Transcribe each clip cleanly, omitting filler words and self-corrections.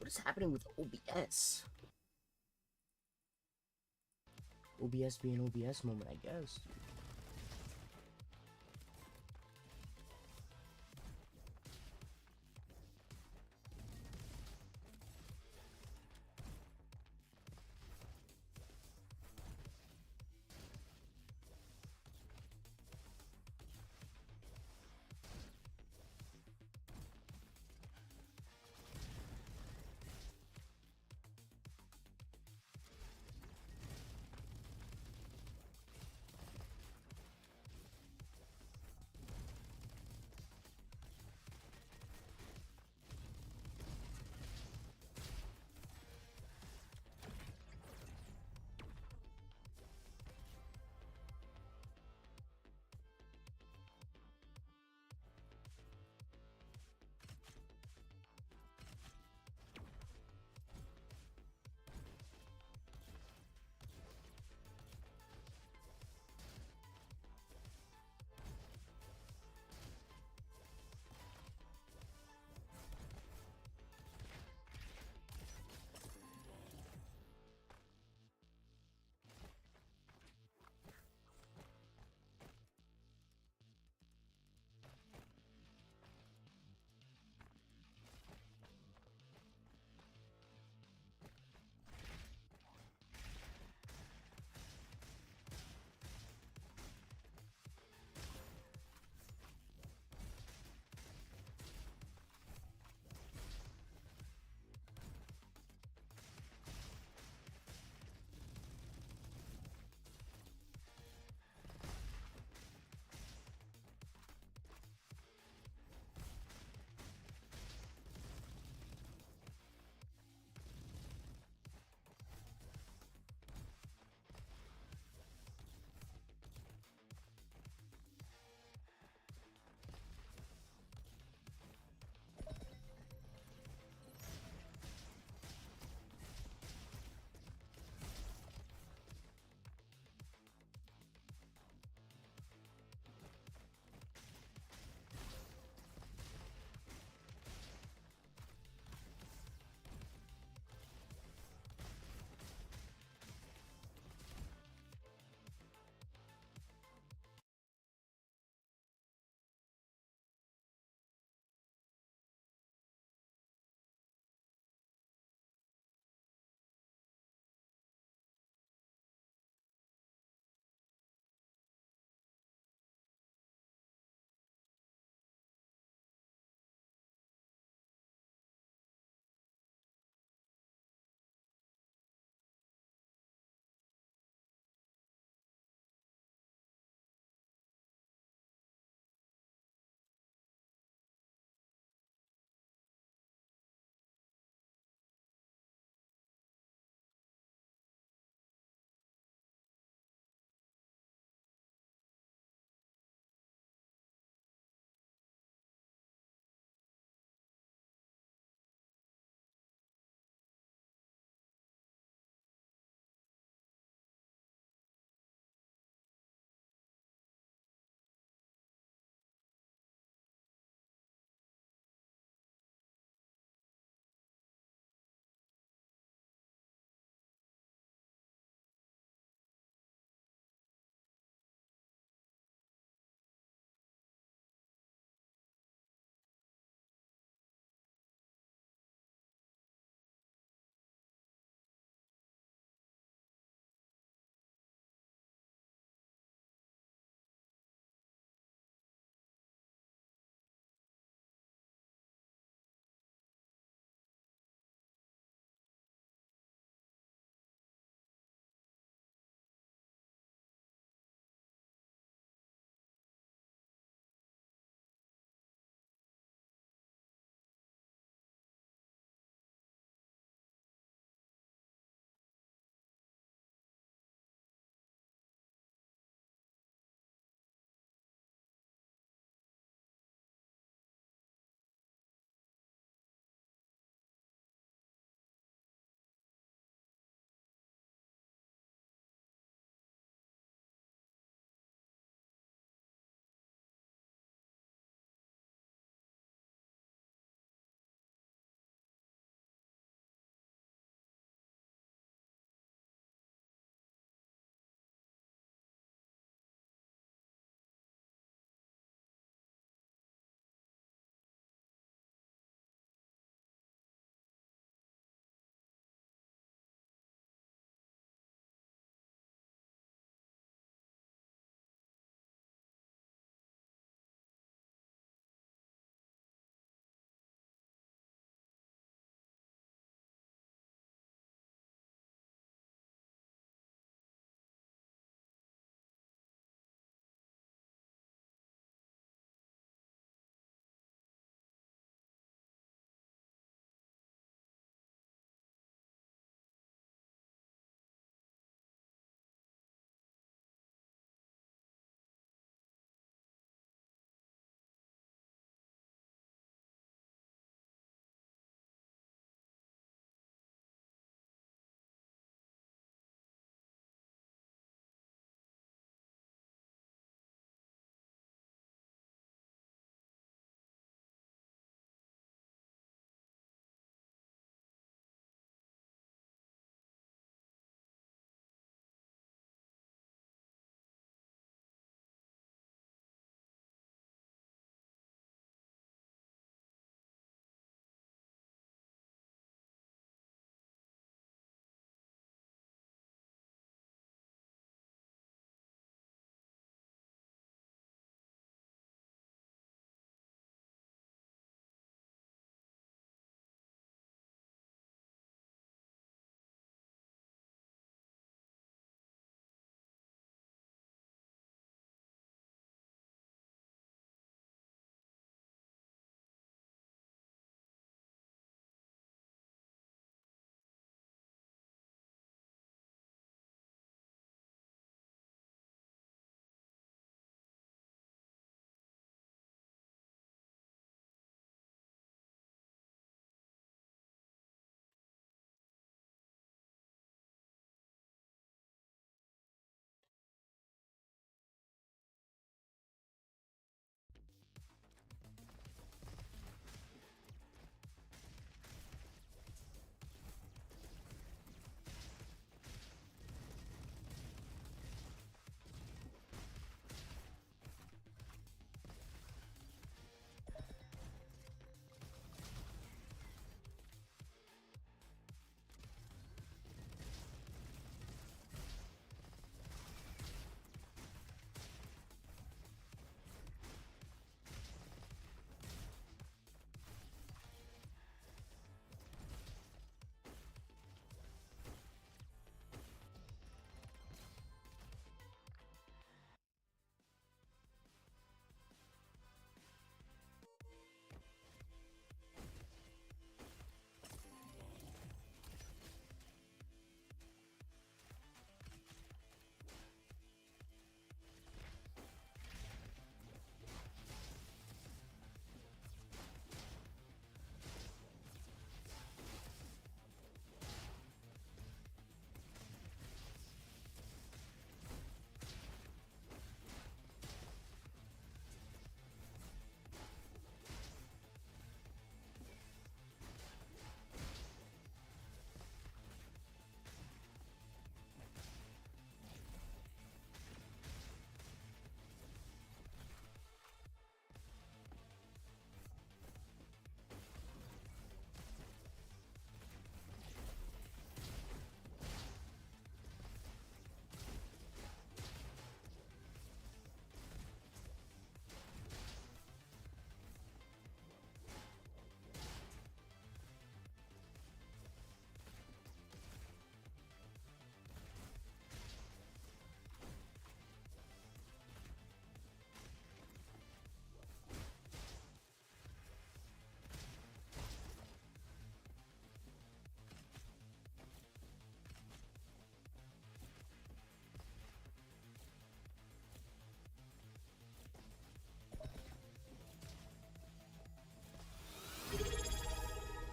What is happening with OBS? OBS being OBS moment, I guess.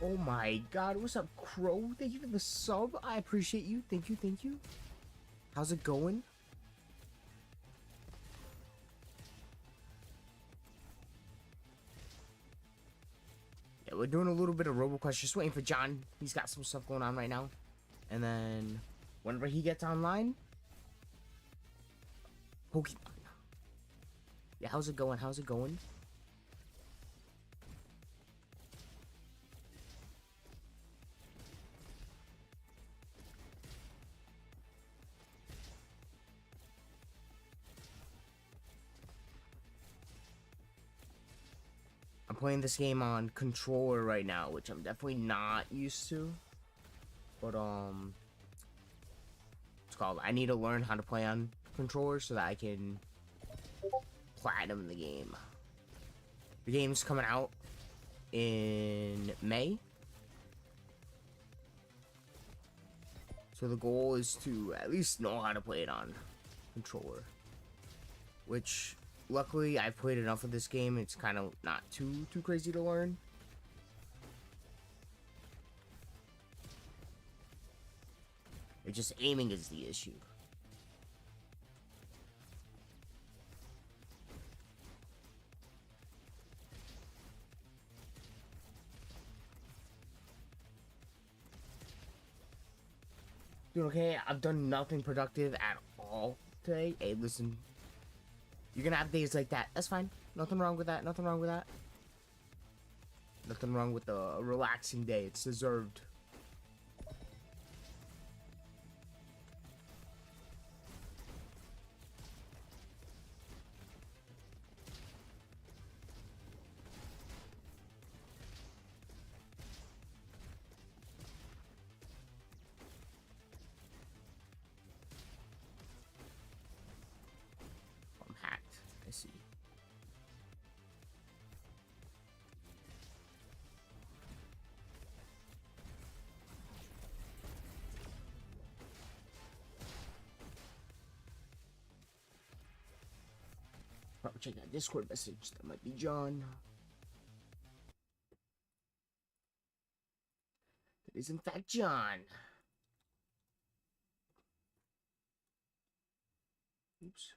Oh my god, what's up, Crow? Thank you for the sub. I appreciate you. Thank you, thank you. How's it going? Yeah, we're doing a little bit of RoboQuest. Just waiting for John. He's got some stuff going on right now. And then, whenever he gets online, Pokemon. Yeah, how's it going? How's it going? I'm playing this game on controller right now, which I'm definitely not used to. But, it's called, I need to learn how to play on controller so that I can platinum the game. The game's coming out in May. So the goal is to at least know how to play it on controller. Which, luckily, I've played enough of this game. It's kind of not too crazy to learn. It's just aiming is the issue. Doing okay. I've done nothing productive at all today. Hey, listen. You're gonna have days like that. That's fine. Nothing wrong with that. Nothing wrong with that. Nothing wrong with a relaxing day. It's deserved. I'm hacked. I see. Probably check that Discord message. That might be John. It is in fact John. Oops.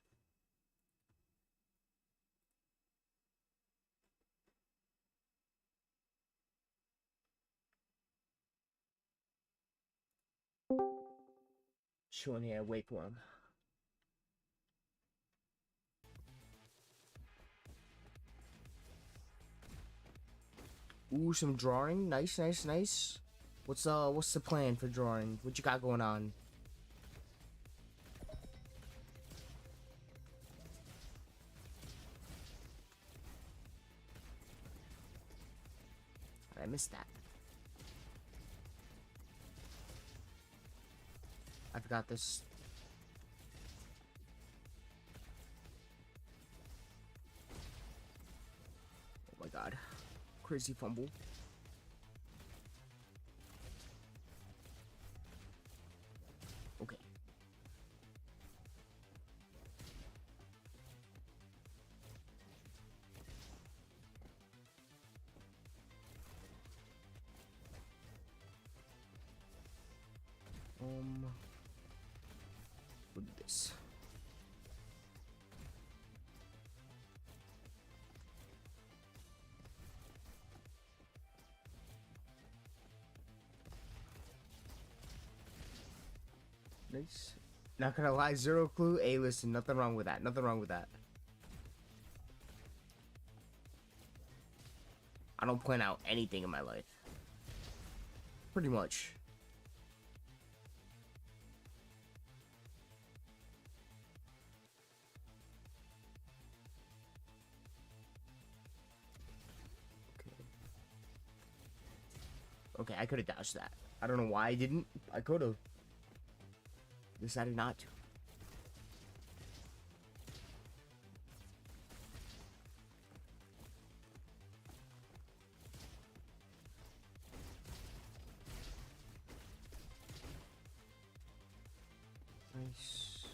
Chilling here, wait for him. Ooh, some drawing. Nice, nice, nice. What's the plan for drawing? What you got going on? I missed that. I forgot this. Oh my god. Crazy fumble. Okay. What is this? Nice. Not gonna lie, zero clue. Hey, listen, nothing wrong with that. Nothing wrong with that. I don't plan out anything in my life. Pretty much. Okay, I could have dodged that. I don't know why I didn't. I could have. Decided not to. Nice.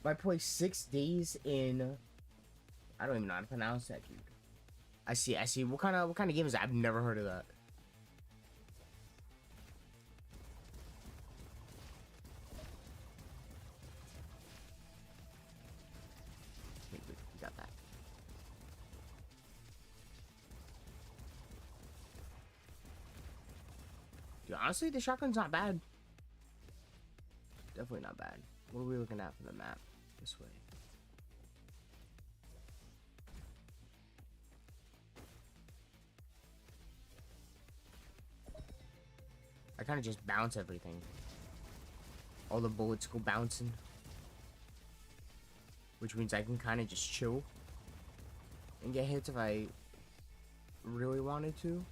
I play 6 days in. I don't even know how to pronounce that, dude. I see. What kind of game is that? I've never heard of that. Wait, we got that. Dude, honestly, the shotgun's not bad. Definitely not bad. What are we looking at for the map? This way. I kind of just bounce everything. All the bullets go bouncing. Which means I can kind of just chill. And get hits if I really wanted to.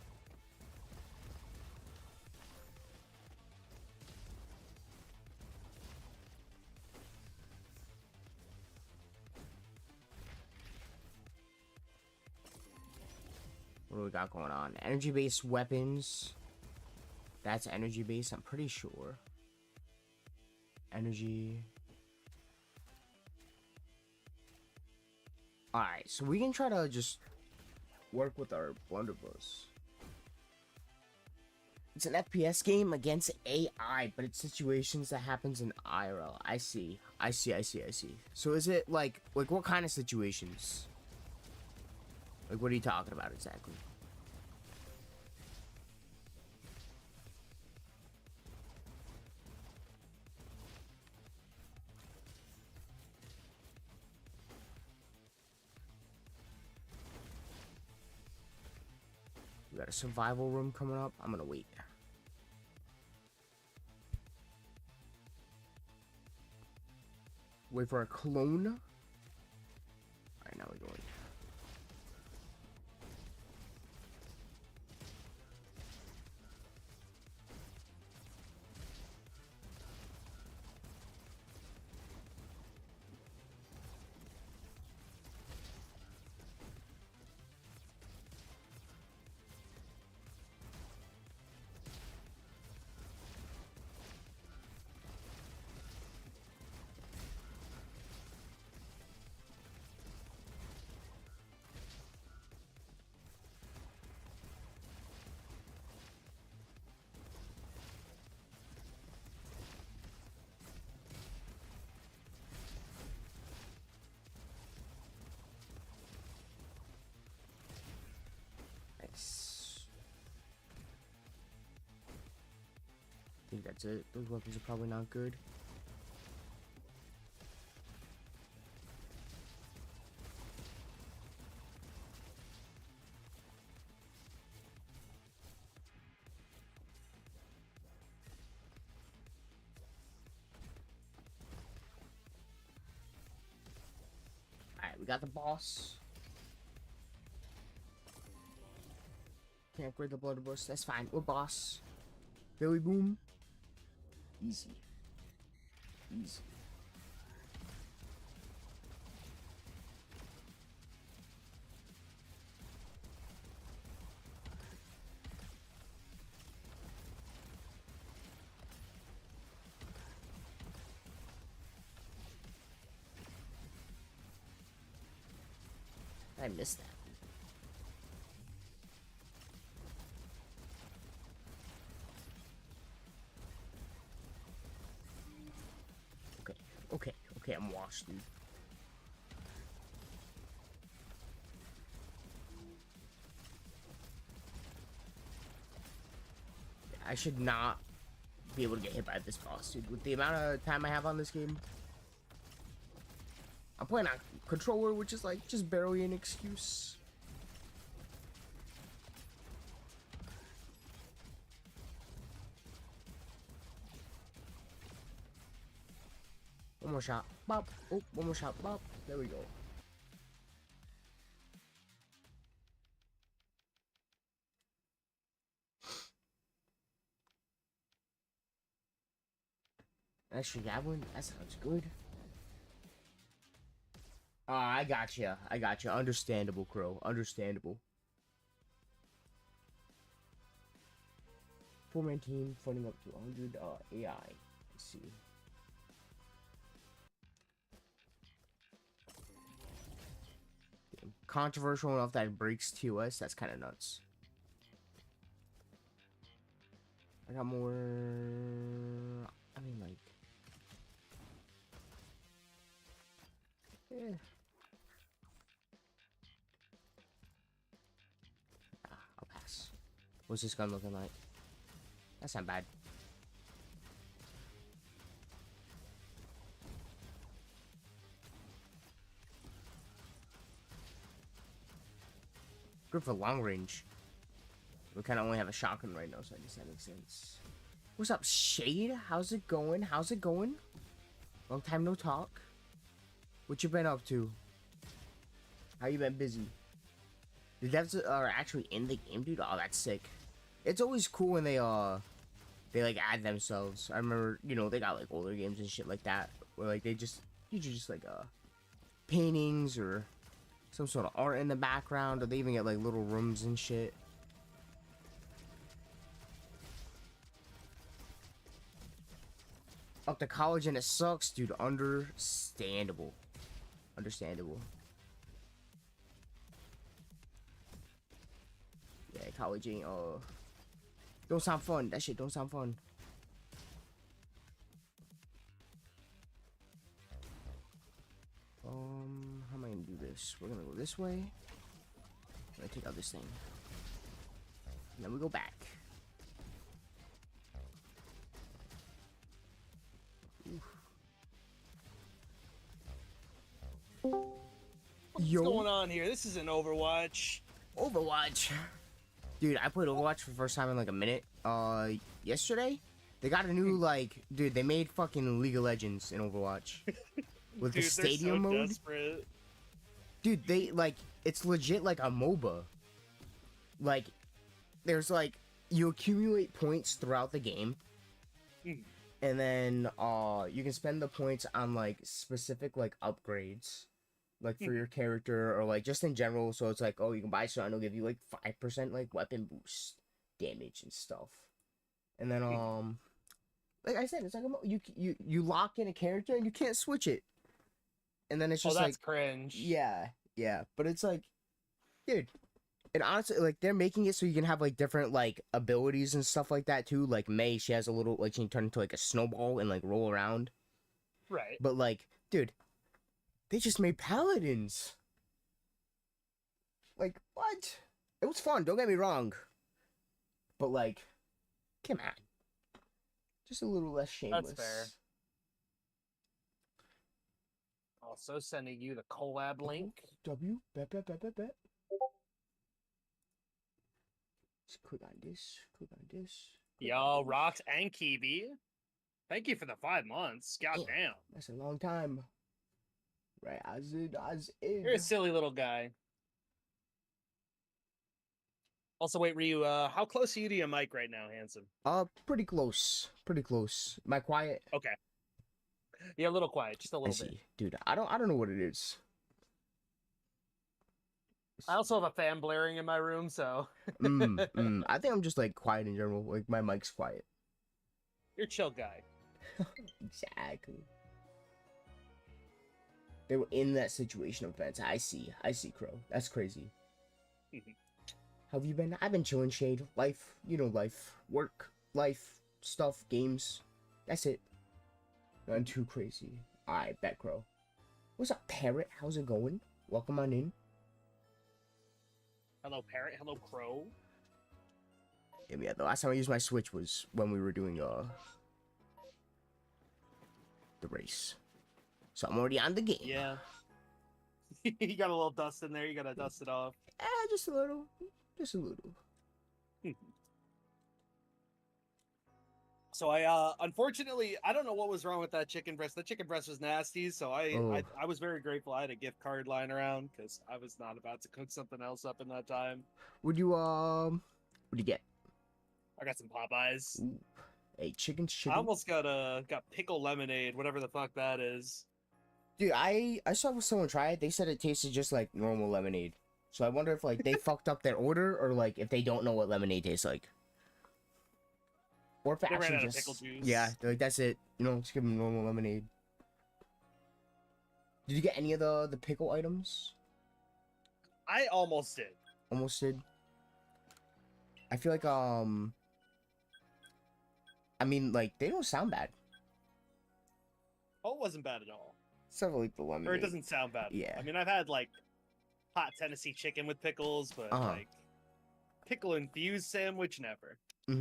What do we got going on? Energy-based weapons. That's energy-based, I'm pretty sure. Energy. Alright, so we can try to just work with our blunderbuss. It's an FPS game against AI, but it's situations that happens in IRL. I see. So is it like what kind of situations? Like, what are you talking about exactly? We got a survival room coming up. I'm gonna wait. Wait for a clone. Alright, now we're going. I think that's it. Those weapons are probably not good. Alright, we got the boss. Can't grade the blunderbuss. That's fine. We're boss. Billy Boom. Easy. Easy. I missed that. Okay, I'm washed, dude. I should not be able to get hit by this boss, dude. With the amount of time I have on this game. I'm playing on controller, which is like just barely an excuse. One more shot. Bop. Oh, one more shot. Bop. There we go. Extra javelin? That sounds good. I gotcha. Understandable, Crow. Understandable. 4-man team, funding up to 100 AI. Let's see. controversial enough that it breaks TOS, that's kind of nuts. I got more. I mean, like, yeah. I'll pass. What's this gun looking like? That's not bad. Good for long range. We kind of only have a shotgun right now, so I guess that makes sense. What's up, Shade? How's it going? How's it going? Long time no talk. What you been up to? How you been busy? The devs are actually in the game, dude. Oh, that's sick. It's always cool when they like add themselves. I remember, you know, they got like older games and shit like that, where like they just usually just like paintings or some sort of art in the background, or they even get like little rooms and shit. Up to college and it sucks, dude. Understandable. Understandable. Yeah, college ain't don't sound fun. That shit don't sound fun. How am I gonna do this? We're gonna go this way. I'm gonna take out this thing. And then we go back. What's going on here? This is an Overwatch. Overwatch. Dude, I played Overwatch for the first time in like a minute. Yesterday? They got a new, like, dude, they made fucking League of Legends in Overwatch. With Dude, the stadium they're so mode. desperate. Dude, they, like, it's legit like a MOBA. Like, there's, like, you accumulate points throughout the game. And then, you can spend the points on, like, specific, like, upgrades. Like, for your character, or, like, just in general. So it's like, oh, you can buy something, it'll give you, like, 5%, like, weapon boost damage and stuff. And then, like I said, it's like, you lock in a character and you can't switch it. And then it's just that's like, cringe. Yeah. But it's like, dude, and honestly, like, they're making it so you can have, like, different, like, abilities and stuff like that, too. Like, Mei, she has a little, like, she can turn into, like, a snowball and, like, roll around. Right. But, like, dude, they just made paladins. Like, what? It was fun, don't get me wrong. But, like, come on. Just a little less shameless. That's fair. Also sending you the collab link. W, bet. Just click on this. Yo, Rox and Kiwi. Thank you for the 5 months. God damn. That's a long time. Right, as in. You're a silly little guy. Also, wait, Ryu, how close are you to your mic right now, handsome? Pretty close. Am I quiet? Okay. Yeah, a little quiet, just a little bit. Dude, I don't know what it is. I also have a fan blaring in my room, so. I think I'm just like quiet in general. Like my mic's quiet. You're a chill guy. Exactly. They were in that situation of events. I see, Crow. That's crazy. How have you been? I've been chilling, Shade. Life, life. Work, life, stuff, games. That's it. Nothing too crazy. Alright, bet, Crow. What's up, Parrot? How's it going? Welcome on in. Hello, Parrot. Hello, Crow. Yeah, the last time I used my Switch was when we were doing, the race. So I'm already on the game. Yeah. You got a little dust in there. You gotta dust it off. Just a little. So unfortunately, I don't know what was wrong with that chicken breast. The chicken breast was nasty, so I was very grateful I had a gift card lying around because I was not about to cook something else up in that time. What'd you get? I got some Popeyes. Ooh. Hey, chicken. I almost got pickle lemonade, whatever the fuck that is. Dude, I saw someone try it. They said it tasted just like normal lemonade. So I wonder if like they fucked up their order or like if they don't know what lemonade tastes like. Or if it they ran actually out just of pickle juice. Yeah, like that's it. Just give them normal lemonade. Did you get any of the pickle items? I almost did. Almost did. I feel like I mean, like, they don't sound bad. Oh, it wasn't bad at all. Except for, like, the lemonade. Or it doesn't sound bad. Yeah. I mean, I've had like hot Tennessee chicken with pickles, but like pickle infused sandwich, never. I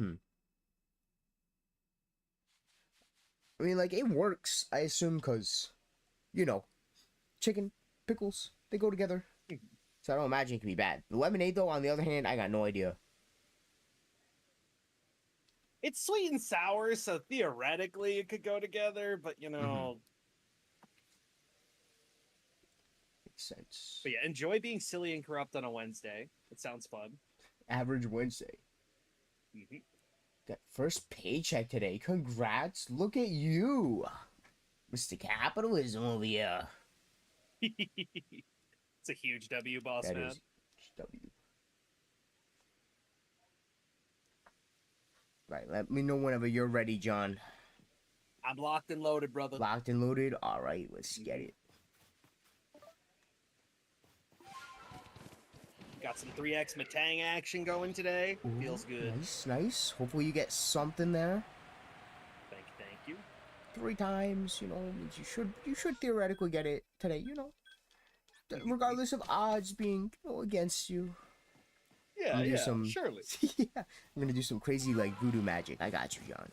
mean, like, it works, I assume, because, you know, chicken, pickles, they go together. So I don't imagine it can be bad. The lemonade, though, on the other hand, I got no idea. It's sweet and sour, so theoretically it could go together, but you know. Makes sense. But yeah, enjoy being silly and corrupt on a Wednesday. It sounds fun. Average Wednesday. Got first paycheck today. Congrats. Look at you. Mr. Capitalism over here. It's a huge W, boss That man. Is W. Right, let me know whenever you're ready, John. I'm locked and loaded, brother. Locked and loaded? Alright, let's get it. Got some 3x Matang action going today. Ooh, feels good. Nice, nice. Hopefully you get something there. Thank you. 3 times, you know, means you should theoretically get it today, you know. Regardless of odds being, you know, against you. Yeah, surely. Yeah, I'm gonna do some crazy, like, voodoo magic. I got you, John.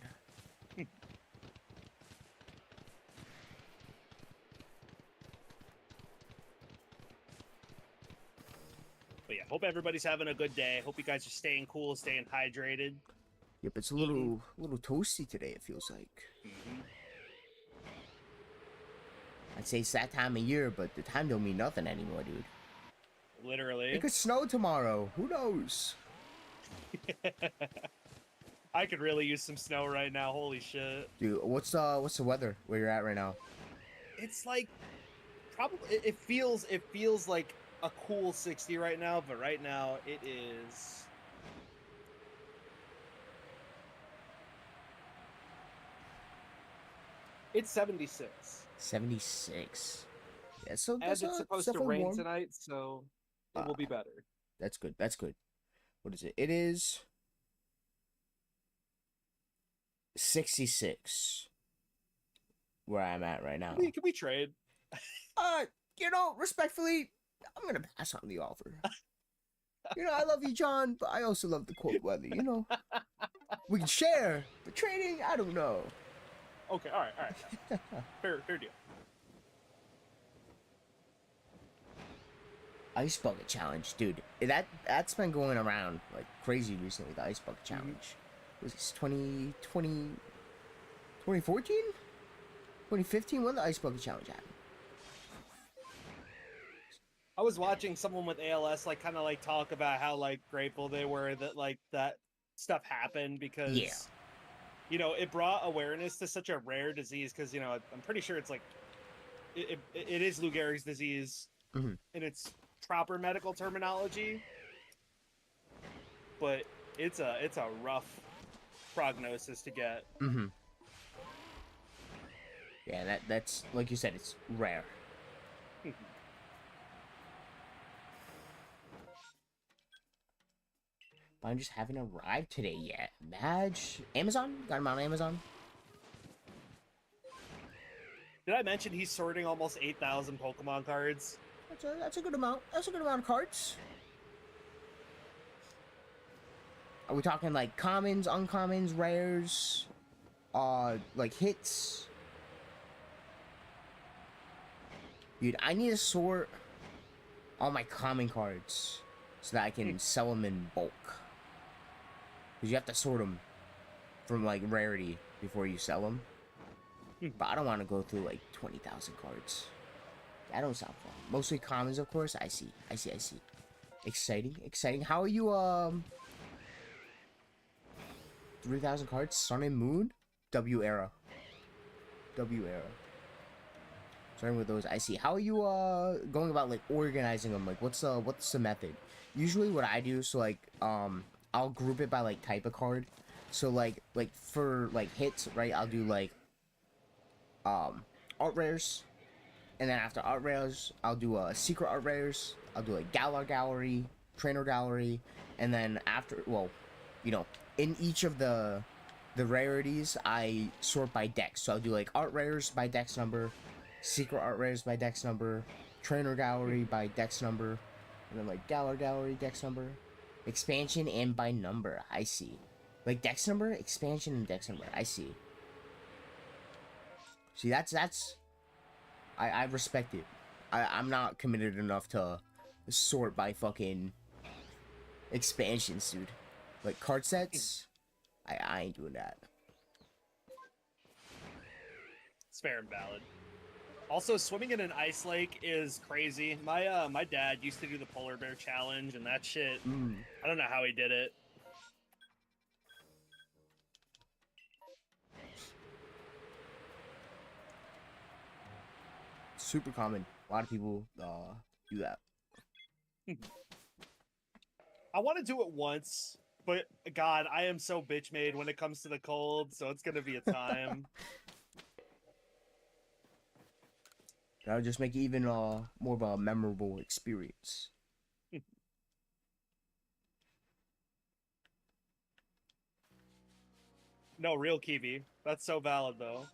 But yeah, hope everybody's having a good day. Hope you guys are staying cool, staying hydrated. Yep, it's a little toasty today, it feels like. I'd say it's that time of year, but the time don't mean nothing anymore, dude. Literally. It could snow tomorrow. Who knows? I could really use some snow right now. Holy shit. Dude, what's the weather where you're at right now? It's like probably it feels like a cool 60 right now, but right now it is it's 76. 76. Yeah, so and it's supposed to rain warm tonight, so it will be better. That's good. That's good. What is it? It is 66 where I'm at right now. Can we trade? You know, respectfully, I'm gonna pass on the offer. You know, I love you, John, but I also love the cold weather, you know? We can share, but trading, I don't know. Okay, all right. Fair deal. Ice bucket challenge, dude. That's been going around like crazy recently. The ice bucket challenge. Was this 2014? 2015? When the ice bucket challenge happened? I was watching someone with ALS like kind of like talk about how like grateful they were that like that stuff happened because you know, it brought awareness to such a rare disease because, you know, I'm pretty sure it's like it is Lou Gehrig's disease in its proper medical terminology, but it's a rough prognosis to get. Yeah, that's like you said, it's rare. But I just haven't arrived today yet. Badge? Amazon? Got him on Amazon? Did I mention he's sorting almost 8,000 Pokemon cards? That's a good amount. That's a good amount of cards. Are we talking like commons, uncommons, rares, like hits? Dude, I need to sort all my common cards so that I can sell them in bulk. Because you have to sort them from like rarity before you sell them. But I don't want to go through like 20,000 cards. That don't sound fun. Mostly commons, of course. I see. Exciting. How are you, 3,000 cards? Sun and Moon? W era. Starting with those, I see. How are you, going about, like, organizing them? Like, what's the method? Usually what I do, so, like, I'll group it by, like, type of card. So, like, for, like, hits, right, I'll do, like, art rares. And then after art rares, I'll do a secret art rares. I'll do a Galar gallery, trainer gallery, and then after, well, you know, in each of the rarities, I sort by dex. So I'll do like art rares by dex number, secret art rares by dex number, trainer gallery by dex number, and then like Galar gallery dex number, expansion and by number. I see. Like dex number, expansion, and dex number. I see. See, that's I respect it. I'm not committed enough to sort by fucking expansions, dude. Like card sets, I ain't doing that. It's fair and valid. Also, swimming in an ice lake is crazy. My dad used to do the polar bear challenge, and that shit. I don't know how he did it. Super common. A lot of people do that. I want to do it once, but God, I am so bitch made when it comes to the cold, so it's gonna be a time. That'll just make it even more of a memorable experience. No, real Kiwi. That's so valid, though.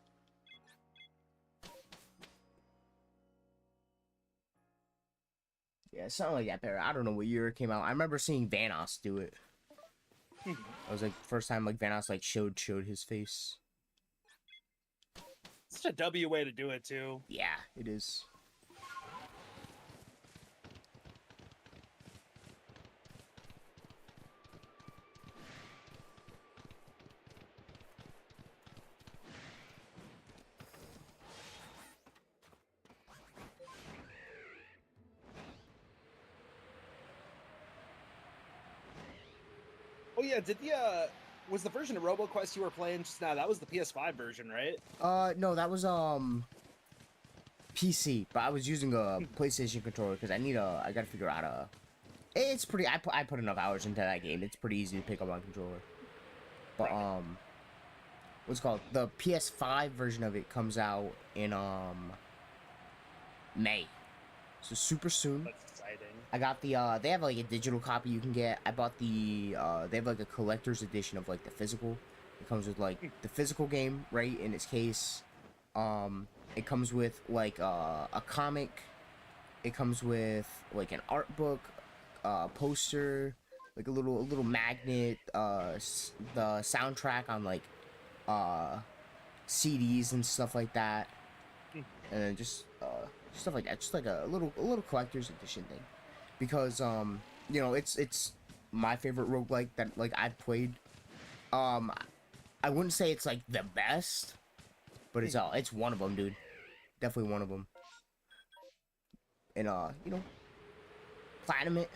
Yeah, something like that, Barry. I don't know what year it came out. I remember seeing Vanoss do it. That was like the first time like Vanoss like showed his face. Such a W way to do it too. Yeah, it is. Oh yeah, did the was the version of RoboQuest you were playing just now? That was the PS5 version, right? No, that was PC, but I was using a PlayStation controller because I gotta figure out it's pretty. I put enough hours into that game. It's pretty easy to pick up on controller. But what's it called? The PS5 version of it comes out in May, so super soon. That's exciting. I got the they have like a digital copy you can get. I bought the they have like a collector's edition of like the physical. It comes with like the physical game, right, in its case. It comes with like a comic. It comes with like an art book, poster, like a little magnet, the soundtrack on like CDs and stuff like that, and then just stuff like that, just like a little collector's edition thing, because you know, it's my favorite roguelike that like I've played. I wouldn't say it's like the best, but it's one of them, dude. Definitely one of them. And you know, platinum it.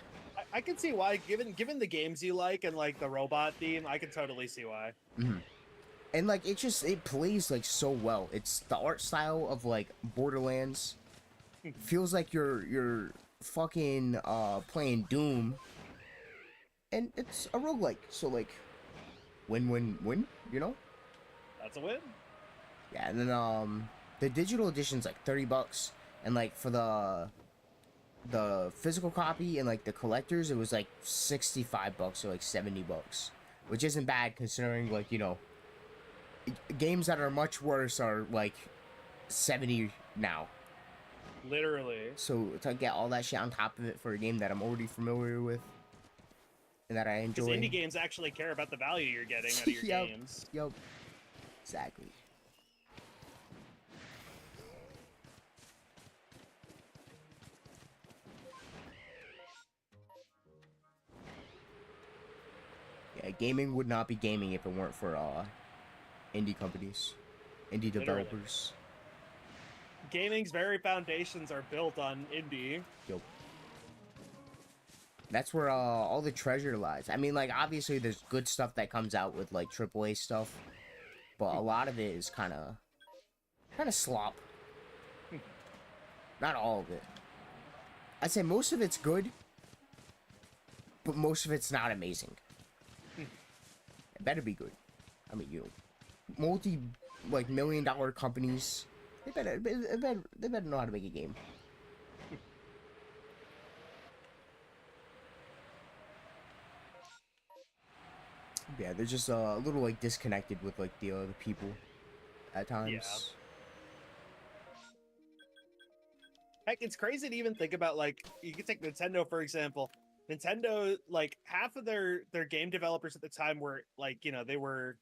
I can see why, given the games you like and like the robot theme, I can totally see why. And like it plays like so well. It's the art style of like Borderlands. Feels like you're fucking playing Doom. And it's a roguelike, so like win, you know? That's a win. Yeah, and then the digital edition's like $30, and like for the physical copy and like the collectors, it was like $65 or like $70, which isn't bad considering, like, you know, games that are much worse are like 70 now. Literally. So to get all that shit on top of it for a game that I'm already familiar with and that I enjoy. Because indie games actually care about the value you're getting out of your games. Yep. Exactly. Yeah, gaming would not be gaming if it weren't for indie companies, indie developers. Gaming's very foundations are built on indie. Yep. That's where all the treasure lies. I mean, like, obviously there's good stuff that comes out with like AAA stuff, but a lot of it is kind of slop. Not all of it. I'd say most of it's good, but most of it's not amazing. It better be good. I mean, you know, multi-million-dollar companies They better know how to make a game. Yeah, they're just a little like disconnected with like the other people at Yeah. times. Heck, it's crazy to even think about, like, you could take Nintendo, for example. Nintendo, like, half of their game developers at the time were, like, you know, they were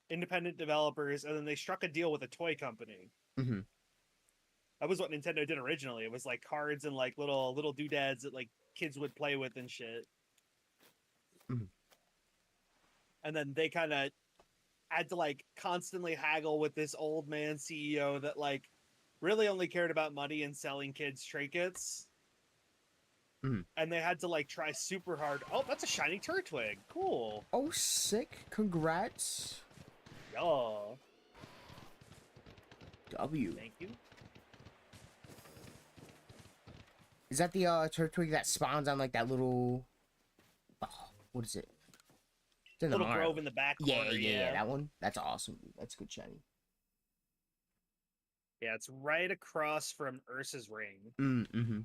independent developers, and then they struck a deal with a toy company. Mm-hmm. That was what Nintendo did originally. It was, like, cards and, like, little doodads that, like, kids would play with and shit. Mm-hmm. And then they kind of had to, like, constantly haggle with this old man CEO that, like, really only cared about money and selling kids trinkets. Mm-hmm. And they had to, like, try super hard. Oh, that's a shiny Turtwig. Cool. Oh, sick! Congrats. Yeah. W. Thank you. Is that the Turtwig that spawns on like that little? Oh, what is it? It's in the Little Mario. grove in the back Yeah, corner. yeah, that one. That's awesome. That's good shiny. Yeah, it's right across from Ursa's ring. Mm-hmm.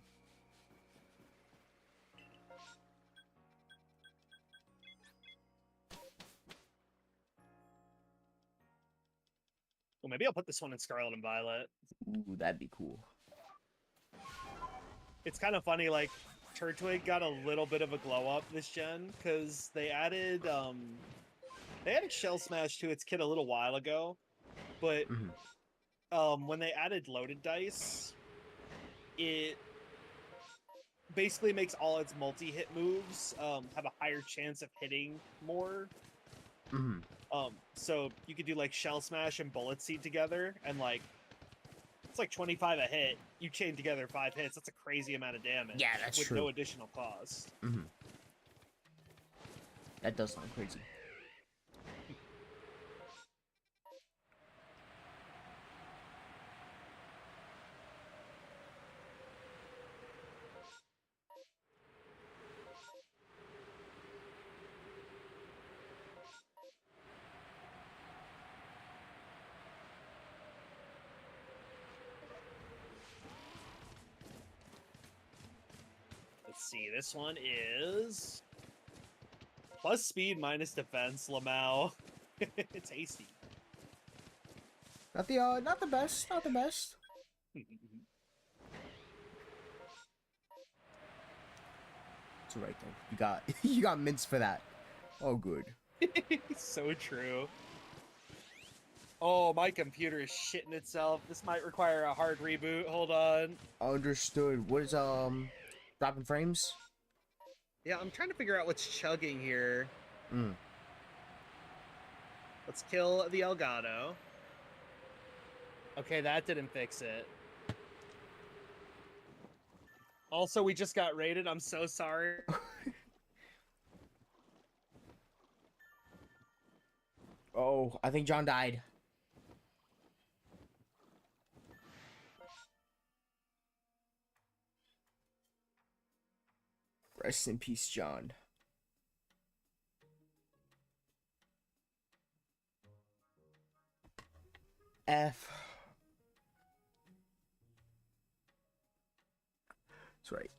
Well, maybe I'll put this one in Scarlet and Violet. Ooh, that'd be cool. It's kind of funny, like, Turtwig got a little bit of a glow up this gen because they added Shell Smash to its kit a little while ago, but when they added loaded dice, it basically makes all its multi-hit moves have a higher chance of hitting more. Mm-hmm. So you could do like Shell Smash and Bullet Seed together, and like it's like 25 a hit. You chain together 5 hits. That's a crazy amount of damage. Yeah, that's with true. no additional cost. Mm-hmm. That does sound crazy. Let's see. This one is plus speed minus defense. Lamau. It's tasty. Not the best. Not the best. It's right though. You got mints for that. Oh, good. So true. Oh, my computer is shitting itself. This might require a hard reboot. Hold on. Understood. What is dropping frames? Yeah, I'm trying to figure out what's chugging here. Let's kill the Elgato. Okay, that didn't fix it. Also, we just got raided. I'm so sorry. Oh, I think John died. Rest in peace, John. F. That's right.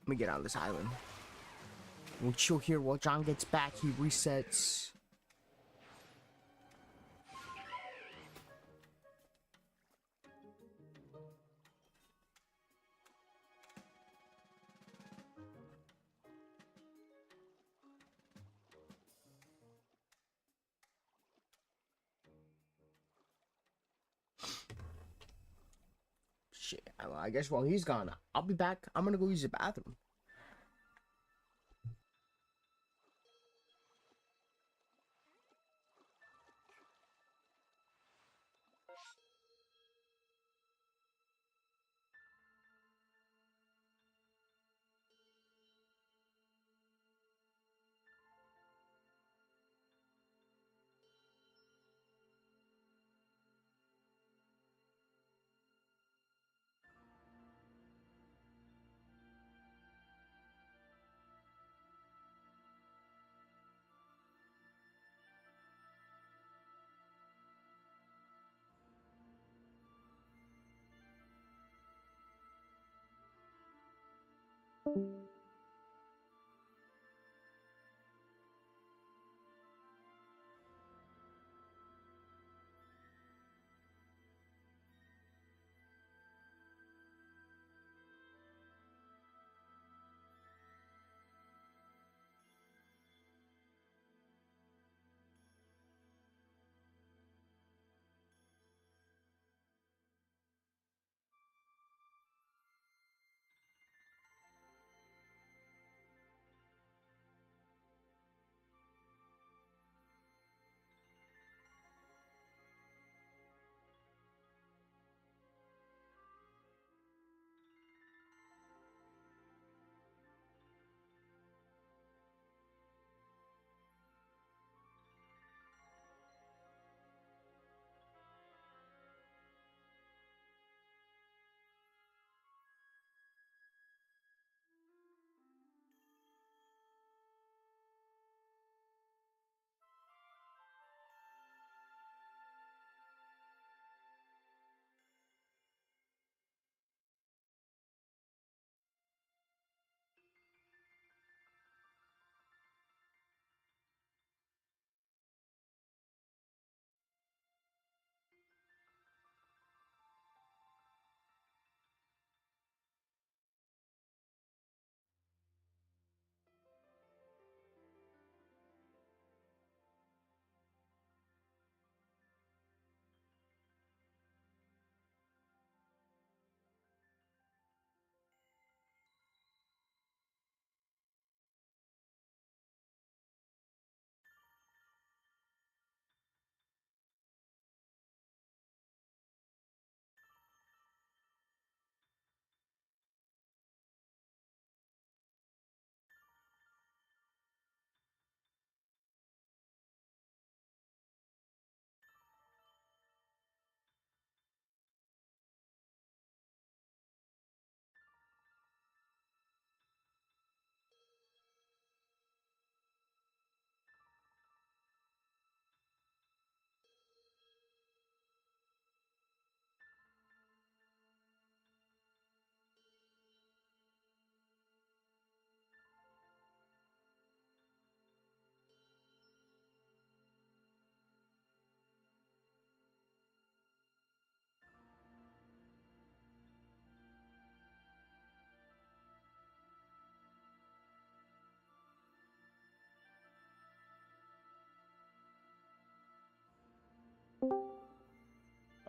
Let me get on this island. We'll chill here while John gets back. He resets. Shit. I guess while he's gone, I'll be back. I'm gonna go use the bathroom.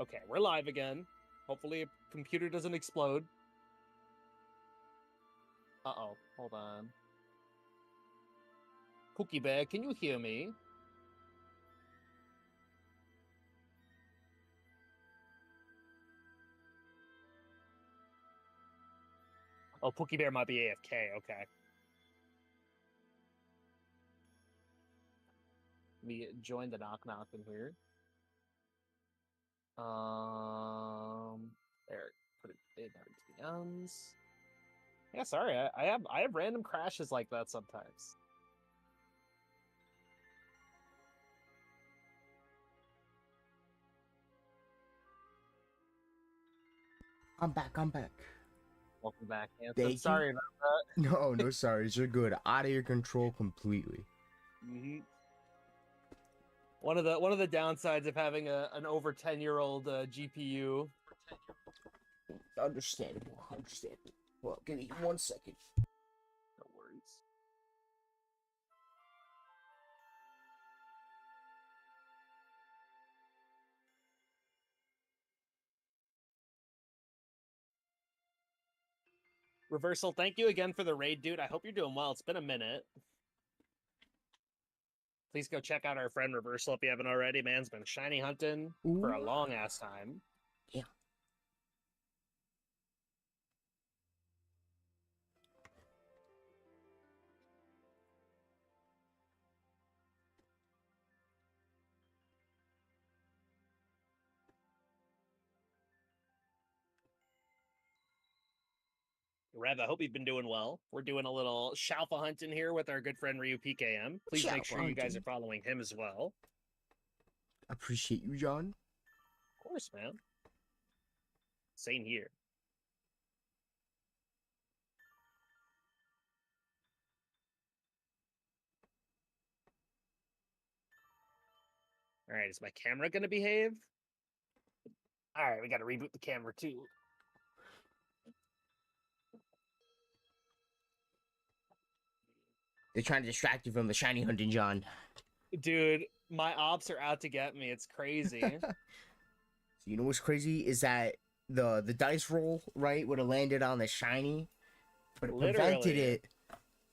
Okay, we're live again. Hopefully a computer doesn't explode. Uh-oh, hold on. Cookie Bear, can you hear me? Oh, Pookie Bear might be AFK, okay. Let me join the knock in here. There, put it there to the ends. Yeah, sorry, I have random crashes like that sometimes. I'm back. Welcome back, Anthem. Thank you. Sorry about that. No sorries. You're good. Out of your control completely. One of the downsides of having an over 10-year-old GPU. Understandable. Well, give me 1 second. No worries. Reversal, thank you again for the raid, dude. I hope you're doing well. It's been a minute. Please go check out our friend Reversal if you haven't already. Man's been shiny hunting for a long ass time. Yeah. Rev, I hope you've been doing well. We're doing a little Shalpha hunting here with our good friend Ryu PKM. Please make sure you guys are following him as well. Appreciate you, John. Of course, man. Same here. All right, is my camera gonna behave? All right, we got to reboot the camera too. They're trying to distract you from the shiny hunting, John. Dude, my ops are out to get me. It's crazy. So you know what's crazy is that the dice roll, right, would have landed on the shiny, but it prevented it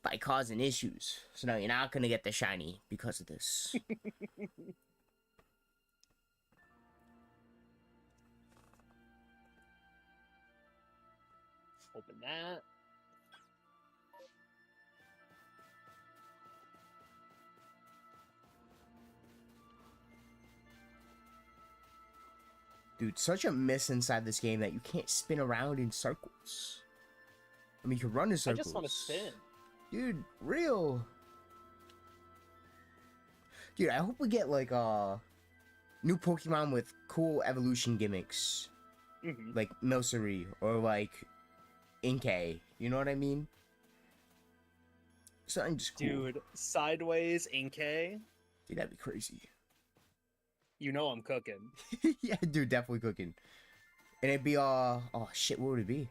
by causing issues. So now you're not gonna get the shiny because of this. Open that. Dude, such a miss inside this game that you can't spin around in circles. I mean, you can run in circles. I just want to spin. Dude, real. Dude, I hope we get, like, new Pokemon with cool evolution gimmicks. Like Milcery or, like, Inkay. You know what I mean? Something just cool. Dude, Sideways Inkay. Dude, that'd be crazy. You know I'm cooking. Yeah, dude, definitely cooking. And it'd be, oh shit, what would it be?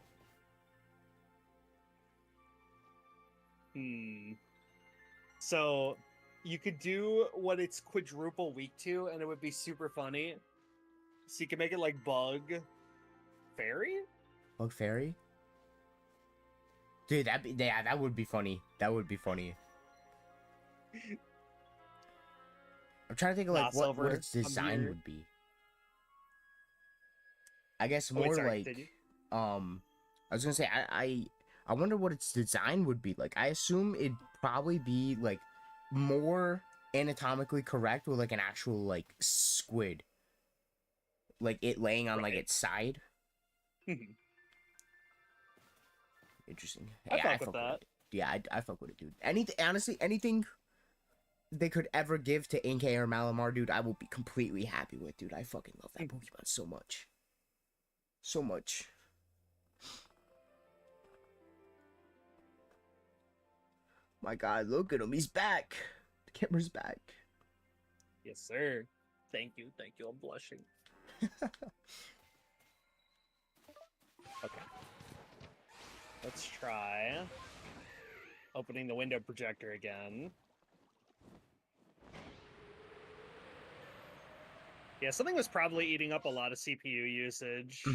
So, you could do what it's quadruple weak to, and it would be super funny. So you can make it like Bug Fairy? Bug Fairy? Dude, that would be funny. That would be funny. I'm trying to think of like what its design would be. I guess more like I was gonna say I wonder what its design would be like. I assume it'd probably be like more anatomically correct with like an actual like squid. Like it laying on like its side. Interesting. I fuck with that. Yeah, I fuck with it, dude. Anything, honestly, anything they could ever give to Inkay or Malamar, dude, I will be completely happy with, dude. I fucking love that Pokemon so much. So much. My God, look at him. He's back. The camera's back. Yes, sir. Thank you. Thank you. I'm blushing. Okay. Let's try opening the window projector again. Yeah, something was probably eating up a lot of CPU usage.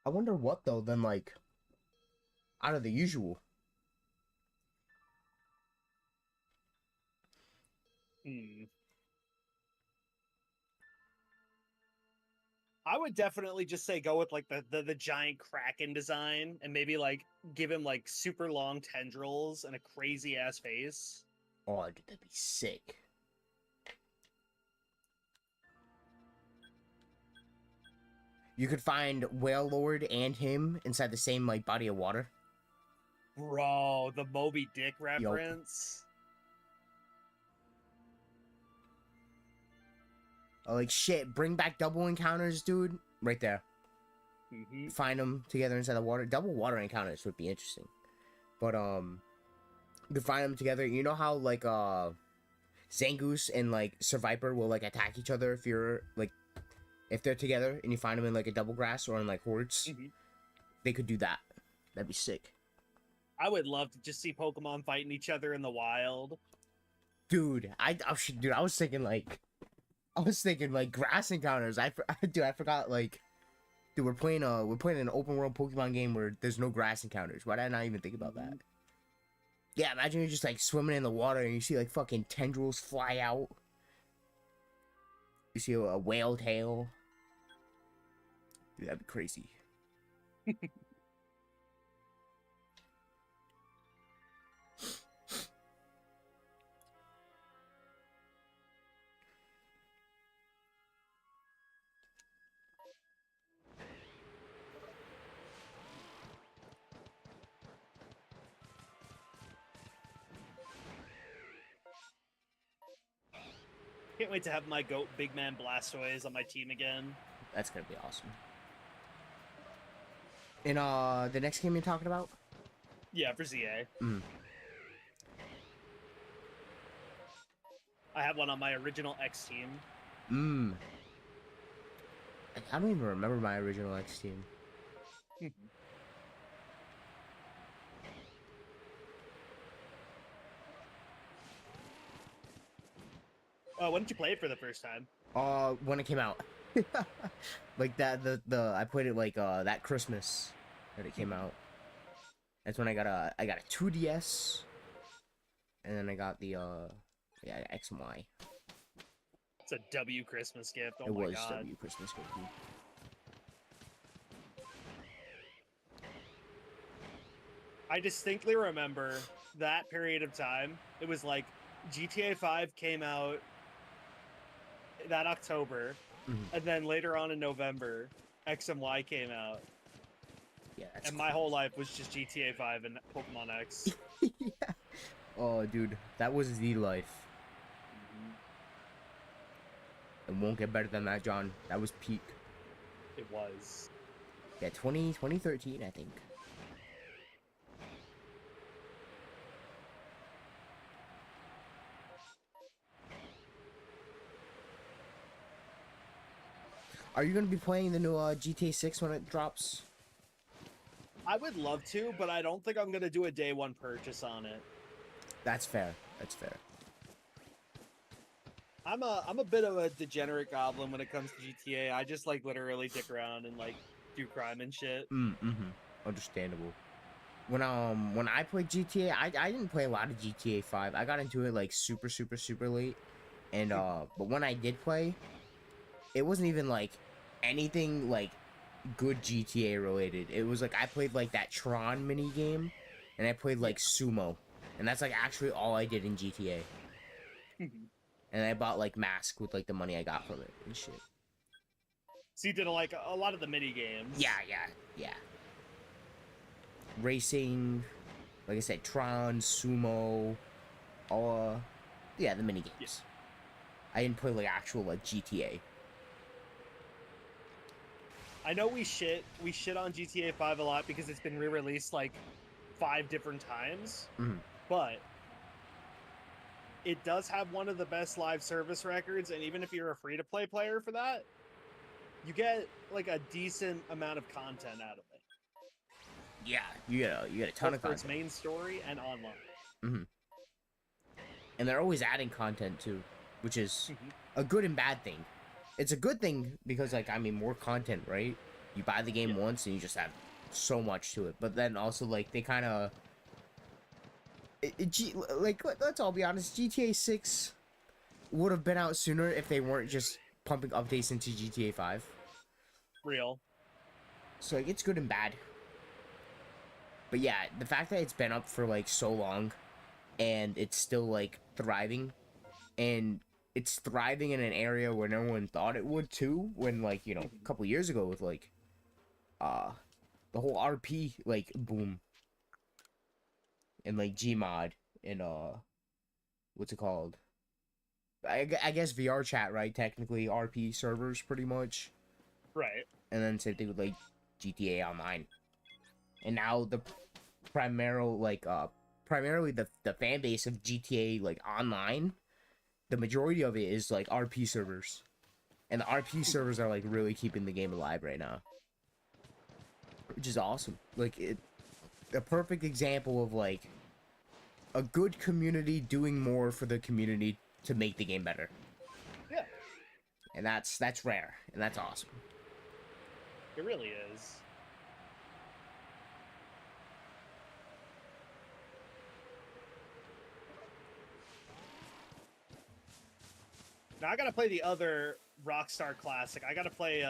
I wonder what, though, then, like, out of the usual. I would definitely just say go with like the giant Kraken design and maybe like give him like super long tendrils and a crazy ass face. Oh, dude, that'd be sick. You could find Whale Lord and him inside the same like body of water. Bro, the Moby Dick reference. Oh, like shit, bring back double encounters, dude. Right there. Find them together inside the water. Double water encounters would be interesting. But to find them together, you know how like Zangoose and like Survivor will like attack each other if you're like if they're together and you find them in like a double grass or in like hordes. They could do that. That'd be sick. I would love to just see Pokemon fighting each other in the wild. Dude, I was thinking like grass encounters. I forgot like, dude, we're playing an open world Pokemon game where there's no grass encounters. Why did I not even think about that? Yeah, imagine you're just like swimming in the water and you see like fucking tendrils fly out. You see a whale tail. Dude, that'd be crazy. Can't wait to have my goat big man Blastoise on my team again. That's gonna be awesome. In the next game you're talking about? Yeah, for ZA. Mm. I have one on my original X team. Mm. I don't even remember my original X team. When did you play it for the first time? When it came out. Like that, I played it like that Christmas that it came out. That's when I got a 2DS, and then I got the yeah, X and Y. It's a W Christmas gift. Oh It my was god. W Christmas gift. I distinctly remember that period of time. It was like GTA 5 came out that October, and then later on in November, X and Y came out. Yeah, and my whole life was just GTA 5 and Pokemon X. Yeah. Oh, dude, that was the life. It won't get better than that, John. That was peak. It was. Yeah, 2013, I think. Are you going to be playing the new GTA 6 when it drops? I would love to, but I don't think I'm going to do a day one purchase on it. That's fair. That's fair. I'm a bit of a degenerate goblin when it comes to GTA. I just like literally dick around and like do crime and shit. Understandable. When I played GTA, I didn't play a lot of GTA 5. I got into it like super late. And but when I did play, it wasn't even like anything like good GTA related. It was like I played like that Tron mini game, and I played like Sumo, and that's like actually all I did in GTA. And I bought like Mask with like the money I got from it and shit. So you did like a lot of the mini games. Yeah. Racing, like I said, Tron, Sumo, all yeah, the mini games. Yeah. I didn't play like actual like GTA. I know we shit on GTA 5 a lot because it's been re-released like 5 different times, but it does have one of the best live service records, and even if you're a free-to-play player for that, you get like a decent amount of content out of it. Yeah, you get a ton of content. For its main story and online. And they're always adding content too, which is a good and bad thing. It's a good thing because, like, I mean, more content, right? You buy the game once and you just have so much to it. But then also, like, they kind of... Like, let's all be honest, GTA 6 would have been out sooner if they weren't just pumping updates into GTA 5. Real. So, like, it's good and bad. But yeah, the fact that it's been up for, like, so long and it's still, like, thriving, and it's thriving in an area where no one thought it would too, when, like, you know, a couple years ago with, like, the whole RP, like, boom. And, like, Gmod and, what's it called? I guess VR chat, right? Technically, RP servers, pretty much. Right. And then same thing with, like, GTA Online. And now the primarily the fan base of GTA, like, Online, the majority of it is like RP servers, and the RP servers are like really keeping the game alive right now, which is awesome. Like, a perfect example of like a good community doing more for the community to make the game better. Yeah. And that's rare, and that's awesome. It really is. Now I gotta play the other Rockstar classic. I gotta play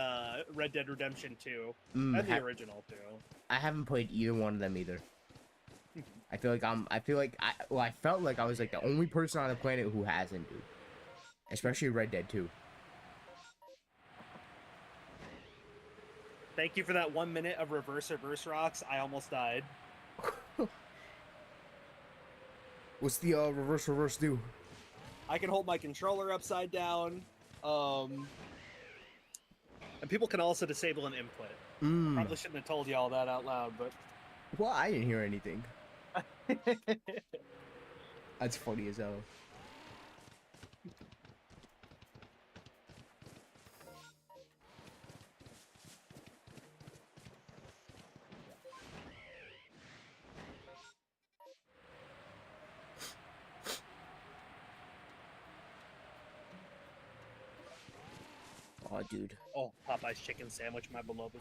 Red Dead Redemption 2 and the original too. I haven't played either one of them either. I felt like I was like the only person on the planet who hasn't, dude. Especially Red Dead 2. Thank you for that 1 minute of reverse rocks. I almost died. What's the reverse do? I can hold my controller upside down. And people can also disable an input. Probably shouldn't have told you all that out loud, but... Well, I didn't hear anything. That's funny as hell. Oh, dude. Oh, Popeye's chicken sandwich, my beloved.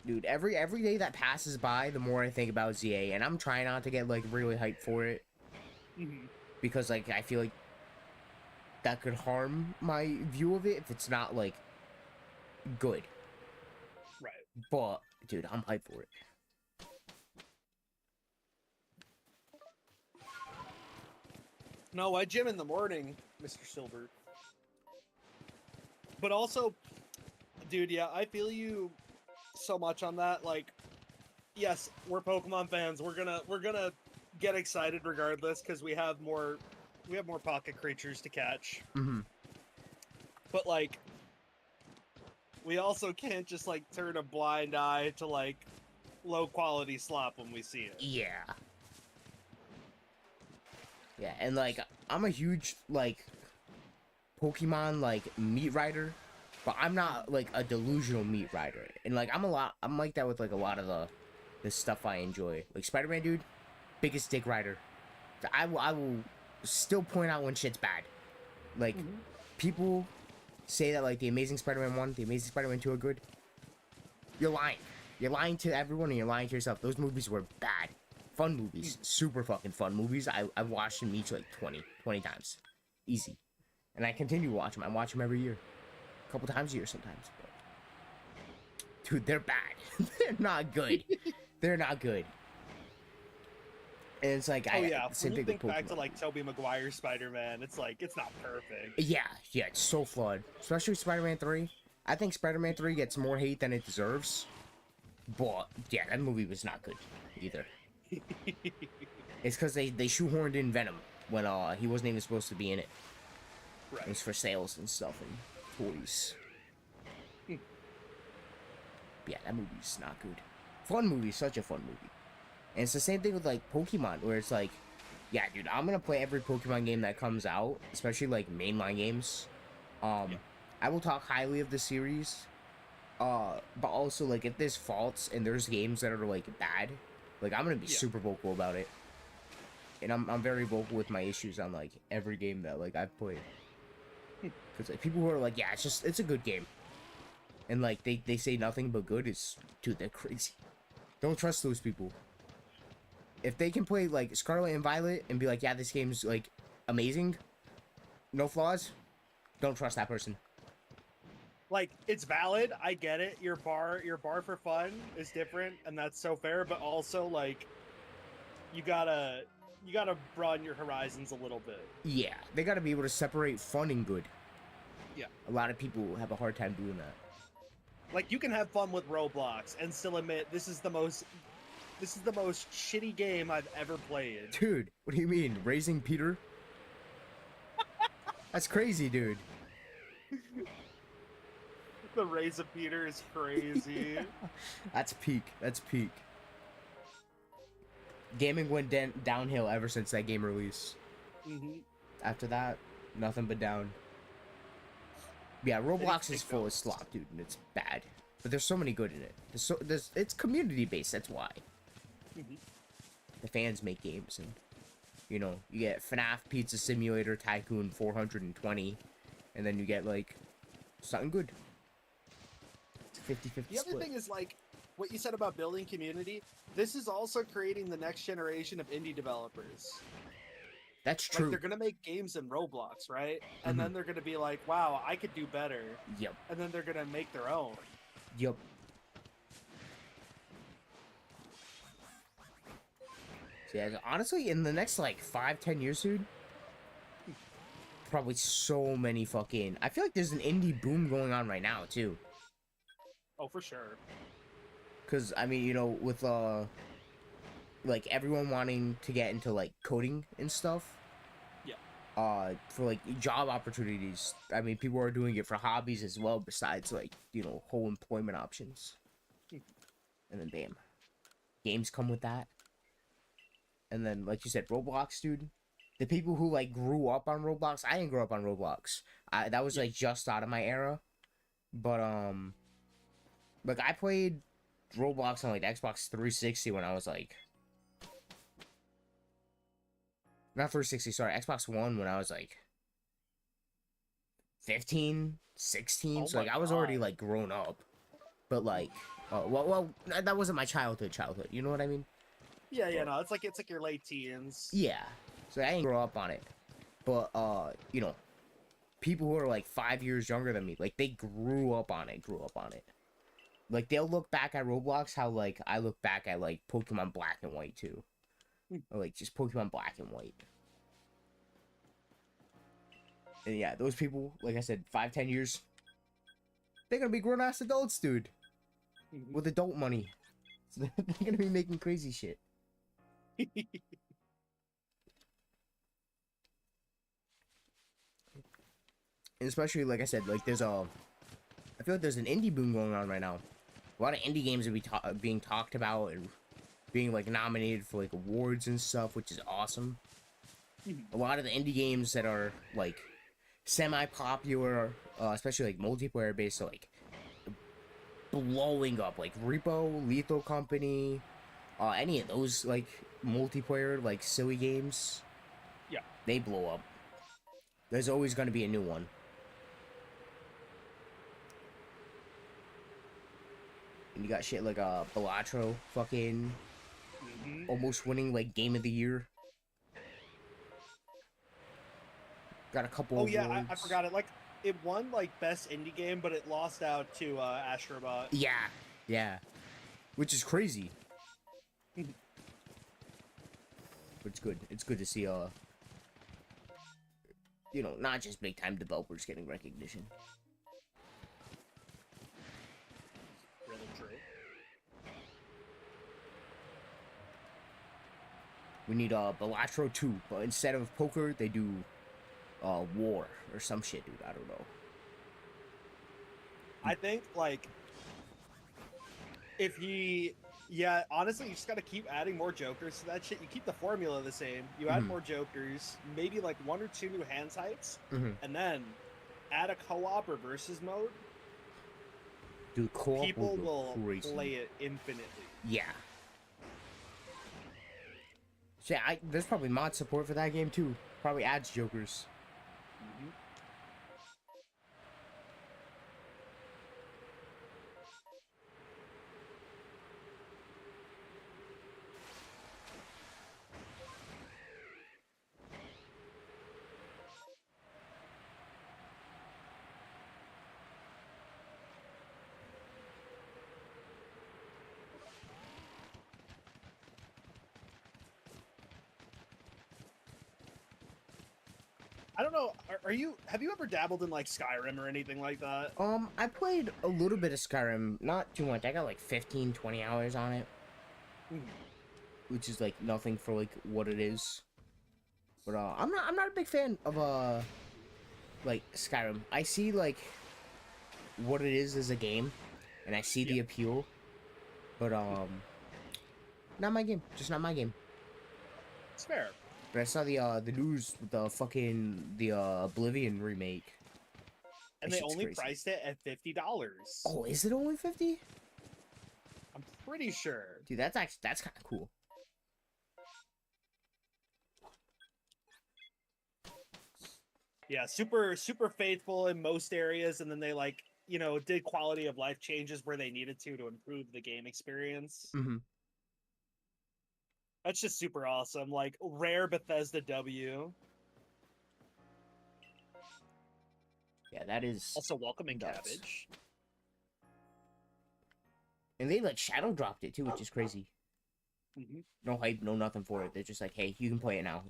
Dude, every day that passes by, the more I think about ZA, and I'm trying not to get like really hyped for it, because like I feel like that could harm my view of it if it's not like good. Right. But dude, I'm hyped for it. No, I gym in the morning, Mr. Silver. But also, dude, yeah, I feel you so much on that. Like, yes, we're Pokemon fans. We're gonna get excited regardless because we have more pocket creatures to catch. But like, we also can't just like turn a blind eye to like low quality slop when we see it. Yeah. Yeah, and like I'm a huge like Pokemon like meat rider, but I'm not like a delusional meat rider. And like I'm like that with like a lot of the stuff I enjoy. Like Spider-Man, dude, biggest dick rider. I will still point out when shit's bad. Like people say that like the Amazing Spider-Man 1, the Amazing Spider-Man 2 are good. You're lying. You're lying to everyone and you're lying to yourself. Those movies were bad. Fun movies. Super fucking fun movies. I've watched them each like 20 times. Easy. And I continue to watch them. I watch them every year. A couple times a year sometimes. But... dude, they're bad. They're not good. They're not good. And it's like, when you think with back to like Tobey Maguire's Spider-Man, it's like, it's not perfect. Yeah, it's so flawed. Especially Spider-Man 3. I think Spider-Man 3 gets more hate than it deserves. But, yeah, that movie was not good either. It's because they shoehorned in Venom when he wasn't even supposed to be in it. Right. It was for sales and stuff and toys. Yeah, that movie's not good. Fun movie, such a fun movie. And it's the same thing with like Pokemon, where it's like, yeah, dude, I'm gonna play every Pokemon game that comes out, especially like mainline games. I will talk highly of the series, but also like if there's faults and there's games that are like bad, like I'm gonna be super vocal about it. And I'm very vocal with my issues on like every game that like I've played. Because like people who are like, yeah, it's a good game, and like they say nothing but good, is, dude, they're crazy. Don't trust those people. If they can play like Scarlet and Violet and be like, yeah, this game's like amazing, no flaws, don't trust that person. Like, it's valid, I get it. Your bar for fun is different, and that's so fair. But also, like, you gotta broaden your horizons a little bit. Yeah, they gotta be able to separate fun and good. Yeah, a lot of people have a hard time doing that. Like, you can have fun with Roblox and still admit this is the most shitty game I've ever played. Dude, what do you mean? Raising Peter? That's crazy, dude. The Raise of Peter is crazy. That's peak. That's peak. Gaming went downhill ever since that game release. After that, nothing but down. Yeah, Roblox is full of slop, dude, and it's bad. But there's so many good in it. It's community based. That's why. The fans make games, and you know, you get FNAF, Pizza Simulator, Tycoon 420, and then you get like something good. It's a 50-50 The other thing is, like, what you said about building community, this is also creating the next generation of indie developers. That's true. Like, they're gonna make games in Roblox, right? And then they're gonna be like, wow, I could do better. Yep. And then they're gonna make their own. Yep. So yeah, honestly, in the next like 5-10 years, dude, probably so many fucking, I feel like there's an indie boom going on right now too. Oh, for sure. Because I mean, you know, with like everyone wanting to get into like coding and stuff. Yeah. For like job opportunities. I mean, people are doing it for hobbies as well, besides like, you know, whole employment options. And then bam, games come with that. And then, like you said, Roblox, dude. The people who like grew up on Roblox, I didn't grow up on Roblox. That was like just out of my era. But like I played Roblox on like Xbox 360 when I was like, not 360, sorry, Xbox One when I was like 15, 16. Oh So my like I was already God. like grown up. But like, well, that wasn't my childhood. You know what I mean? Yeah, yeah, But, no, it's like your late teens. yeah. So I didn't grow up on it. But you know, people who are like 5 years younger than me, like they grew up on it. Like they'll look back at Roblox how like I look back at like Pokemon Black and White too, or like just Pokemon Black and White. And yeah, those people, like I said, 5, 10 years, they're gonna be grown ass adults, dude, with adult money. So they're gonna be making crazy shit. And especially like I said, like there's I feel like there's an indie boom going on right now. A lot of indie games are being talked about and being like nominated for like awards and stuff, which is awesome. A lot of the indie games that are like semi-popular, especially like multiplayer based, are like blowing up. Like Repo, Lethal Company, any of those like multiplayer like silly games, Yeah. they blow up. There's always going to be a new one. And you got shit like Balatro fucking almost winning like Game of the Year. Got a couple Oh awards. yeah, I forgot it. Like it won like best indie game, but it lost out to Astrobot. Yeah, yeah, which is crazy. But it's good. It's good to see you know, not just big time developers getting recognition. Really true. We need Balatro 2, but instead of poker, they do war or some shit, dude. I don't know. I think like if he, yeah, honestly, you just got to keep adding more jokers to that shit. You keep the formula the same. You add more jokers, maybe like 1 or 2 new hand types, and then add a co-op or versus mode. Dude, co-op People will crazy. play it infinitely. Yeah. So yeah, there's probably mod support for that game too. Probably adds jokers. I don't know. Have you ever dabbled in like Skyrim or anything like that? I played a little bit of Skyrim, not too much. I got like 15, 20 hours on it. Which is like nothing for like what it is. But I'm not a big fan of like Skyrim. I see like what it is as a game, and I see the appeal. But not my game. Just not my game. It's fair. But I saw the news with the Oblivion remake. And That they shit's only crazy. priced it at $50. Oh, is it only 50? I'm pretty sure. Dude, that's kind of cool. Yeah, super faithful in most areas, and then they like, you know, did quality of life changes where they needed to improve the game experience. That's just super awesome. Like rare Bethesda W. Yeah, that is Also welcoming nuts. Cabbage. And they like shadow dropped it too, which is crazy. No hype, no nothing for it. They're just like, hey, you can play it now.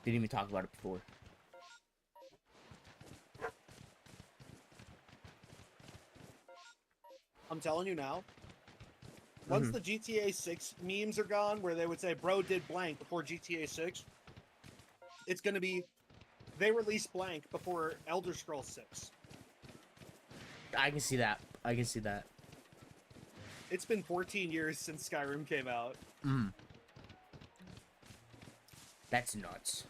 Didn't even talk about it before. I'm telling you now, once the GTA 6 memes are gone, where they would say, bro did blank before GTA 6, it's going to be, they released blank before Elder Scrolls 6. I can see that. I can see that. It's been 14 years since Skyrim came out. That's nuts.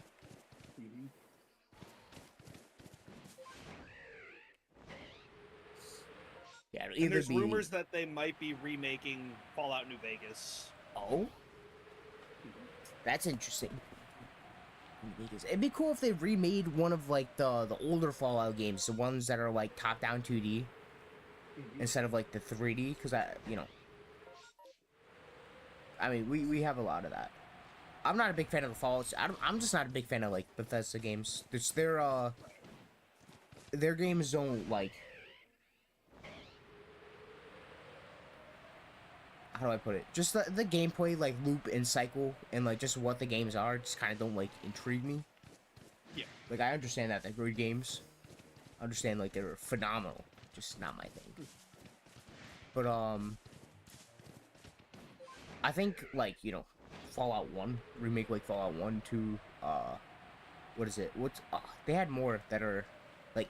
Yeah, and there's rumors that they might be remaking Fallout New Vegas. Oh? That's interesting. It'd be cool if they remade one of like the older Fallout games, the ones that are like top-down 2D instead of like the 3D, because I mean we have a lot of that. I'm not a big fan of the Fallout. I'm just not a big fan of like Bethesda games. It's their games don't like, how do I put it? Just the gameplay like loop and cycle and like just what the games are just kind of don't like intrigue me. Yeah. Like I understand that they're good games. I understand like they're phenomenal. Just not my thing. But I think like, Fallout 1 remake, like Fallout 1, 2, what is it? They had more that are like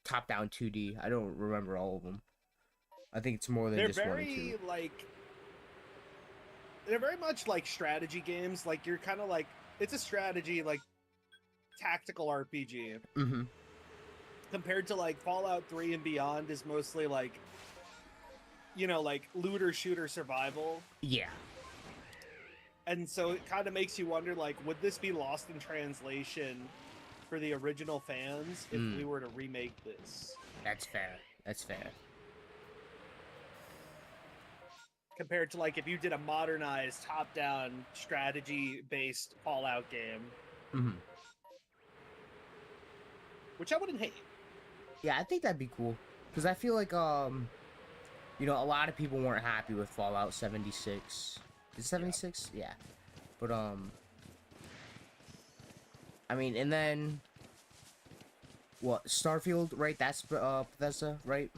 top down 2D. I don't remember all of them. I think it's more than just 1 and 2. They're very much like strategy games. Like you're kind of like, it's a strategy like tactical RPG. Compared to like Fallout 3 and beyond is mostly like, like looter shooter survival. Yeah. And so it kind of makes you wonder, like, would this be lost in translation for the original fans if we were to remake this? That's fair. That's fair. Compared to, like, if you did a modernized, top-down, strategy-based Fallout game. Which I wouldn't hate. Yeah, I think that'd be cool. Because I feel like, a lot of people weren't happy with Fallout 76. Is it 76? Yeah. But, I mean, and then, what, Starfield, right? That's, Bethesda, right?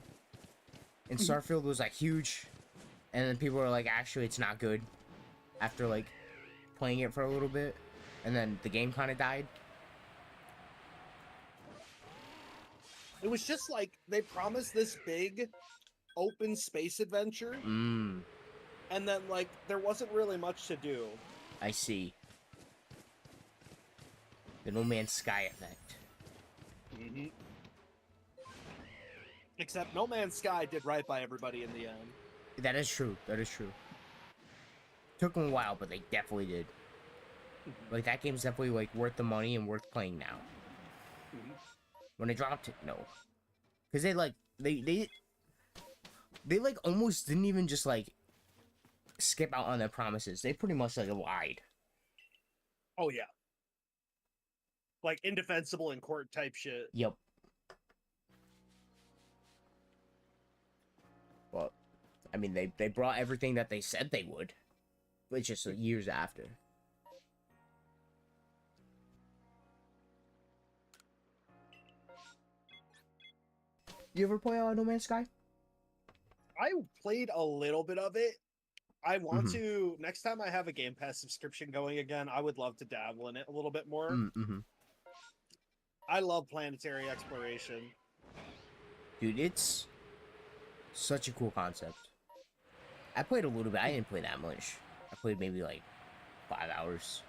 And Starfield was, like, huge. And then people were like, actually, it's not good. After, like, playing it for a little bit. And then the game kind of died. It was just, like, they promised this big open space adventure. And then, like, there wasn't really much to do. I see. The No Man's Sky effect. Except No Man's Sky did right by everybody in the end. That is true. That is true. Took them a while, but they definitely did. Like, that game's definitely, like, worth the money and worth playing now. When they dropped it, no. Because they, like, they, like, almost didn't even just, like, skip out on their promises. They pretty much, like, lied. Oh, yeah. Like, indefensible in court type shit. Yep. Well, I mean, they brought everything that they said they would. But just years after. You ever play No Man's Sky? I played a little bit of it. I want to, next time I have a Game Pass subscription going again, I would love to dabble in it a little bit more. I love planetary exploration. Dude, it's such a cool concept. I played a little bit. I didn't play that much. I played maybe like 5 hours.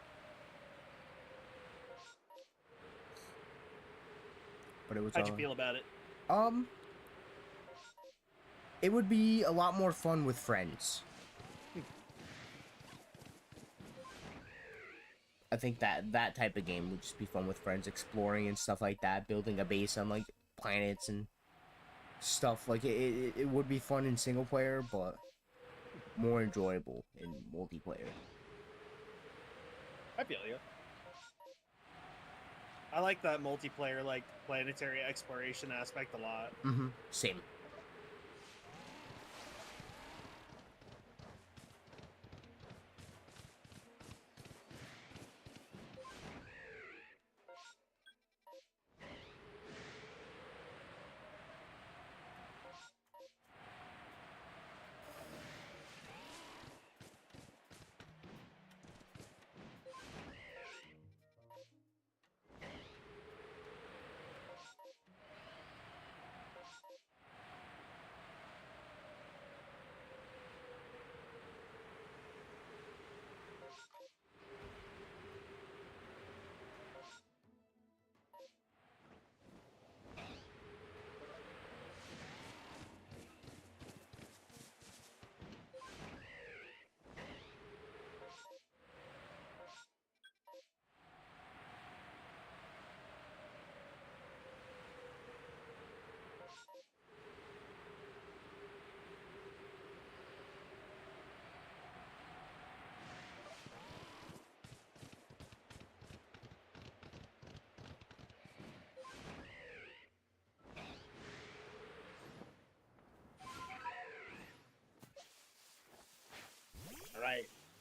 But it was. How'd you feel about it? It would be a lot more fun with friends. I think that type of game would just be fun with friends, exploring and stuff like that, building a base on like planets and stuff. Like it would be fun in single player, but more enjoyable in multiplayer. I feel you. I like that multiplayer, like planetary exploration aspect a lot. Same.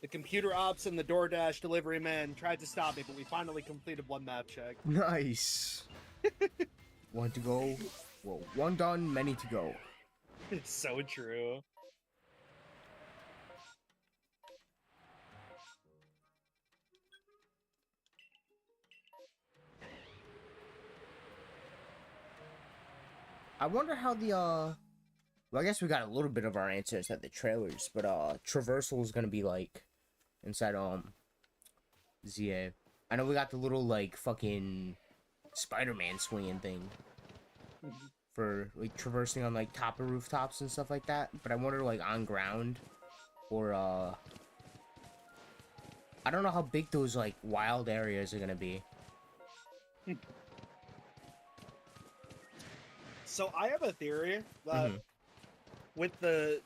The computer ops and the DoorDash delivery man tried to stop me, but we finally completed one map check. Nice. One to go. Well, one done, many to go. It's so true. I wonder how the well, I guess we got a little bit of our answers at the trailers, but traversal is gonna be like inside ZA. I know we got the little like fucking Spider-Man swinging thing for like traversing on like top of rooftops and stuff like that, but I wonder like on ground or I don't know how big those like wild areas are gonna be. So I have a theory that with the,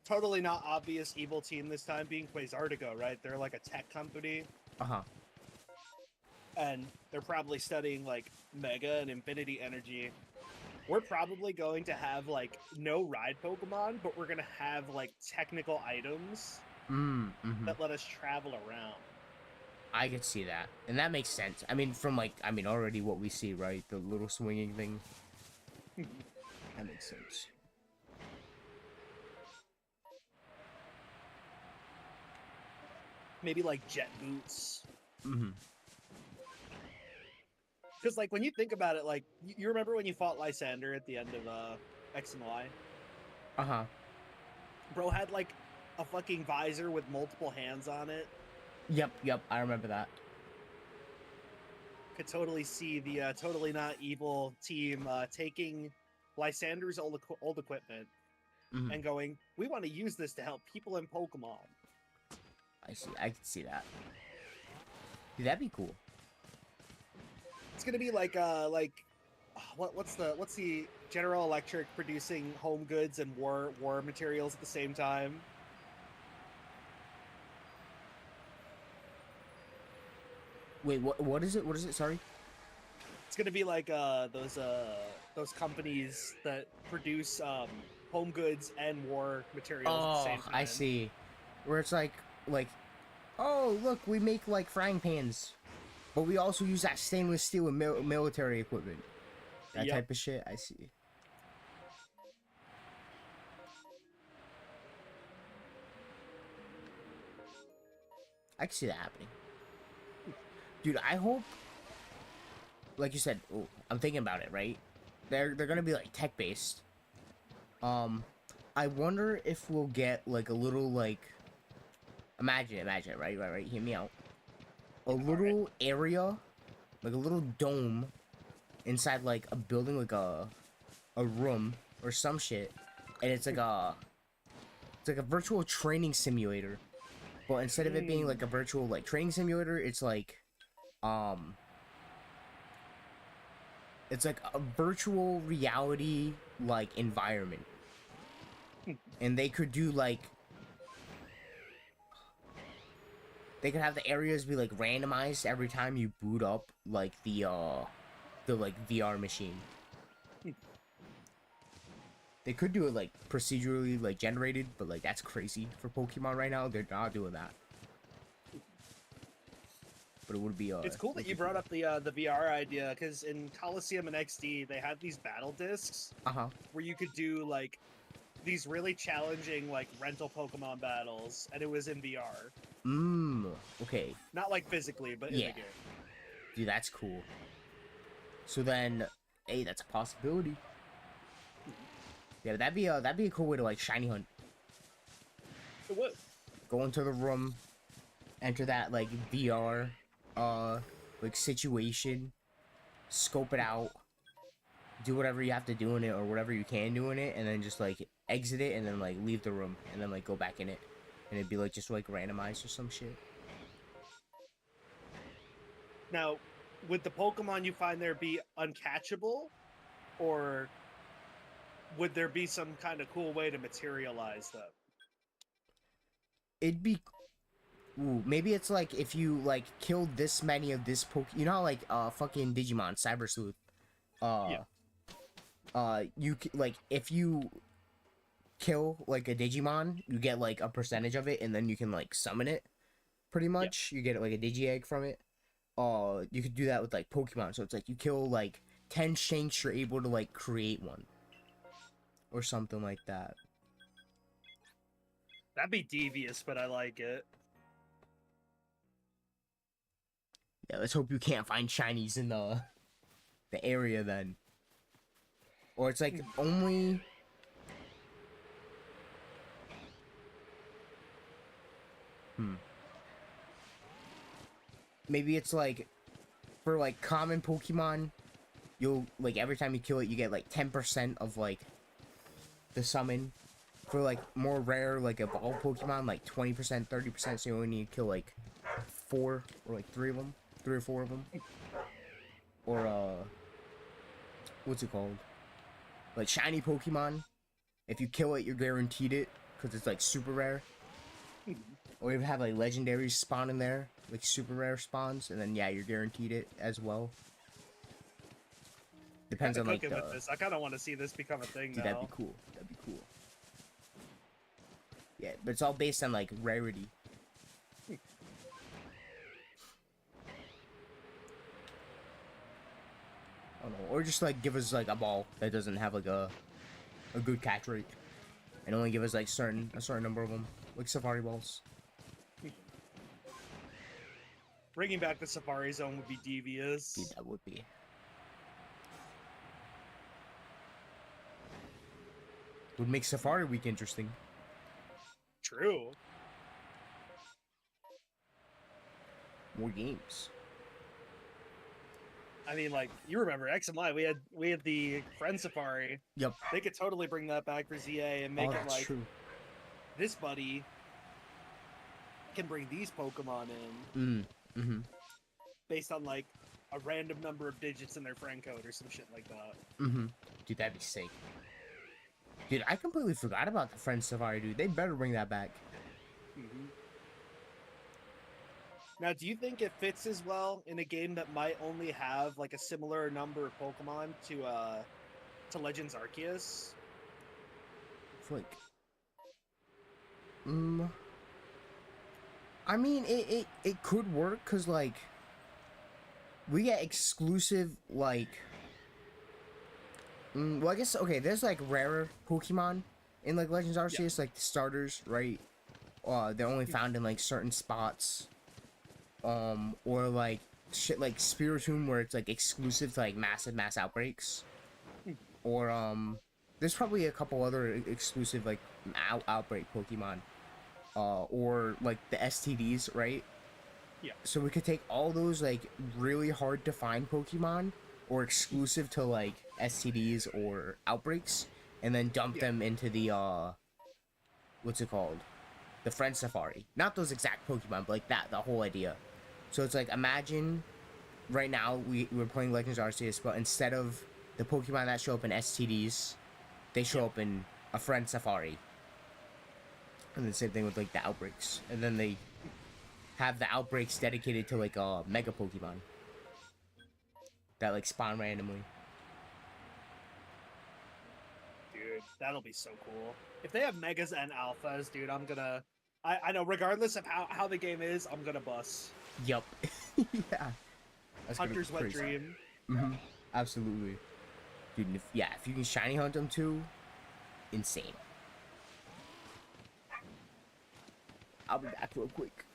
totally not obvious evil team this time being Quasartigo, right? They're like a tech company. Uh-huh. And they're probably studying like Mega and Infinity Energy. We're probably going to have like no ride Pokemon, but we're gonna have like technical items that let us travel around. I could see that, and that makes sense. I mean, from like, already what we see, right? The little swinging thing. That makes sense. Maybe like jet boots. Because like when you think about it, like you remember when you fought Lysander at the end of X and Y? Uh-huh. Bro had like a fucking visor with multiple hands on it. Yep, I remember that. Could totally see the totally not evil team taking Lysander's old equipment and going, we want to use this to help people in Pokemon. I see. I can see that. Dude, that'd be cool. It's gonna be like what's the General Electric producing home goods and war materials at the same time? Wait, what is it? What is it? Sorry. It's gonna be like those companies that produce home goods and war materials at the same time. I see. Where it's like, oh look, we make like frying pans, but we also use that stainless steel and military equipment. That type of shit. I see. I can see that happening. Dude, I hope, like you said, I'm thinking about it, right? They're gonna be like tech based. I wonder if we'll get like a little like, imagine it, right? Hear me out. A little area, like a little dome, inside like a building, like a room or some shit, and it's like a virtual training simulator, but instead of it being like a virtual like training simulator, it's like it's like a virtual reality like environment. And they could do like, they could have the areas be like randomized every time you boot up like the like VR machine. They could do it like procedurally like generated, but like that's crazy for Pokemon right now. They're not doing that. But it would be it's cool that you brought up the VR idea, because in Coliseum and XD they had these battle discs where you could do like these really challenging like rental Pokemon battles, and it was in VR. Okay. Not like physically, but in the game. Dude, that's cool. So then, hey, that's a possibility. Yeah, that'd be a cool way to like shiny hunt. It would. Go into the room, enter that like VR like situation, scope it out, do whatever you have to do in it or whatever you can do in it, and then just like exit it and then like leave the room and then like go back in it, and it'd be like just like randomized or some shit. Now, would the Pokemon you find there be uncatchable, or would there be some kind of cool way to materialize them? It'd be, maybe it's like if you like killed this many of this you know how like fucking Digimon Cyber Sleuth, you like if you kill like a Digimon, you get like a percentage of it, and then you can like summon it. Pretty much, you get like a Digi Egg from it. You could do that with like Pokemon. So it's like you kill like 10 Shanks, you're able to like create one, or something like that. That'd be devious, but I like it. Yeah, let's hope you can't find shinies in the area then. Or it's like only. Maybe it's like for like common Pokemon, you'll like every time you kill it, you get like 10% of like the summon. For like more rare, like evolved Pokemon, like 20%, 30%. So you only need to kill like 4 or like 3 of them, 3 or 4 of them. Or what's it called? Like shiny Pokemon. If you kill it, you're guaranteed it because it's like super rare. Or you have like legendaries spawn in there, like super rare spawns, and then yeah, you're guaranteed it as well. Depends on like the. With this. I kind of want to see this become a thing now. That'd be cool. That'd be cool. Yeah, but it's all based on like rarity. I don't know, or just like give us like a ball that doesn't have like a good catch rate, and only give us like a certain number of them, like Safari balls. Bringing back the Safari Zone would be devious. Dude, that would be. Would make Safari Week interesting. True. More games. I mean, like, you remember X and Y, we had the Friend Safari. Yep. They could totally bring that back for ZA and make it like true. This buddy can bring these Pokemon in. Based on like a random number of digits in their friend code or some shit like that. Dude, that'd be sick. Dude, I completely forgot about the Friend Safari, dude. They better bring that back. Now, do you think it fits as well in a game that might only have like a similar number of Pokemon to Legends Arceus? Like, I mean, it could work because like we get exclusive like. Well, I guess okay. There's like rarer Pokemon in like Legends Arceus, like the starters, right? They're only found in like certain spots. Or like shit like Spiritomb where it's like exclusive to like mass outbreaks. Or there's probably a couple other exclusive like outbreak Pokemon. Or like the STDs, right? Yeah. So we could take all those like really hard to find Pokemon or exclusive to like STDs or outbreaks, and then dump them into the what's it called? The Friend Safari. Not those exact Pokemon, but like the whole idea. So it's like, imagine right now we're playing Legends Arceus, but instead of the Pokemon that show up in STDs, they show up in a Friend Safari. And the same thing with like the outbreaks. And then they have the outbreaks dedicated to like a Mega Pokemon that like spawn randomly. Dude, that'll be so cool. If they have Megas and Alphas, dude, I know regardless of how the game is, I'm gonna bust. Yup. Yeah. That's Hunter's wet dream. Absolutely. Dude, if you can shiny hunt them too, insane. I'll be back real quick.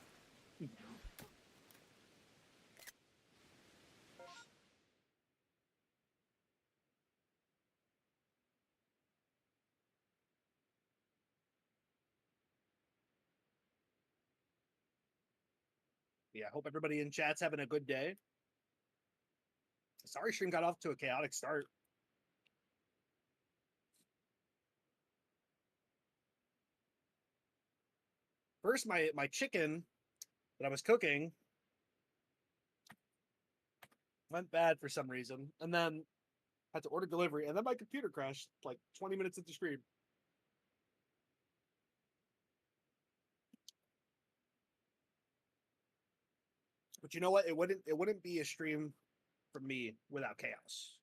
Yeah, hope everybody in chat's having a good day. Sorry, stream got off to a chaotic start. First, my chicken that I was cooking went bad for some reason, and then had to order delivery, and then my computer crashed like 20 minutes into stream. But you know what? It wouldn't be a stream for me without chaos.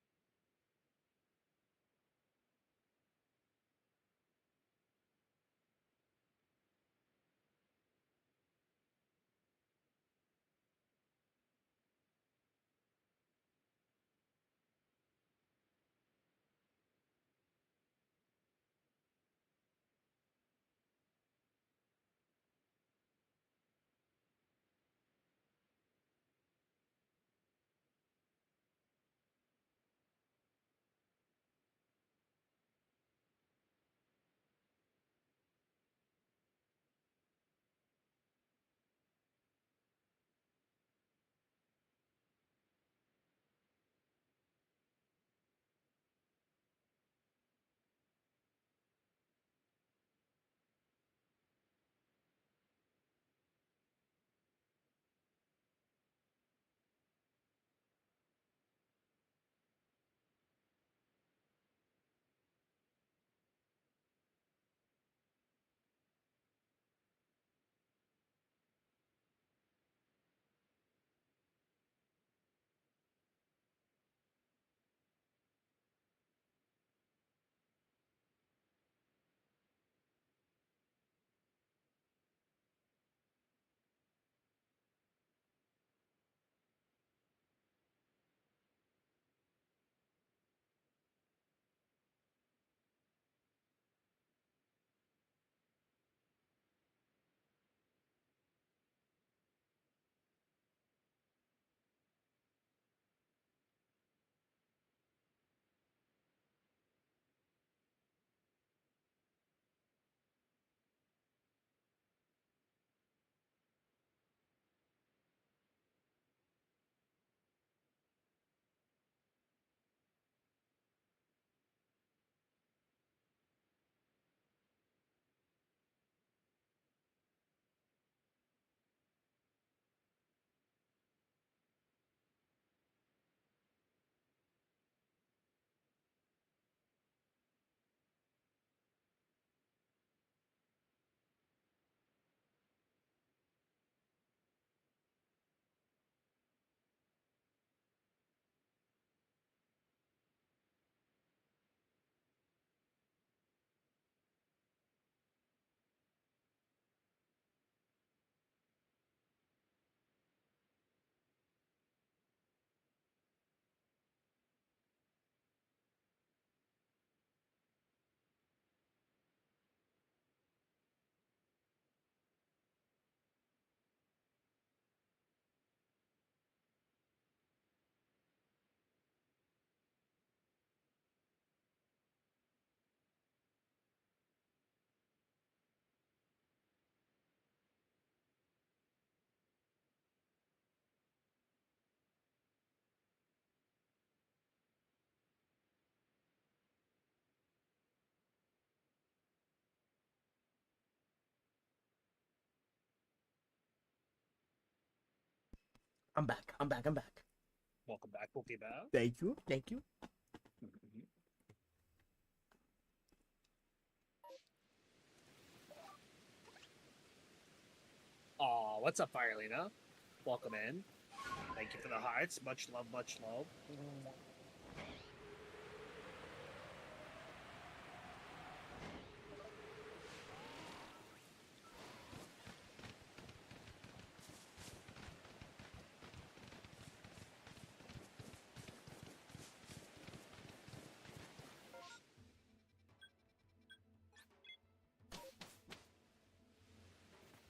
I'm back. I'm back. I'm back. Welcome back, Pokeball. Thank you. Thank you. Aw, what's up, Firelina? Welcome in. Thank you for the hearts. Much love, much love.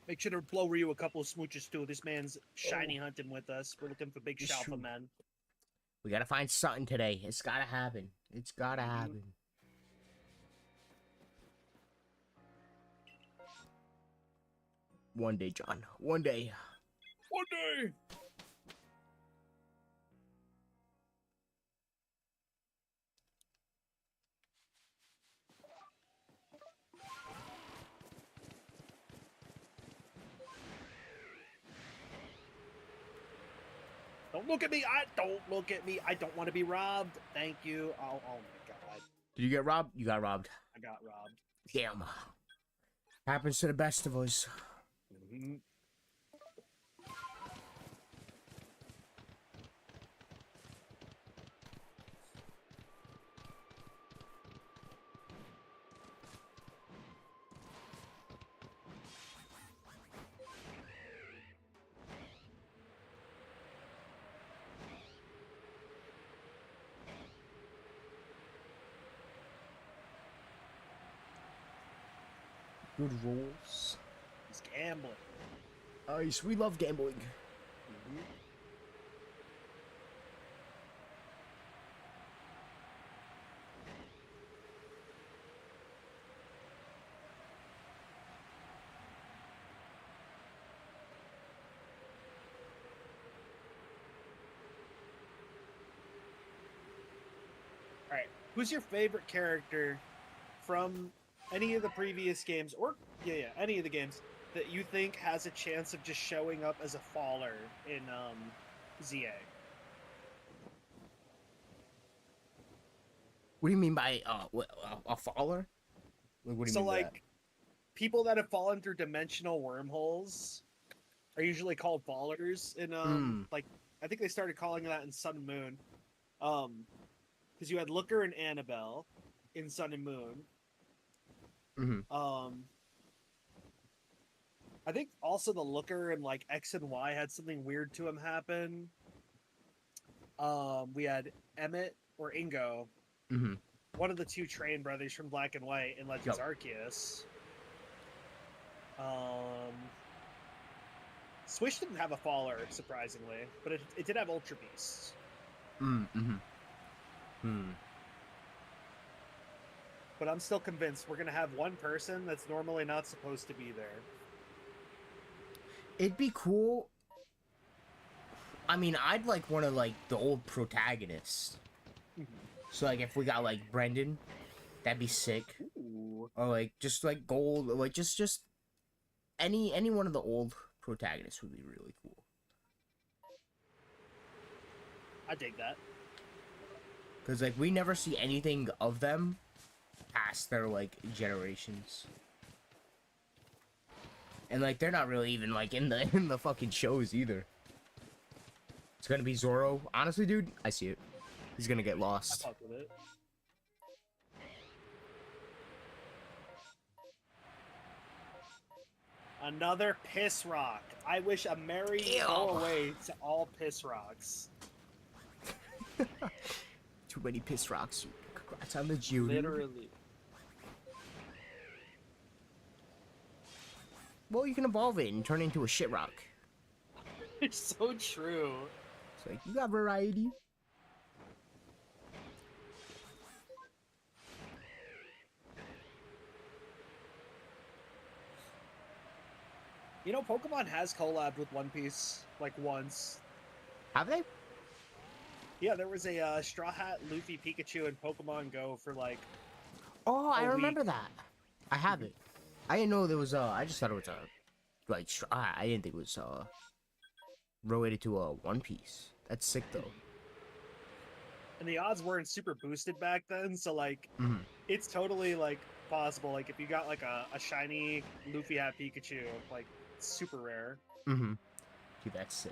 Make sure to blow Ryu a couple of smooches too. This man's shiny hunting with us. We're looking for big It's Shalpha true. men. We gotta find something today. It's gotta happen. It's gotta happen. One day, John. One day. One day! Don't look at me! Don't look at me! I don't want to be robbed! Thank you. Oh my god. Did you get robbed? You got robbed. I got robbed. Damn. Happens to the best of us. Good rolls. He's gambling. Nice. We love gambling. Alright. Who's your favorite character from any of the previous games, or any of the games that you think has a chance of just showing up as a faller in ZA? What do you mean by a faller? What do you mean by that? People that have fallen through dimensional wormholes are usually called fallers in like I think they started calling that in Sun and Moon. Because you had Looker and Annabelle in Sun and Moon. I think also the Looker and like X and Y had something weird to him happen. We had Emmett or Ingo, one of the two Train brothers from Black and White in Legends Arceus. Swish didn't have a faller, surprisingly, but it did have Ultra Beasts. But I'm still convinced we're gonna have one person that's normally not supposed to be there. It'd be cool. I mean, I'd like one of like the old protagonists. So like if we got like Brendan, that'd be sick. Ooh. Or like just like Gold, or like just any one of the old protagonists would be really cool. I dig that. Cause like we never see anything of them past their like generations. And like they're not really even like in the fucking shows either. It's gonna be Zoro. Honestly, dude, I see it. He's gonna get lost. I fuck with it. Another piss rock. I wish a merry go away to all piss rocks. Too many piss rocks. Congrats on the June. Literally. Well, you can evolve it and turn it into a shit rock. It's so true. It's like, you got variety. You know, Pokemon has collabed with One Piece, like, once. Have they? Yeah, there was a Straw Hat Luffy Pikachu in Pokemon Go for, like, oh, I remember that. I have it. I didn't know there was I just thought it was like I didn't think it was rotated to a One Piece. That's sick though. And the odds weren't super boosted back then, so like it's totally like possible. Like if you got like a shiny Luffy hat Pikachu, like super rare. Dude, that's sick.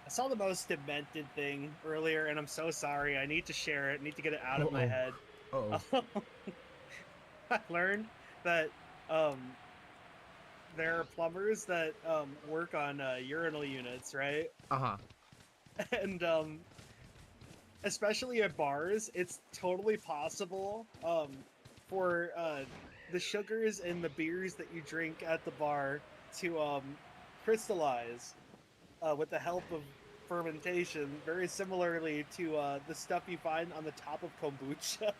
I saw the most demented thing earlier, and I'm so sorry. I need to share it. I need to get it out of my head. I learned that there are plumbers that work on urinal units, right? And especially at bars, it's totally possible for the sugars in the beers that you drink at the bar to crystallize with the help of fermentation, very similarly to the stuff you find on the top of kombucha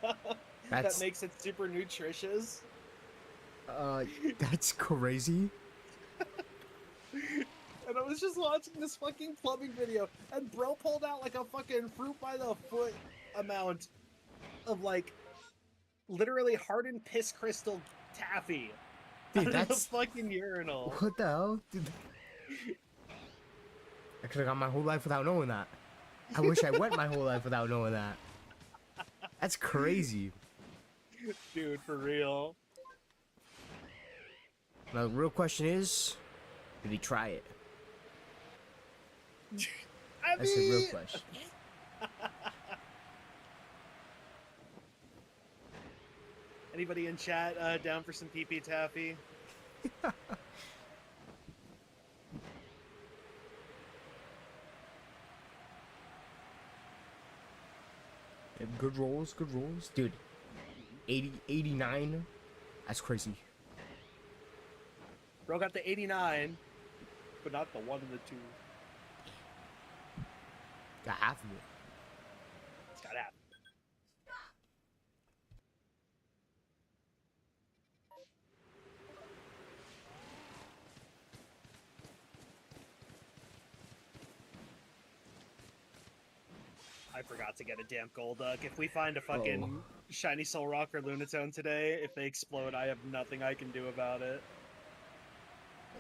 that makes it super nutritious. That's crazy. And I was just watching this fucking plumbing video, and bro pulled out like a fucking fruit by the foot amount of like literally hardened piss crystal taffy. Dude, that's the fucking urinal. What the hell? Dude. I could have gone my whole life without knowing that. I wish I went my whole life without knowing that. That's crazy. Dude, for real. Now, the real question is, did he try it? That's the real question. Anybody in chat down for some PP taffy? Good rolls, good rolls. Dude, 89, that's crazy. Bro got the 89, but not the 1 and the 2. Got half of it. It's got half. I forgot to get a damn Golduck. If we find a fucking shiny Soul Rock or Lunatone today, if they explode, I have nothing I can do about it.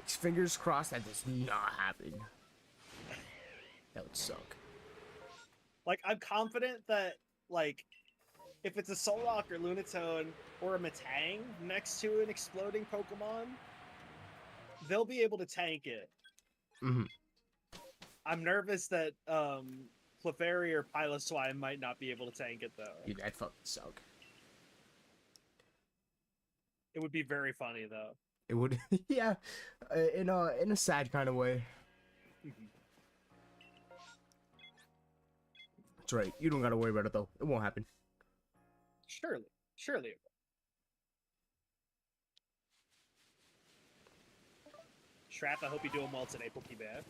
Fingers crossed that does not happen. That would suck. Like, I'm confident that, like, if it's a Soul Rock or Lunatone or a Metang next to an exploding Pokemon, they'll be able to tank it. I'm nervous that Clefairy or Piloswine might not be able to tank it, though. Dude, that fucking suck. It would be very funny, though. It would, yeah, in a sad kind of way. That's right. You don't gotta worry about it though. It won't happen. Surely. Surely. Shrap, I hope you're doing well today, Pokebad.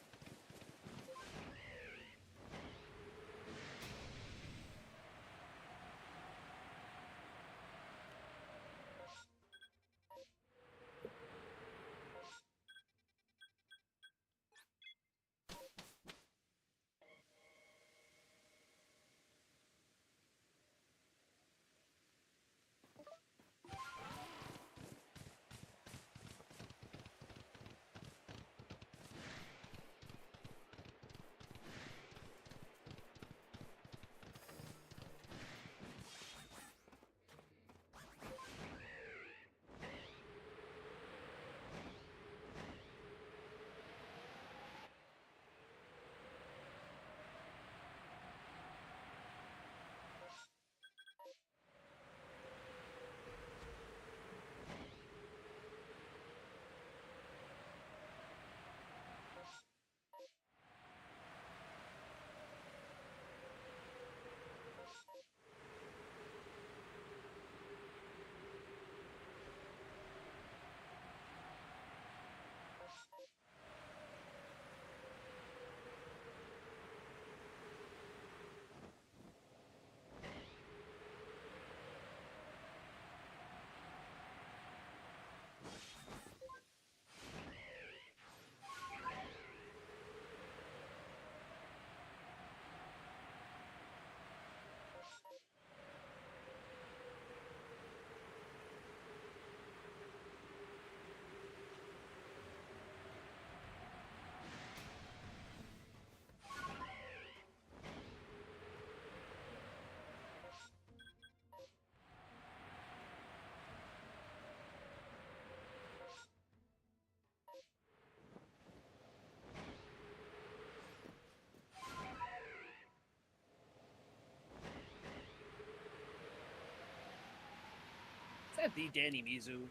Is that the Danny Mizu?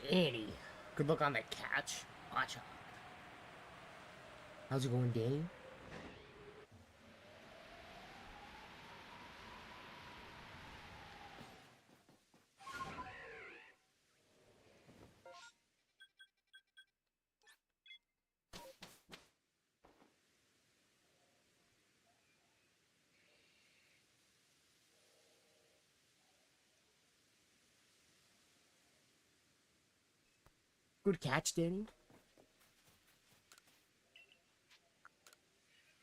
Danny. Good luck on the catch. Watch out. How's it going, Danny? Good catch, Danny.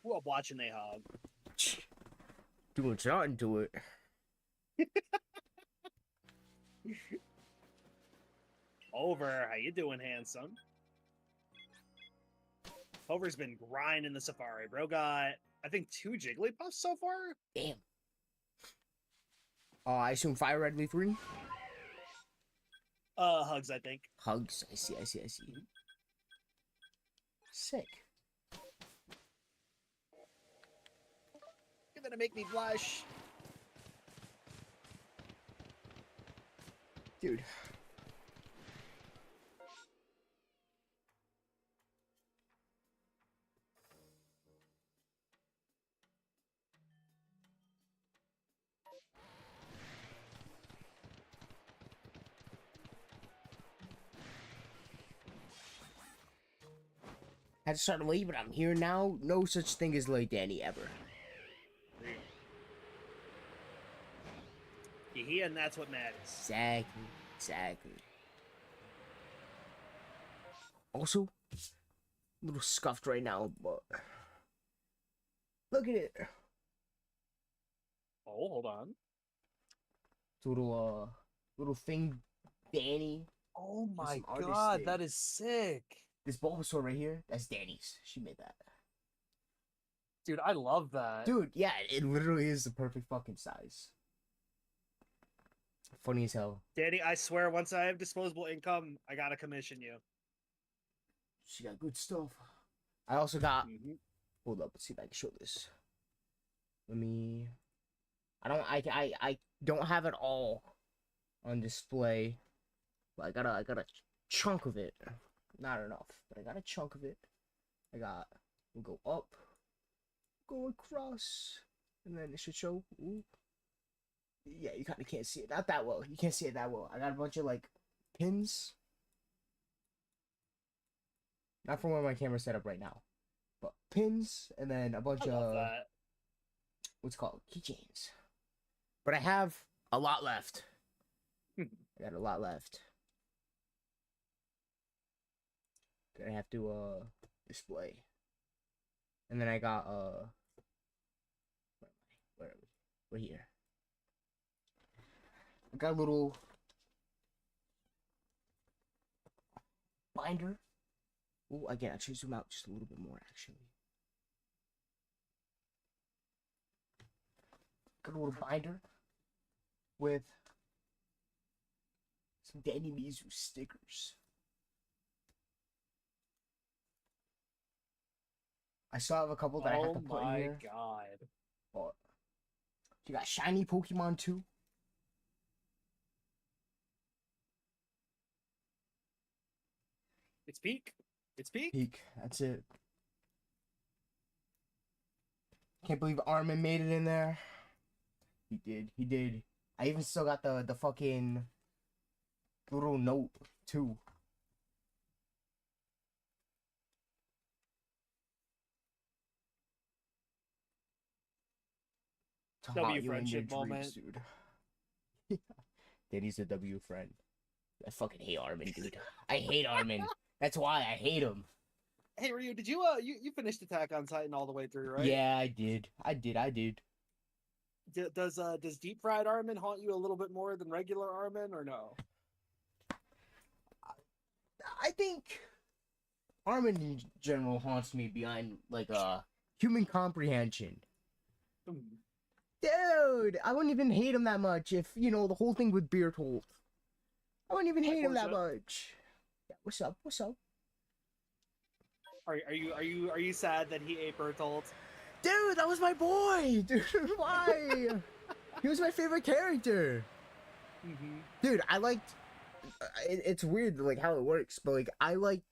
Who I'm watching they hog. Doing something to it. Over, how you doing, handsome? Hover's been grinding the Safari, bro. Got, I think, 2 Jigglypuffs so far? Damn. I assume Fire Red Leaf Green? Hugs, I think. Hugs. I see. Sick. You're gonna make me blush. Dude. Had to start late, but I'm here now. No such thing as late, Danny, ever. You're here, and that's what matters. Exactly. Also, a little scuffed right now, but look at it. Oh, hold on. Little thing, Danny. Oh my god, that is sick. This Bulbasaur right here, that's Danny's. She made that. Dude, I love that. Dude, yeah, it literally is the perfect fucking size. Funny as hell. Danny, I swear, once I have disposable income, I gotta commission you. She got good stuff. I also got... Hold up, let's see if I can show this. Let me... I don't have it all on display. But I got a chunk of it. Not enough, but I got a chunk of it. We'll go up, go across, and then it should show. Ooh. Yeah, you kind of can't see it. Not that well. You can't see it that well. I got a bunch of like pins. Not from where my camera's set up right now, but pins, and then a bunch I love of that. what's called keychains. But I have a lot left. I got a lot left that I have to display. And then I got where are we? We're here. I got a little binder. Oh, I can actually zoom out just a little bit more actually. Got a little binder with some Danny Mizu stickers. I still have a couple that I have to put in here. Oh my god. But you got shiny Pokemon too. It's peak. It's peak. Peak. That's it. Can't believe Armin made it in there. He did. He did. I even still got the fucking little note too. W friendship moment, dude. Danny's a W friend. I fucking hate Armin, dude. I hate Armin. That's why I hate him. Hey Ryu, did you you finished Attack on Titan all the way through, right? Yeah, I did. I did. Does deep fried Armin haunt you a little bit more than regular Armin, or no? I think Armin in general haunts me behind like human comprehension. Dude, I wouldn't even hate him that much if, you know, the whole thing with Bertolt. I wouldn't even hate him that much. Yeah, what's up? What's up? Are you sad that he ate Bertolt? Dude, that was my boy. Dude, why? He was my favorite character. Mm-hmm. Dude, I liked. It's weird like how it works, but like I like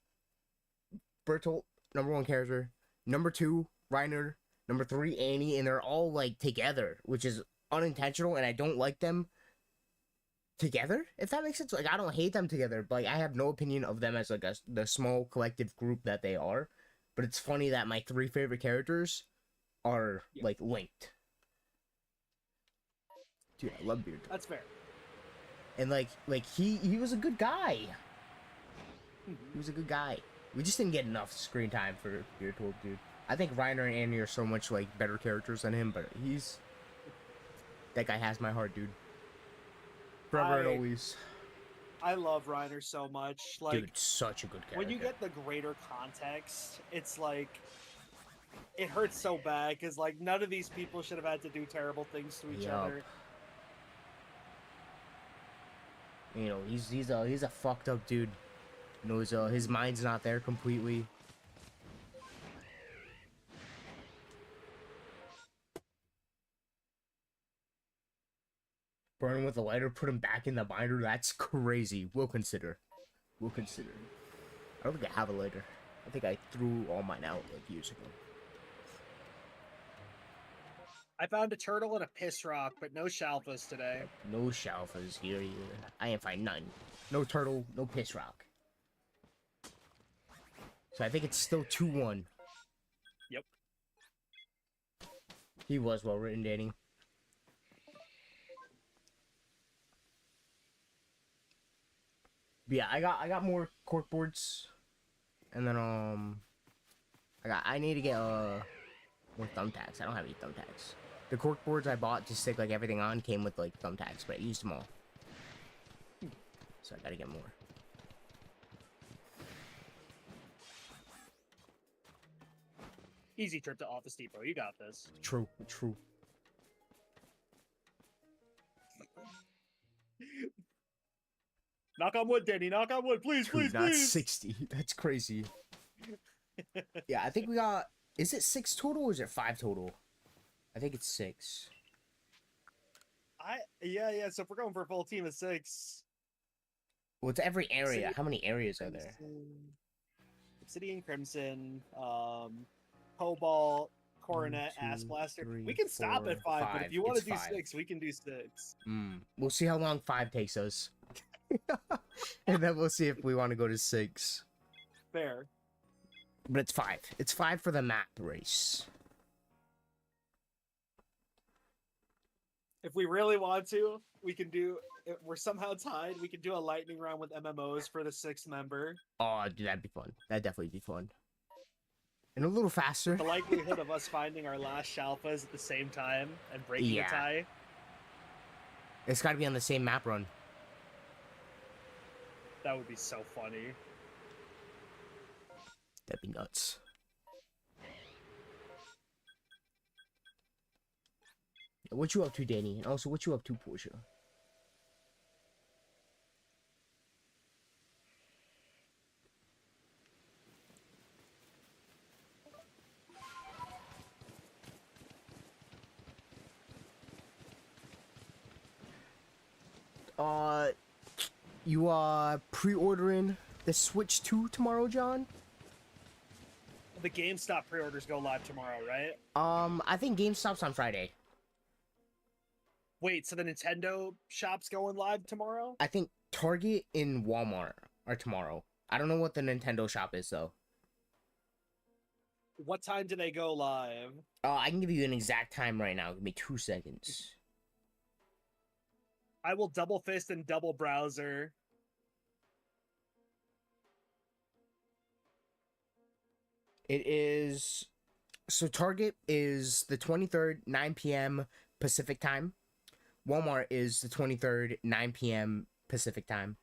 Bertolt, #1 character, #2 Reiner, #3 Annie, and they're all like together, which is unintentional, and I don't like them together, if that makes sense. Like I don't hate them together, but like, I have no opinion of them as like the small collective group that they are. But it's funny that my 3 favorite characters are like linked. Dude, I love Beard. That's fair. And like he was a good guy. He was a good guy. We just didn't get enough screen time for Beardtold, dude. I think Reiner and Annie are so much like better characters than him, but that guy has my heart, dude. Forever and always. I love Reiner so much. Like, dude, such a good character. When you get the greater context, it's like it hurts so bad because like none of these people should have had to do terrible things to each other. You know, he's a fucked up dude. You know, his mind's not there completely. Burn him with a lighter, put him back in the binder. That's crazy. We'll consider. I don't think I have a lighter. I think I threw all mine out like years ago. I found a turtle and a piss rock, but no Shalphas today. No Shalphas here either. I ain't find none. No turtle, no piss rock. So I think it's still 2-1. Yep. He was well written, Danny. But yeah, I got more cork boards, and then I need to get more thumbtacks. I don't have any thumbtacks. The cork boards I bought to stick like everything on came with like thumbtacks, but I used them all. So I gotta get more. Easy trip to Office Depot. You got this. True. Knock on wood, Danny. Knock on wood, please, Dude, please, not please. 60. That's crazy. Yeah, I think we got. Is it 6 total or is it 5 total? I think it's 6. Yeah. So if we're going for a full team of 6. Well, it's every area. How many areas are there? Obsidian, Crimson, Cobalt, Coronet, Ass 2, Blaster. 3, We can stop 4, at 5, but if 5. you want It's to do 5. 6, we can do 6. We'll see how long 5 takes us. And then we'll see if we want to go to 6. Fair. But it's 5. It's 5 for the map race. If we really want to, we can do. If we're somehow tied, we can do a lightning round with MMOs for the 6th member. Oh, dude, that'd be fun. That'd definitely be fun. And a little faster. The likelihood of us finding our last Shalphas at the same time and breaking a tie. It's got to be on the same map run. That would be so funny. That'd be nuts. What you up to, Danny? And also, what you up to, Portia? You pre-ordering the Switch 2 tomorrow, John? The GameStop pre-orders go live tomorrow, right? I think GameStop's on Friday. Wait, so the Nintendo shop's going live tomorrow? I think Target and Walmart are tomorrow. I don't know what the Nintendo shop is, though. What time do they go live? I can give you an exact time right now. Give me 2 seconds. I will double fist and double browser. It is... So Target is the 23rd, 9 p.m. Pacific time. Walmart is the 23rd, 9 p.m. Pacific time.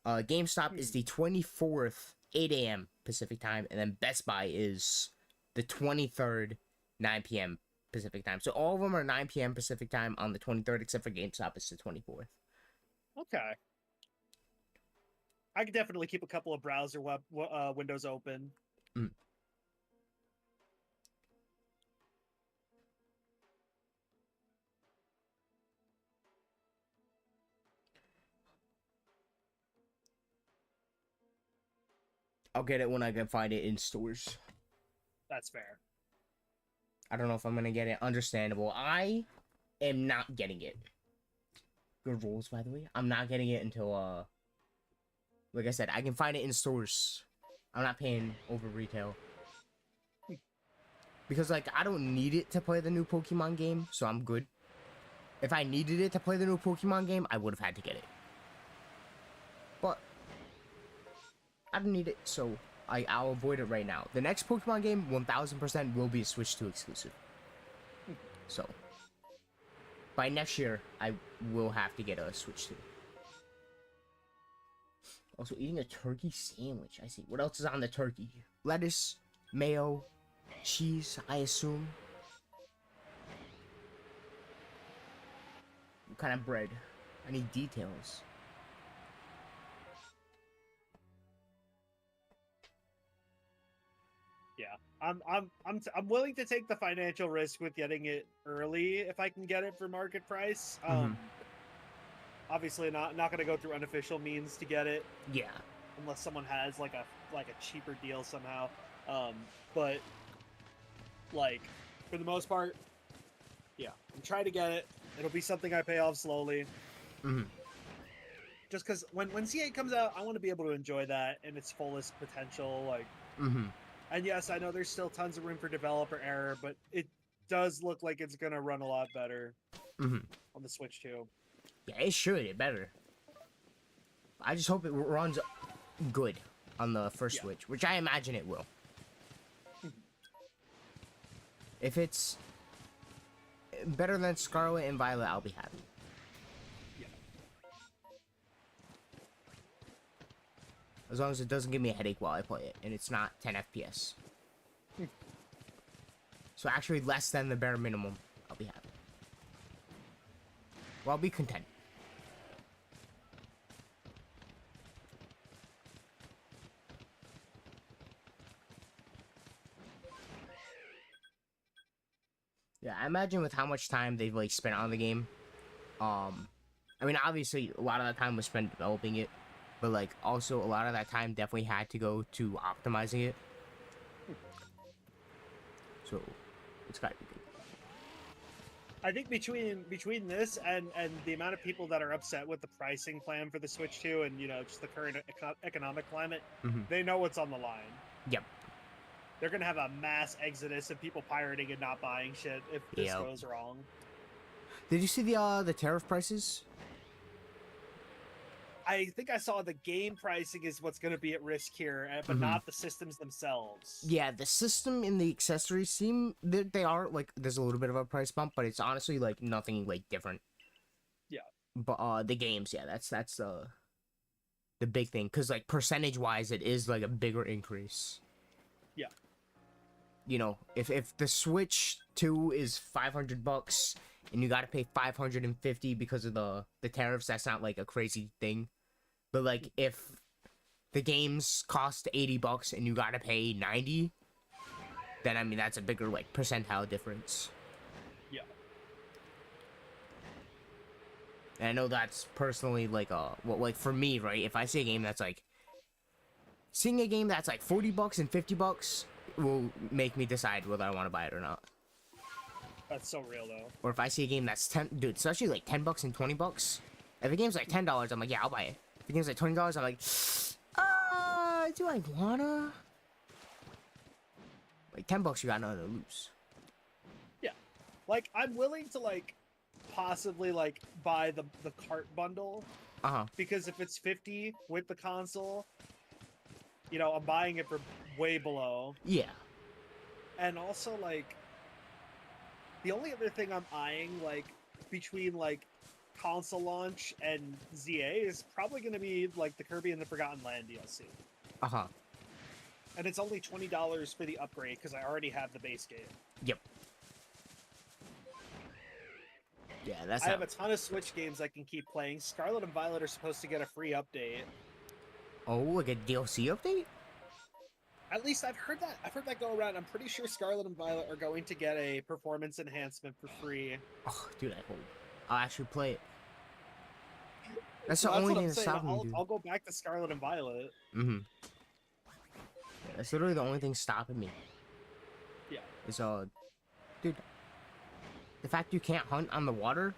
GameStop is the 24th, 8 a.m. Pacific time. And then Best Buy is the 23rd, 9 p.m. Pacific time. So all of them are 9 p.m. Pacific time on the 23rd, except for GameStop, it's the 24th. Okay. I could definitely keep a couple of browser windows open. I'll get it when I can find it in stores. That's fair. I don't know if I'm gonna get it. Understandable. I am not getting it. Good rules, by the way. I'm not getting it until, like I said, I can find it in stores. I'm not paying over retail. Because, like, I don't need it to play the new Pokemon game, so I'm good. If I needed it to play the new Pokemon game, I would have had to get it. But I don't need it, so I'll avoid it right now. The next Pokemon game, 1000% will be a Switch 2 exclusive. So, by next year, I will have to get a Switch 2. Also, eating a turkey sandwich. I see. What else is on the turkey? Lettuce, mayo, cheese, I assume. What kind of bread? I need details. Yeah, I'm willing to take the financial risk with getting it early if I can get it for market price. Obviously not going to go through unofficial means to get it. Yeah. Unless someone has like a cheaper deal somehow. But like for the most part, yeah, I'm trying to get it. It'll be something I pay off slowly. Just because when C8 comes out, I want to be able to enjoy that in its fullest potential. Like. And yes, I know there's still tons of room for developer error, but it does look like it's gonna run a lot better on the Switch too. Yeah, it should. It better. I just hope it runs good on the first Switch, which I imagine it will. If it's better than Scarlet and Violet, I'll be happy. Yeah. As long as it doesn't give me a headache while I play it, and it's not 10 FPS. So actually less than the bare minimum, I'll be happy. Well, I'll be content. Yeah, I imagine with how much time they've like spent on the game. I mean, obviously a lot of that time was spent developing it, but like also a lot of that time definitely had to go to optimizing it. So It's gotta be good. I think between this and the amount of people that are upset with the pricing plan for the Switch 2 and just the current economic climate, they know what's on the line. Yep. They're gonna have a mass exodus of people pirating and not buying shit if this goes wrong. Did you see the tariff prices? I think I saw the game pricing is what's going to be at risk here, but not the systems themselves. Yeah, the system and the accessories seem they are like there's a little bit of a price bump, but it's honestly like nothing like different. Yeah. But the games, yeah, that's the big thing, because like percentage wise, it is like a bigger increase. Yeah. If the Switch 2 is $500 and you got to pay $550 because of the tariffs, that's not like a crazy thing. But like if the games cost $80 and you got to pay $90, then I mean that's a bigger like percentile difference. Yeah. And I know that's personally like like for me, right? If I see a game that's like seeing a game that's like $40 and $50 will make me decide whether I want to buy it or not. That's so real though. Or if I see a game that's dude, especially like $10 and $20. If a game's like $10, I'm like, yeah, I'll buy it. If a game's like $20, I'm like, do I wanna? Like $10, you got nothing to lose. Yeah, like I'm willing to like possibly like buy the cart bundle. Because if it's $50 with the console, I'm buying it for way below. Yeah. And also like the only other thing I'm eyeing like between like console launch and ZA is probably going to be like the Kirby and the Forgotten Land DLC. And it's only $20 for the upgrade because I already have the base game. Yep. Yeah, I have a ton of Switch games I can keep playing. Scarlet and Violet are supposed to get a free update. Oh, like a DLC update? At least I've heard that. I've heard that go around. I'm pretty sure Scarlet and Violet are going to get a performance enhancement for free. Oh, dude, I hope. I'll actually play it. That's the only thing that's stopping me, dude. I'll go back to Scarlet and Violet. Yeah, that's literally the only thing stopping me. Yeah. It's dude, the fact you can't hunt on the water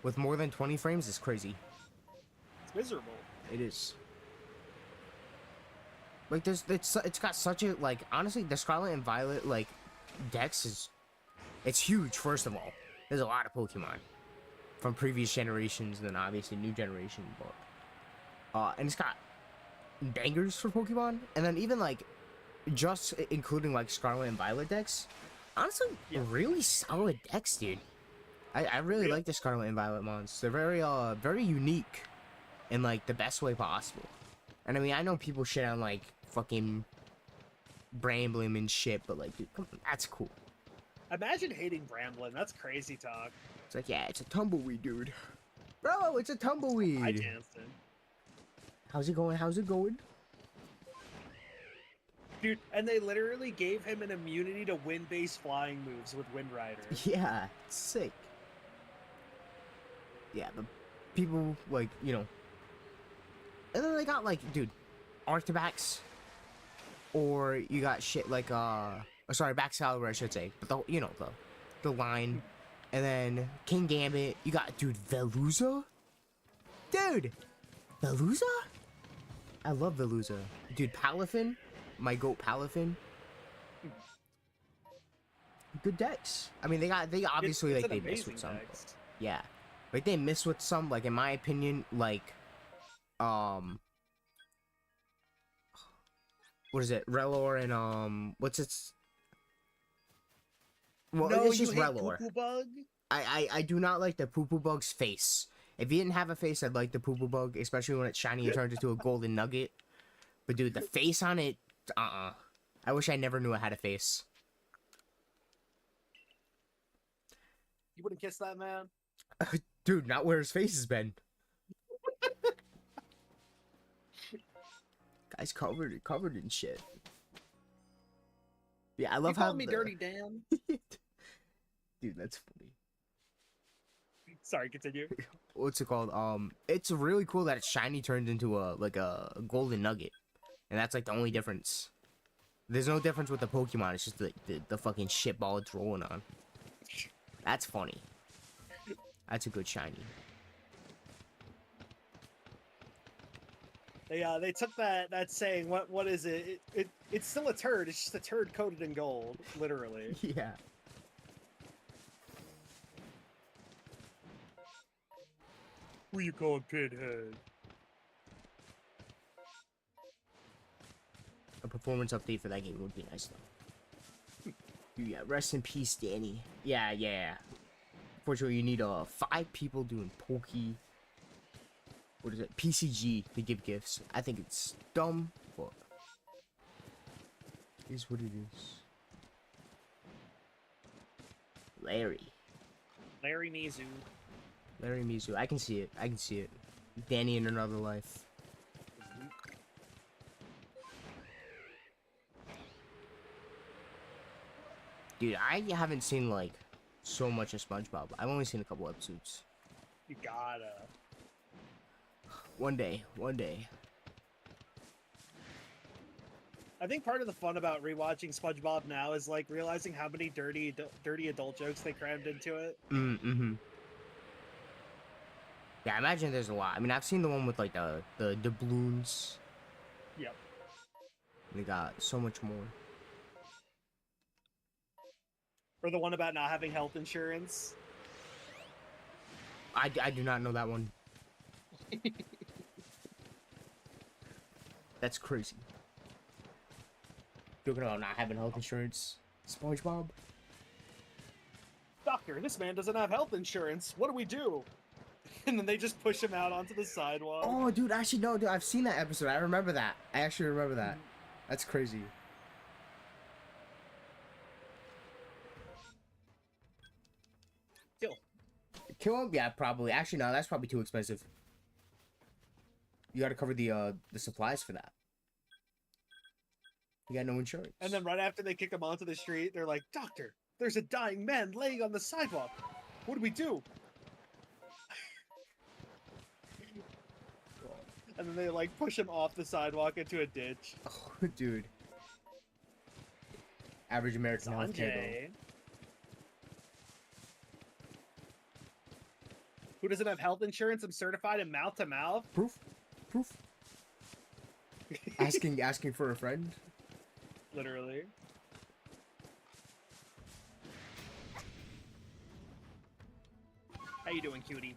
with more than 20 frames is crazy. It's miserable. It is. Like it's got such a like honestly the Scarlet and Violet like dex it's huge. First of all, there's a lot of Pokemon from previous generations and then obviously new generation, but and it's got bangers for Pokemon, and then even like just including like Scarlet and Violet decks, honestly really solid decks, dude. I really like the Scarlet and Violet mons. They're very unique in like the best way possible. And I mean, I know people shit on like fucking Bramblin and shit, but like, dude, come on, that's cool. Imagine hating Bramblin. That's crazy talk. It's like, yeah, it's a tumbleweed, dude. Bro, it's a tumbleweed. Hi, Jansen. How's it going? How's it going? Dude, and they literally gave him an immunity to wind-based flying moves with Wind Rider. Yeah, it's sick. Yeah, the people, like, and then they got, like, dude, Arctibax, or you got shit like, sorry, Baxcalibur, I should say, but the line, and then King Gambit, you got, dude, Veluza? Dude, Veluza? I love Veluza. Dude, Palafin, my goat Palafin. Good decks. I mean, they obviously, like, they missed with some. Yeah. Like, they missed with some, like, in my opinion, like, what is it? Relor and, what's its... Well, no, it's just Relor. Poo-poo Bug? I do not like the Poo-poo Bug's face. If he didn't have a face, I'd like the Poo-poo Bug, especially when it's shiny and turns into a golden nugget. But, dude, the face on it, I wish I never knew it had a face. You wouldn't kiss that man? Dude, not where his face has been. Guy's covered in shit. Yeah, I love how me Dirty Dan. Dude, that's funny. Sorry, continue. What's it called? It's really cool that it's shiny turned into a golden nugget, and that's like the only difference There's no difference with the Pokemon. It's just the fucking shit ball it's rolling on. That's funny. That's a good shiny. They took that saying. What is it? It's still a turd. It's just a turd coated in gold, literally. Yeah. Who you calling Pinhead? A performance update for that game would be nice though. Yeah, rest in peace, Danny. Yeah. Unfortunately, you need 5 people doing what is it? PCG to give gifts. I think it's dumb, but it is what it is. Larry Mizu. Larry Mizu. I can see it. Danny in another life. Dude, I haven't seen like so much of SpongeBob. I've only seen a couple episodes. You gotta. One day. I think part of the fun about rewatching SpongeBob now is like realizing how many dirty adult jokes they crammed into it. Mm-hmm. Yeah, I imagine there's a lot. I mean, I've seen the one with like the doubloons. Yep. They got so much more. Or the one about not having health insurance. I do not know that one. That's crazy. Joking about not having health insurance, SpongeBob. Doctor, this man doesn't have health insurance. What do we do? And then they just push him out onto the sidewalk. Oh, dude, actually, no, dude, I've seen that episode. I remember that. I actually remember that. That's crazy. Kill him? Yeah, probably. Actually, no, that's probably too expensive. You gotta cover the supplies for that. You got no insurance. And then right after they kick him onto the street, they're like, Doctor, there's a dying man laying on the sidewalk. What do we do? And then they like push him off the sidewalk into a ditch. Oh, dude. Average American healthcare, though. Who doesn't have health insurance? I'm certified in mouth to mouth. Proof. asking for a friend. Literally. How you doing, cutie?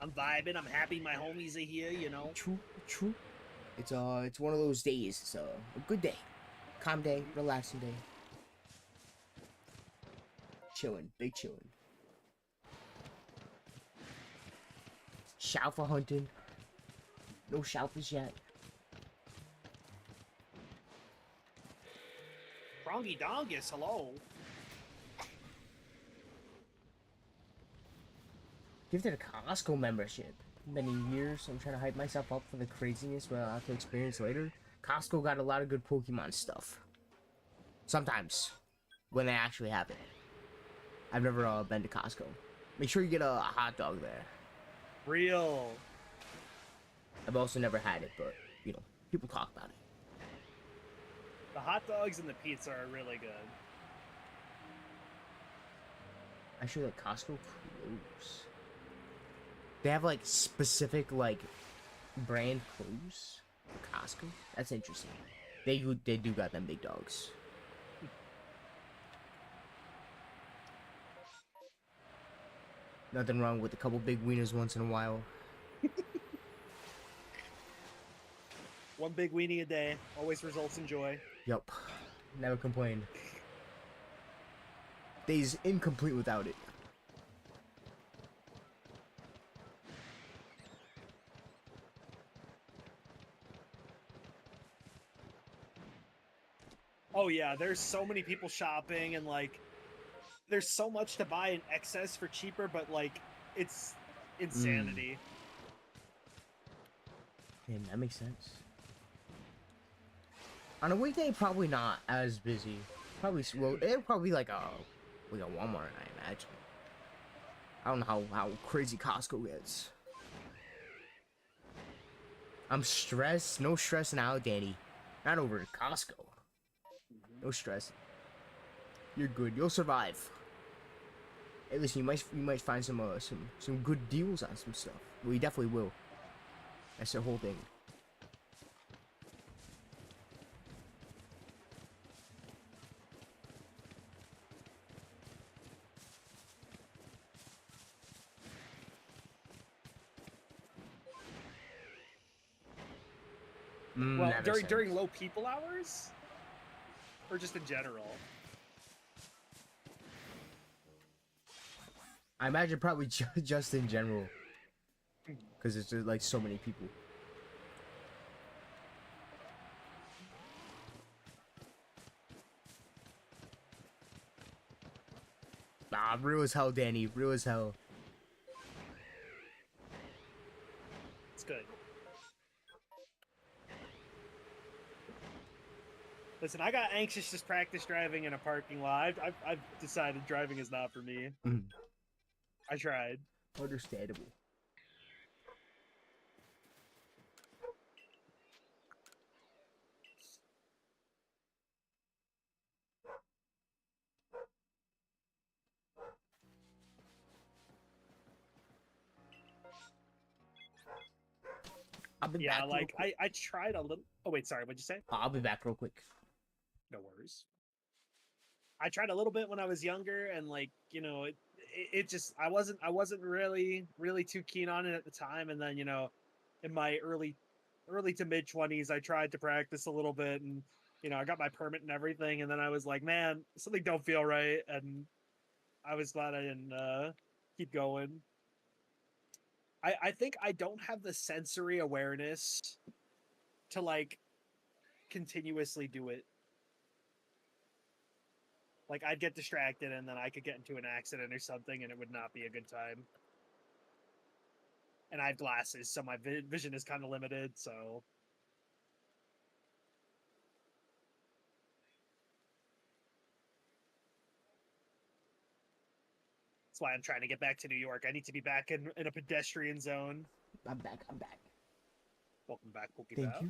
I'm vibing. I'm happy my homies are here, you know. True. It's one of those days. It's a good day. Calm day, relaxing day. Big chillin'. Shalpha hunting. No Shalphas yet. Prongy Dongus, hello. Gifted a Costco membership. Many years. I'm trying to hype myself up for the craziness but I'll have to experience later. Costco got a lot of good Pokemon stuff. Sometimes. When they actually have it. I've never been to Costco. Make sure you get a hot dog there. Real. I've also never had it, but, you know, people talk about it. The hot dogs and the pizza are really good. Actually, like, Costco clothes. They have, like, specific, like, brand clothes for Costco. That's interesting. They do got them big dogs. Nothing wrong with a couple big wieners once in a while. One big weenie a day always results in joy. Yup. Never complained. Days incomplete without it. Oh yeah, there's so many people shopping and like there's so much to buy in excess for cheaper, but like it's insanity. Yeah, that makes sense. On a weekday, probably not as busy. Probably, well, it'll probably be like a Walmart, I imagine. I don't know how crazy Costco gets. I'm stressed. No stressing out, Danny. Not over at Costco. No stress. You're good. You'll survive. Hey, listen, you might find some good deals on some stuff. Well, you definitely will. That's the whole thing. Well, during low people hours, or just in general. I imagine probably just in general, because it's just, like so many people. Nah, real as hell, Danny. Real as hell. It's good. Listen, I got anxious just practice driving in a parking lot. I've decided driving is not for me. I tried. Understandable. I'll be back. Like I tried a little. Oh wait, sorry. What'd you say? I'll be back real quick. No worries. I tried a little bit when I was younger, and like it just I wasn't really too keen on it at the time, and then in my early to mid 20s, I tried to practice a little bit, and I got my permit and everything, and then I was like, man, something don't feel right, and I was glad I didn't keep going. I think I don't have the sensory awareness to like continuously do it. Like I'd get distracted and then I could get into an accident or something and it would not be a good time. And I have glasses, so my vision is kind of limited, so that's why I'm trying to get back to New York. I need to be back in a pedestrian zone. I'm back. I'm back. Welcome back, Pokeball. Thank you.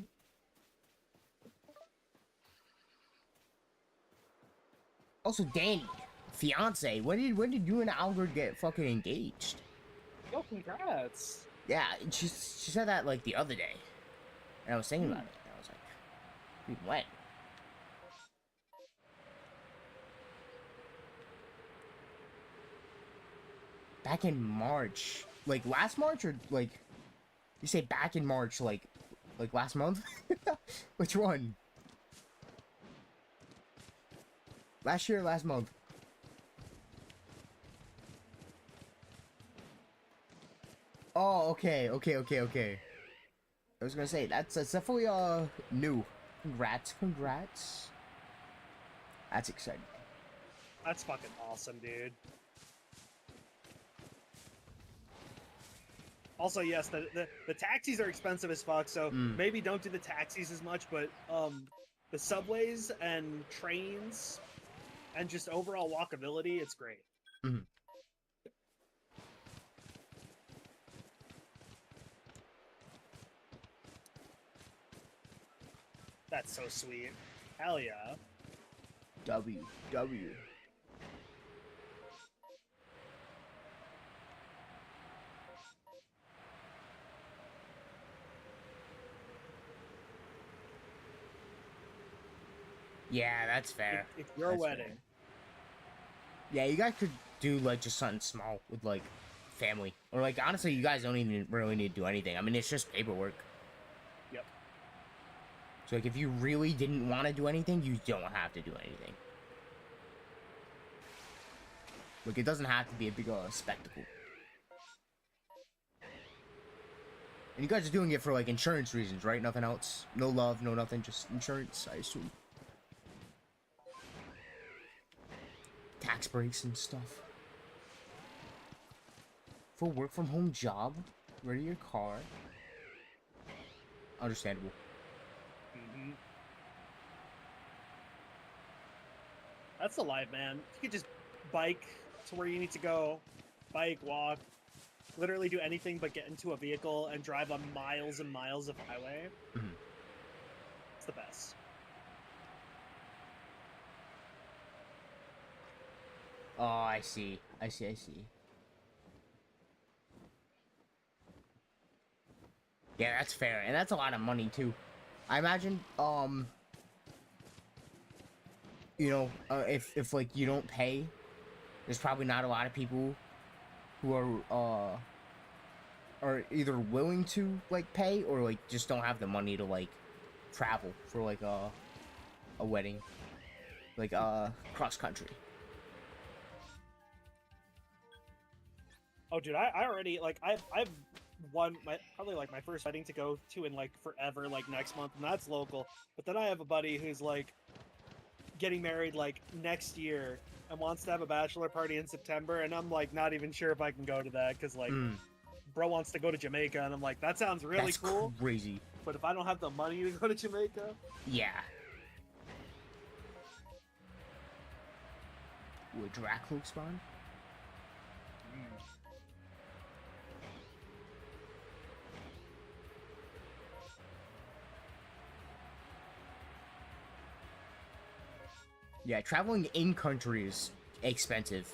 Also, Danny, fiance, when did you and Albert get fucking engaged? Yo, congrats. Yeah, she said that like the other day, and I was thinking about it. And I was like, dude, when? Back in March, like last March, or like you say back in March, like last month? Which one? Last year or last month? Oh, okay. I was gonna say that's definitely new. Congrats. That's exciting. That's fucking awesome, dude. Also, yes, the taxis are expensive as fuck, so maybe don't do the taxis as much, but the subways and trains and just overall walkability, it's great. That's so sweet. Hell yeah. W. Yeah, that's fair. It's your that's wedding. Fair. Yeah, you guys could do like just something small with like family, or like honestly, you guys don't even really need to do anything. I mean, it's just paperwork. Yep. So like, if you really didn't want to do anything, you don't have to do anything. Like, it doesn't have to be a big spectacle. And you guys are doing it for like insurance reasons, right? Nothing else. No love, no nothing. Just insurance, I assume. tax breaks and stuff. For work from home job, ready your car. Understandable. Mm-hmm. That's the life, man. You could just bike to where you need to go, bike, walk, literally do anything but get into a vehicle and drive on miles and miles of highway. Mm-hmm. It's the best. Oh, I see. Yeah, that's fair, and that's a lot of money too. I imagine, you know, if like you don't pay, there's probably not a lot of people who are either willing to like pay or like just don't have the money to like travel for like a wedding, like cross country. Oh, dude, I already like I've won my probably like my first wedding to go to in like forever, like next month, and that's local. But then I have a buddy who's like getting married like next year and wants to have a bachelor party in September, and I'm like not even sure if I can go to that because like bro wants to go to Jamaica, and I'm like that sounds really That's cool. Crazy. But if I don't have the money to go to Jamaica, yeah. Would Dracloak spawn? Yeah, traveling in country is expensive.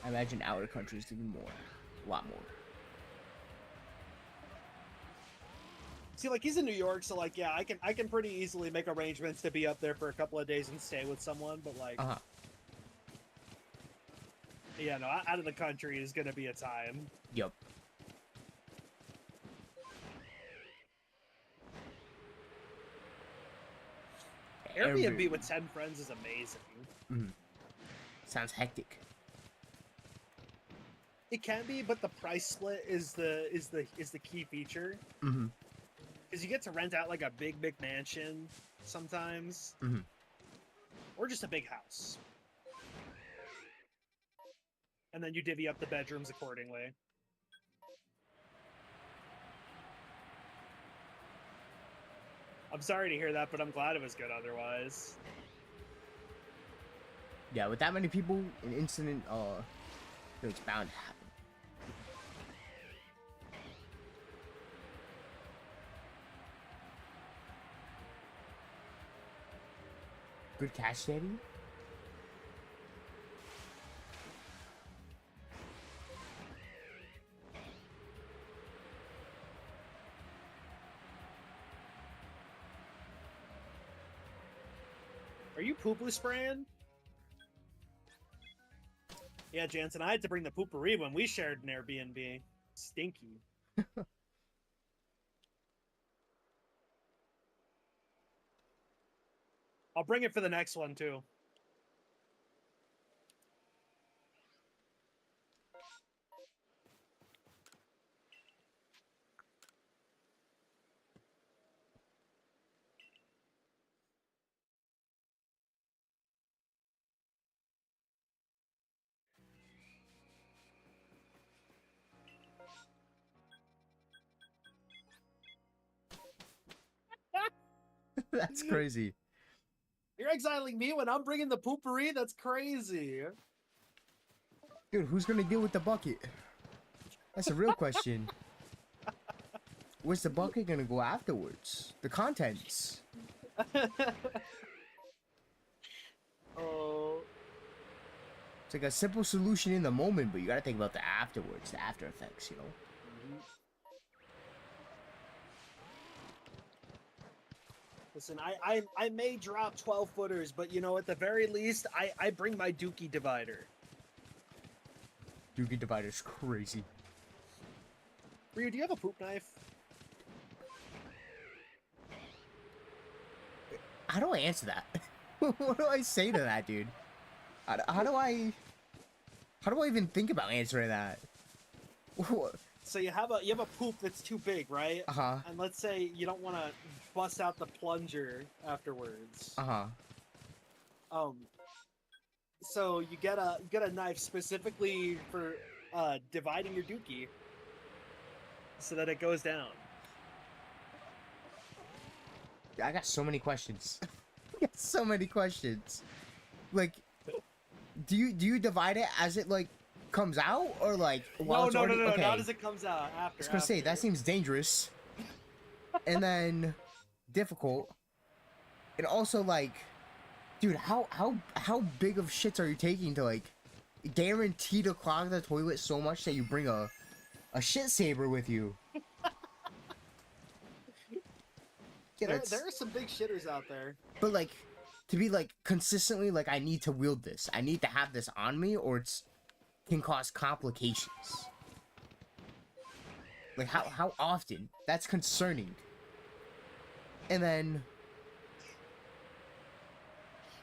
I imagine outer countries even more, a lot more. See, like he's in New York, so like yeah, I can pretty easily make arrangements to be up there for a couple of days and stay with someone. But like, yeah, no, out of the country is gonna be a time. Yep. Airbnb with 10 friends is amazing. Sounds hectic. It can be, but the price split is the key feature. Because you get to rent out like a big mansion sometimes, or just a big house, and then you divvy up the bedrooms accordingly. I'm sorry to hear that, but I'm glad it was good otherwise. Yeah, with that many people, an incident, it's bound to happen. Good cash daddy? Are you poo-poo spraying? Yeah, Jansen, I had to bring the poopery when we shared an Airbnb. Stinky. I'll bring it for the next one, too. That's crazy. You're exiling me when I'm bringing the poopery? That's crazy. Dude, who's gonna deal with the bucket? That's a real question. Where's the bucket gonna go afterwards? The contents. Oh. It's like a simple solution in the moment, but you gotta think about the afterwards, the after effects, you know? Listen, I may drop 12 footers, but you know, at the very least, I bring my dookie divider. Dookie divider's crazy. Ryu, do you have a poop knife? How do I answer that? What do I say to that, dude? How do I even think about answering that? So you have a poop that's too big, right? And let's say you don't want to bust out the plunger afterwards. So you get a knife specifically for dividing your dookie, so that it goes down. I got so many questions. I got so many questions. Like, do you divide it as it like comes out, or like while No, it's no, no, already no, okay? not as it comes out. I After. was gonna say that seems dangerous, and then difficult, and also like, dude, how big of shits are you taking to like guarantee to clog the toilet so much that you bring a shit saber with you? Yeah, there are some big shitters out there. but like, to be like consistently like I need to wield this. I need to have this on me, or it's can cause complications. Like how often? That's concerning. And then,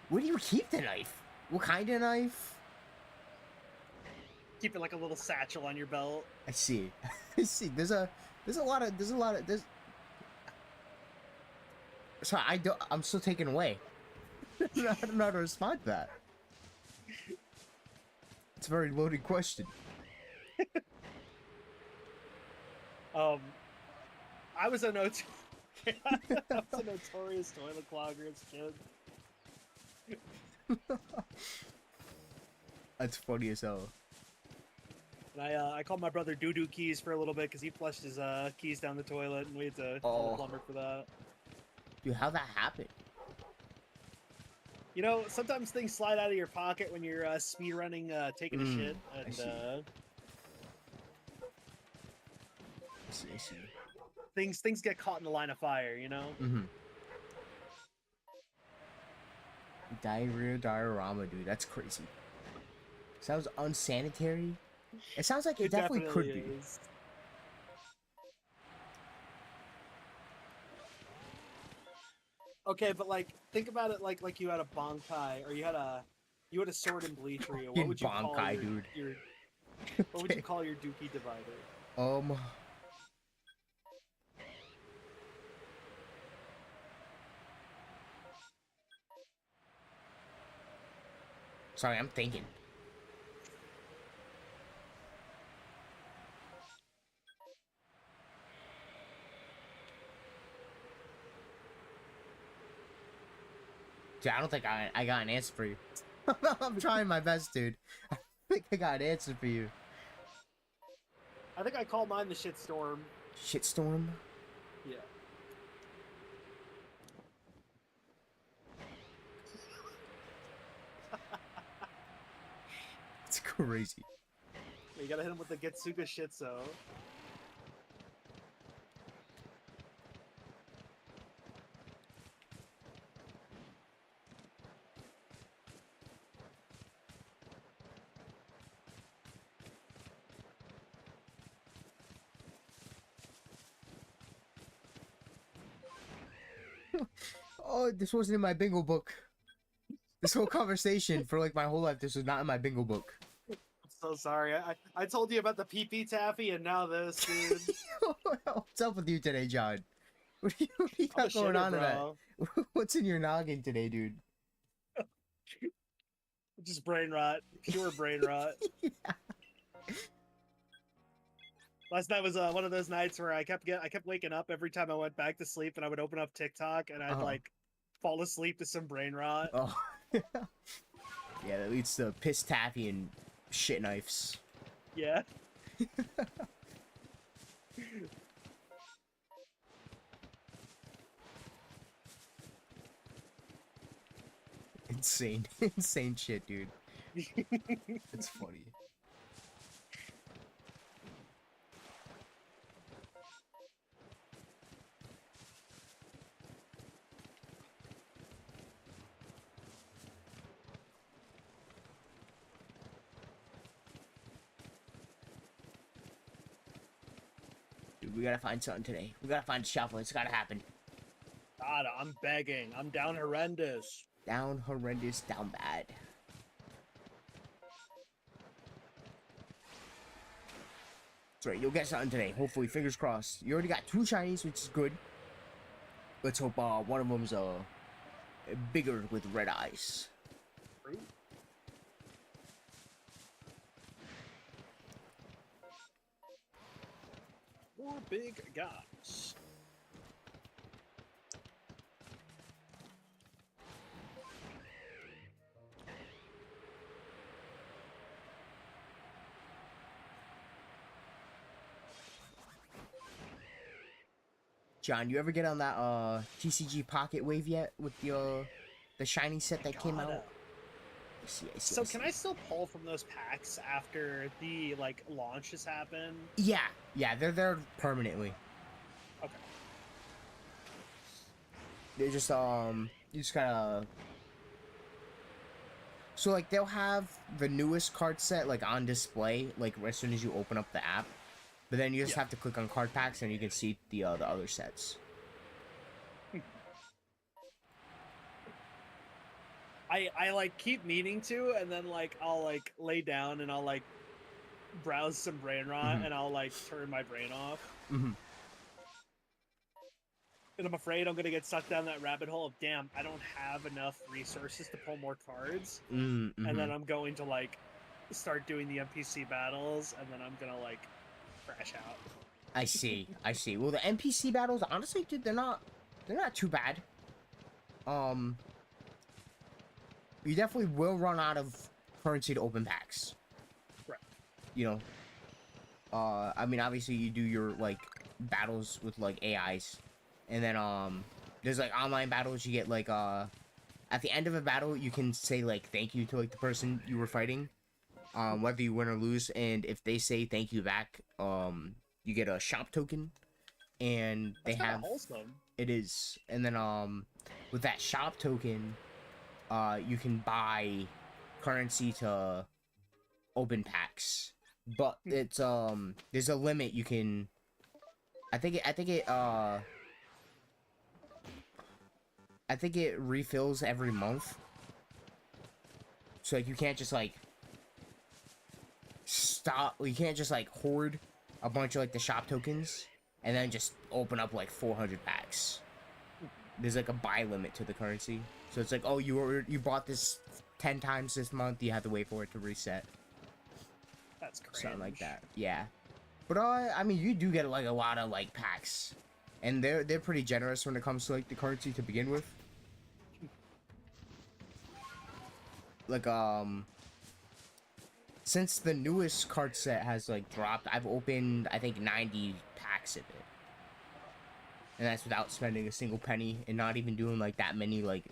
where do you keep the knife? What kind of knife? Keep it like a little satchel on your belt. I see. I see. There's a lot of Sorry, I'm still taken away. I don't know how to respond to that. It's a very loaded question. I was a notorious toilet clogger as a kid. That's funny as hell. And I called my brother Doo-Doo Keys for a little bit because he flushed his keys down the toilet, and we had to call the plumber for that. Dude, how'd that happen? You know, sometimes things slide out of your pocket when you're speed running, taking a shit, and I see. Things get caught in the line of fire. You know. Mm-hmm. Diarrhea diorama, dude. That's crazy. Sounds unsanitary. It sounds like it definitely could be. Okay, but like, think about it like you had a bonkai, or you had a sword and bleachery. What would you call your what would you call your dookie divider? Sorry, I'm thinking. Dude, I don't think I got an answer for you. I'm trying my best, dude. I think I got an answer for you. I think I call mine the shitstorm. Shitstorm? Yeah. It's crazy. You gotta hit him with the Getsuga Shitso. Oh, this wasn't in my bingo book. This whole conversation for like my whole life, this was not in my bingo book. I'm so sorry. I told you about the pee-pee taffy, and now this, dude. What's up with you today, John? What do you got going on today? What's in your noggin today, dude? Just brain rot. Pure brain rot. Yeah. Last night was one of those nights where I kept waking up every time I went back to sleep, and I would open up TikTok, and I'd like fall asleep to some brain rot. Oh. Yeah, that leads to piss taffy and shit knives. Yeah. Insane shit, dude. It's funny. Dude, we gotta find something today. We gotta find Shalpha. It's gotta happen. God, I'm begging. I'm down horrendous. Down horrendous, down bad. That's right, you'll get something today. Hopefully, fingers crossed. You already got 2 shinies, which is good. Let's hope one of them's bigger with red eyes. 4 big guys. John, you ever get on that TCG Pocket wave yet with the shiny set that came out? I see. So can I still pull from those packs after the like launch has happened? Yeah, they're there permanently. Okay. They're just you just gotta. So like they'll have the newest card set like on display like as soon as you open up the app, but then you just have to click on card packs and you can see the other sets. I like keep meaning to, and then like I'll like lay down and I'll like browse some brain rot, and I'll like turn my brain off. And I'm afraid I'm gonna get sucked down that rabbit hole of damn, I don't have enough resources to pull more cards, and then I'm going to like start doing the NPC battles, and then I'm gonna like crash out. I see. Well, the NPC battles, honestly, dude, they're not too bad. You definitely will run out of currency to open packs. Right. You know. I mean, obviously, you do your like battles with like AIs, and then there's like online battles. You get like at the end of a battle, you can say like thank you to like the person you were fighting, whether you win or lose, and if they say thank you back, you get a shop token, and they have wholesome. It is, and then with that shop token, you can buy currency to open packs, but it's there's a limit. You can, I think it refills every month, so like you can't just like you can't just like hoard a bunch of like the shop tokens and then just open up like 400 packs. There's like a buy limit to the currency, so it's like, oh, you bought this 10 times this month, you have to wait for it to reset. That's crazy. Something like that, yeah. But I mean, you do get like a lot of like packs, and they're pretty generous when it comes to like the currency to begin with. Like since the newest card set has like dropped, I've opened I think 90 packs of it. And that's without spending a single penny and not even doing like that many like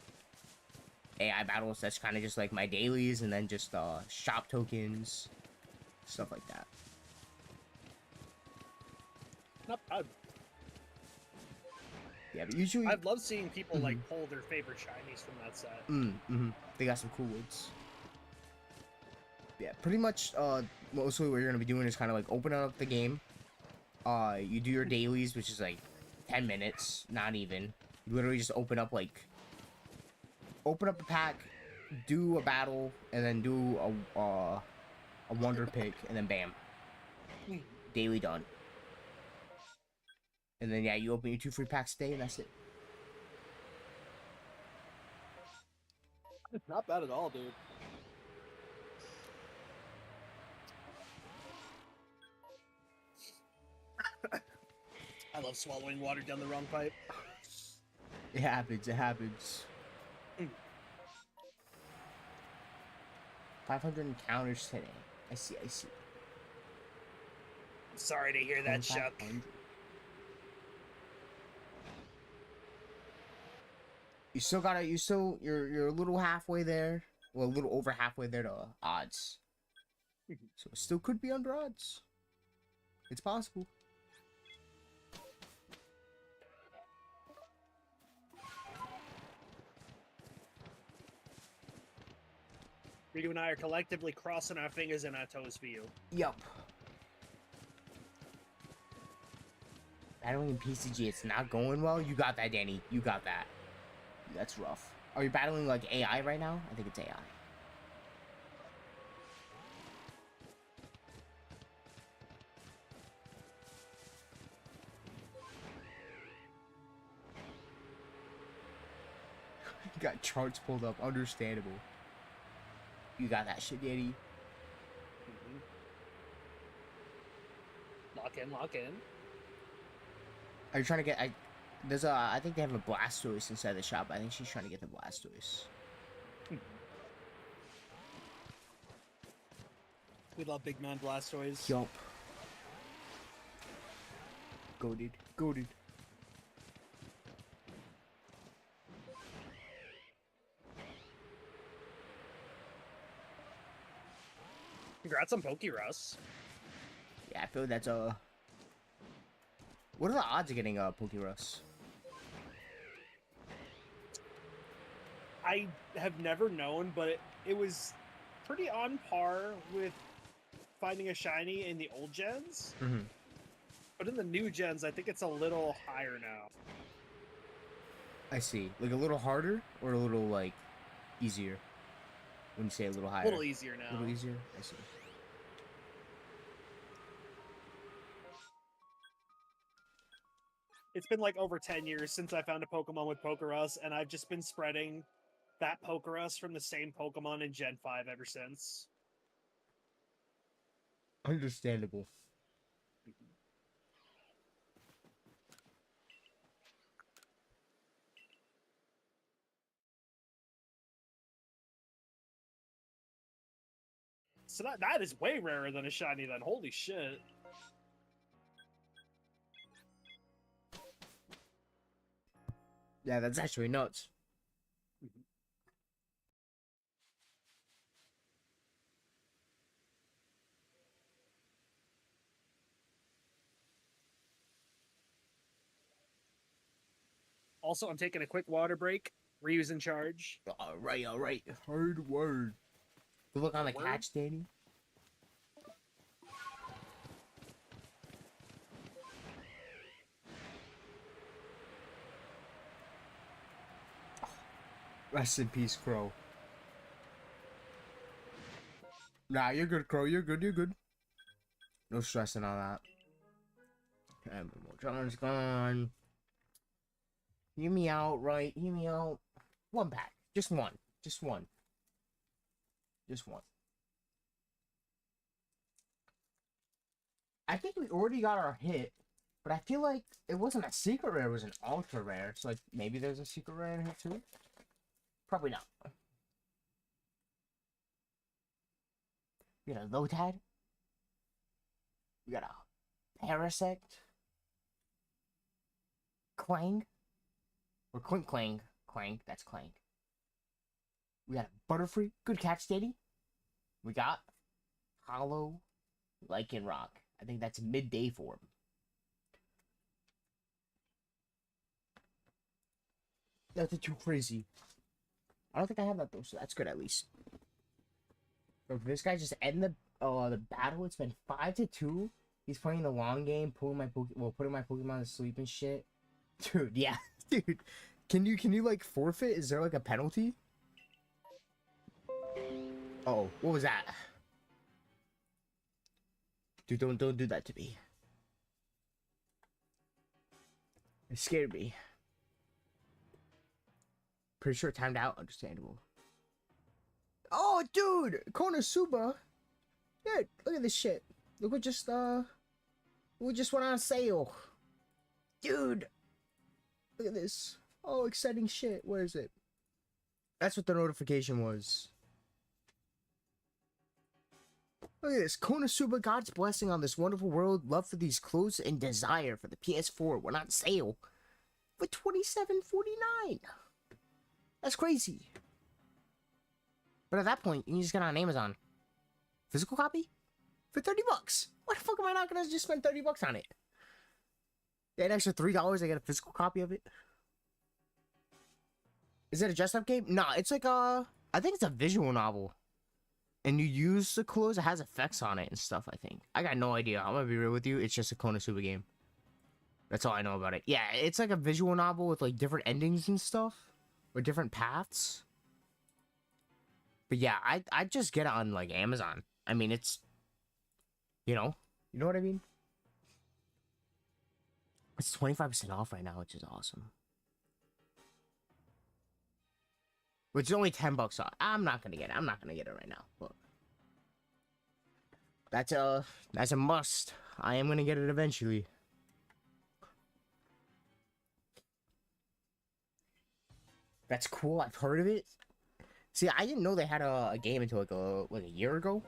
AI battles. That's kind of just like my dailies and then just shop tokens, stuff like that. Not bad. Yeah, but usually I'd love seeing people like pull their favorite shinies from that set. They got some cool ones. Yeah, pretty much mostly what you're gonna be doing is kind of like opening up the game. You do your dailies, which is like 10 minutes, not even. You literally just open up a pack, do a battle, and then do a wonder pick, and then bam, daily done. And then yeah, you open your 2 free packs a day, and that's it. It's not bad at all, dude. I love swallowing water down the wrong pipe. It happens. 500 encounters today. I see. Sorry to hear that, Chuck. You're a little halfway there. Well, a little over halfway there to odds. So it still could be under odds. It's possible. You and I are collectively crossing our fingers and our toes for you. Yup. Battling in PCG, it's not going well. You got that, Danny. You got that. That's rough. Are you battling like AI right now? I think it's AI. You got charts pulled up. Understandable. You got that shit, Danny. Lock in. Are you trying to get? There's a. I think they have a Blastoise inside the shop. I think she's trying to get the Blastoise. We love big man Blastoise. Yup. Go, dude. Go, dude. Congrats on Pokeruss. Yeah, I feel that's a. What are the odds of getting a Pokeruss? I have never known, but it was pretty on par with finding a shiny in the old gens. Mm-hmm. But in the new gens, I think it's a little higher now. I see. Like a little harder or a little like easier? When you say a little higher. A little easier now. A little easier? I see. It's been like over 10 years since I found a Pokemon with Pokerus, and I've just been spreading that Pokerus from the same Pokemon in Gen 5 ever since. Understandable. So that is way rarer than a shiny then. Holy shit. Yeah, that's actually nuts. Also, I'm taking a quick water break. Ryu's in charge. All right, all right. Hard word. Good look on the catch, Danny. Rest in peace, Crow. Nah, you're good, Crow. You're good. You're good. No stressing on that. Okay, John's gone. Hear me out, right? Hear me out. One pack. Just one. Just one. Just one. I think we already got our hit, but I feel like it wasn't a secret rare. It was an ultra rare. So, like, maybe there's a secret rare in here, too? Probably not. We got a Lotad. We got a Parasect. Clang. Or Clink Clang. Clang. That's Clang. We got a Butterfree. Good catch, Daddy. We got Hollow Lycanroc. I think that's midday form. Nothing too crazy. I don't think I have that though, so that's good at least. So if this guy just end the battle, it's been 5-2. He's playing the long game, putting my Pokemon to sleep and shit. Dude, yeah, dude. Can you like forfeit? Is there like a penalty? Oh, what was that? Dude, don't do that to me. It scared me. Pretty sure it timed out. Understandable. Oh, dude! Konosuba! Dude, look at this shit. Look what just went on sale. Dude! Look at this. Oh, exciting shit. Where is it? That's what the notification was. Look at this. Konosuba, God's blessing on this wonderful world. Love for these clothes and desire for the PS4 went on sale for $27.49. That's crazy. But at that point, you can just get on Amazon. Physical copy? For $30. Why the fuck am I not gonna just spend $30 on it? Get an extra $3, I get a physical copy of it. Is it a dress up game? Nah, it's like I think it's a visual novel. And you use the clothes, it has effects on it and stuff, I think. I got no idea. I'm gonna be real with you. It's just a Konosuba game. That's all I know about it. Yeah, it's like a visual novel with like different endings and stuff. Or different paths. But yeah, I just get it on like Amazon. I mean, it's, you know what I mean? It's 25% off right now, which is awesome. Which is only $10 off. I'm not gonna get it. I'm not gonna get it right now. But that's a must. I am gonna get it eventually. That's cool. I've heard of it. See, I didn't know they had a game until like a year ago.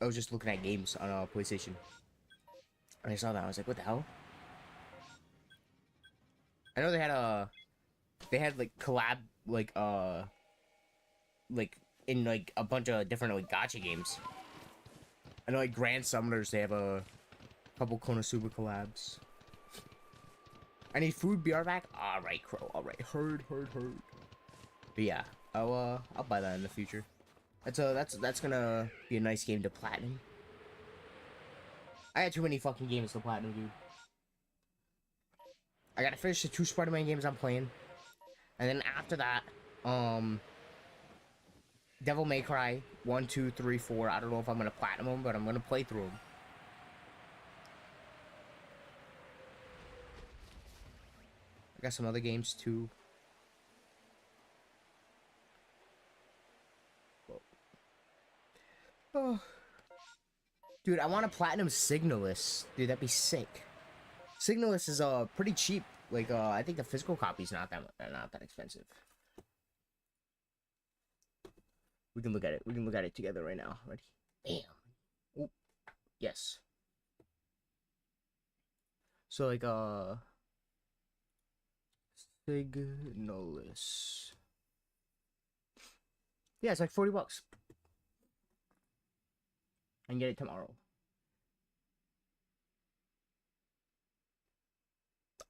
I was just looking at games on PlayStation, and I saw that. I was like, what the hell? I know they had like collab like in like a bunch of different like gacha games. I know like Grand Summoners, they have a couple Konosuba collabs. I need food, be right back. Alright, Crow, alright. Heard. But yeah, I'll buy that in the future. That's gonna be a nice game to platinum. I had too many fucking games to platinum, dude. I gotta finish the 2 Spider-Man games I'm playing. And then after that, Devil May Cry 1, 2, 3, 4. I don't know if I'm gonna platinum them, but I'm gonna play through them. I got some other games too. Oh. Dude, I want a platinum Signalis. Dude, that'd be sick. Signalis is pretty cheap. Like I think the physical copy's not that expensive. We can look at it. We can look at it together right now. Ready? Bam. Oh, yes. So like Signalis. Yeah, it's like $40. I can get it tomorrow.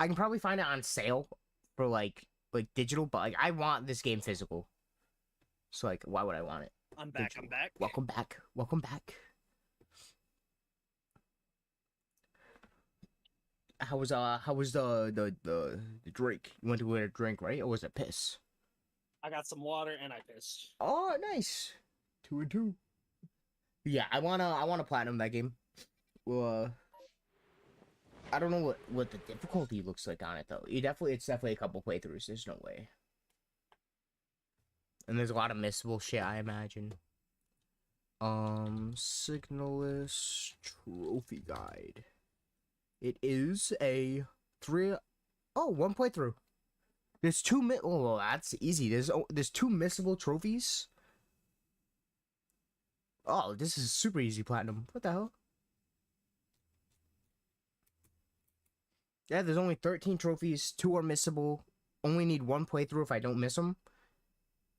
I can probably find it on sale for like digital, but like I want this game physical. So like, why would I want it? I'm back. Digital. I'm back. Welcome back. Welcome back. How was the drink? You went to get a drink, right? Or was it piss? I got some water and I pissed. Oh, nice. 2 and 2. Yeah, I wanna platinum that game. Well, I don't know what the difficulty looks like on it though. It's definitely a couple playthroughs. There's no way. And there's a lot of missable shit, I imagine. Signalis trophy guide. It is a 1 playthrough. There's 2 oh, that's easy. There's 2 missable trophies. Oh, this is super easy platinum. What the hell? Yeah, there's only 13 trophies. 2 are missable. Only need 1 playthrough if I don't miss them.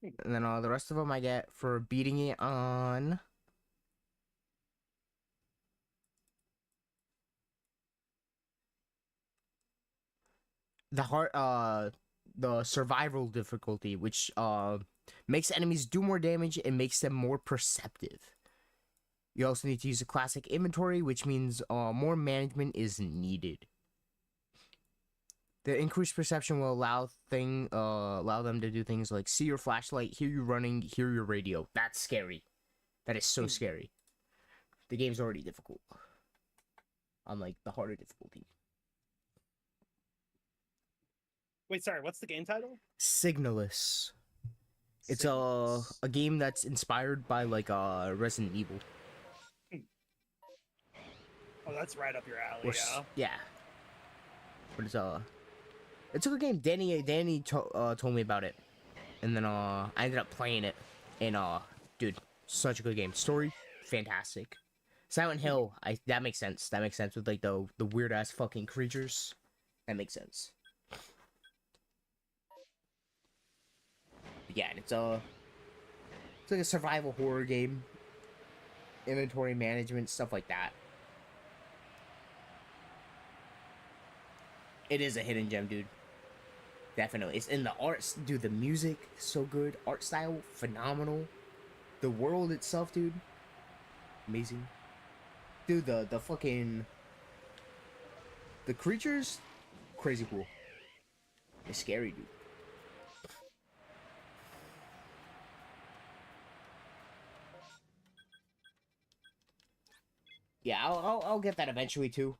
And then the rest of them I get for beating it on the survival difficulty, which makes enemies do more damage and makes them more perceptive. You also need to use a classic inventory, which means more management is needed. The increased perception will allow them to do things like see your flashlight, hear you running, hear your radio. That's scary. That is so scary. The game's already difficult. On like the harder difficulty. Wait, sorry, what's the game title? Signalis. It's a game that's inspired by like Resident Evil. Oh, that's right up your alley, yeah. But it's a good game. Danny told me about it, and then I ended up playing it, and dude, such a good game. Story, fantastic. Silent Hill, that makes sense. That makes sense with like the weird ass fucking creatures. That makes sense. But yeah, it's like a survival horror game. Inventory management, stuff like that. It is a hidden gem, dude. Definitely. It's in the arts, dude. The music, so good. Art style, phenomenal. The world itself, dude, amazing. Dude, the fucking... the creatures, crazy cool. It's scary, dude. Yeah, I'll get that eventually, too.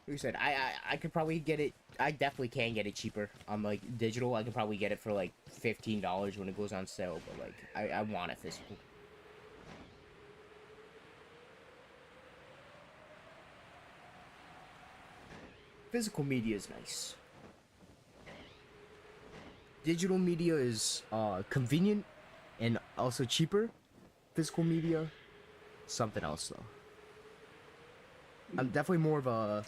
Like you said, I could probably get it. I definitely can get it cheaper on like digital. I could probably get it for like $15 when it goes on sale. But like, I want it physical. Physical media is nice. Digital media is convenient and also cheaper. Physical media, something else though. I'm definitely more of a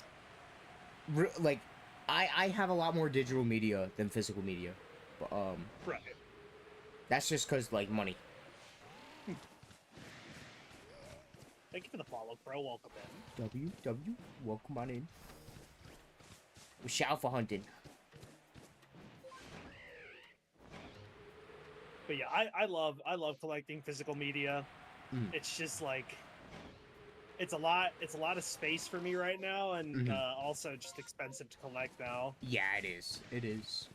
like I have a lot more digital media than physical media, but Right. that's just cause like money. Thank you for the follow, bro. Welcome in. Welcome on in. We're Shalpha hunting. But yeah, I love collecting physical media. It's just like it's a lot of space for me right now, and also just expensive to collect now. Yeah, it is. It is.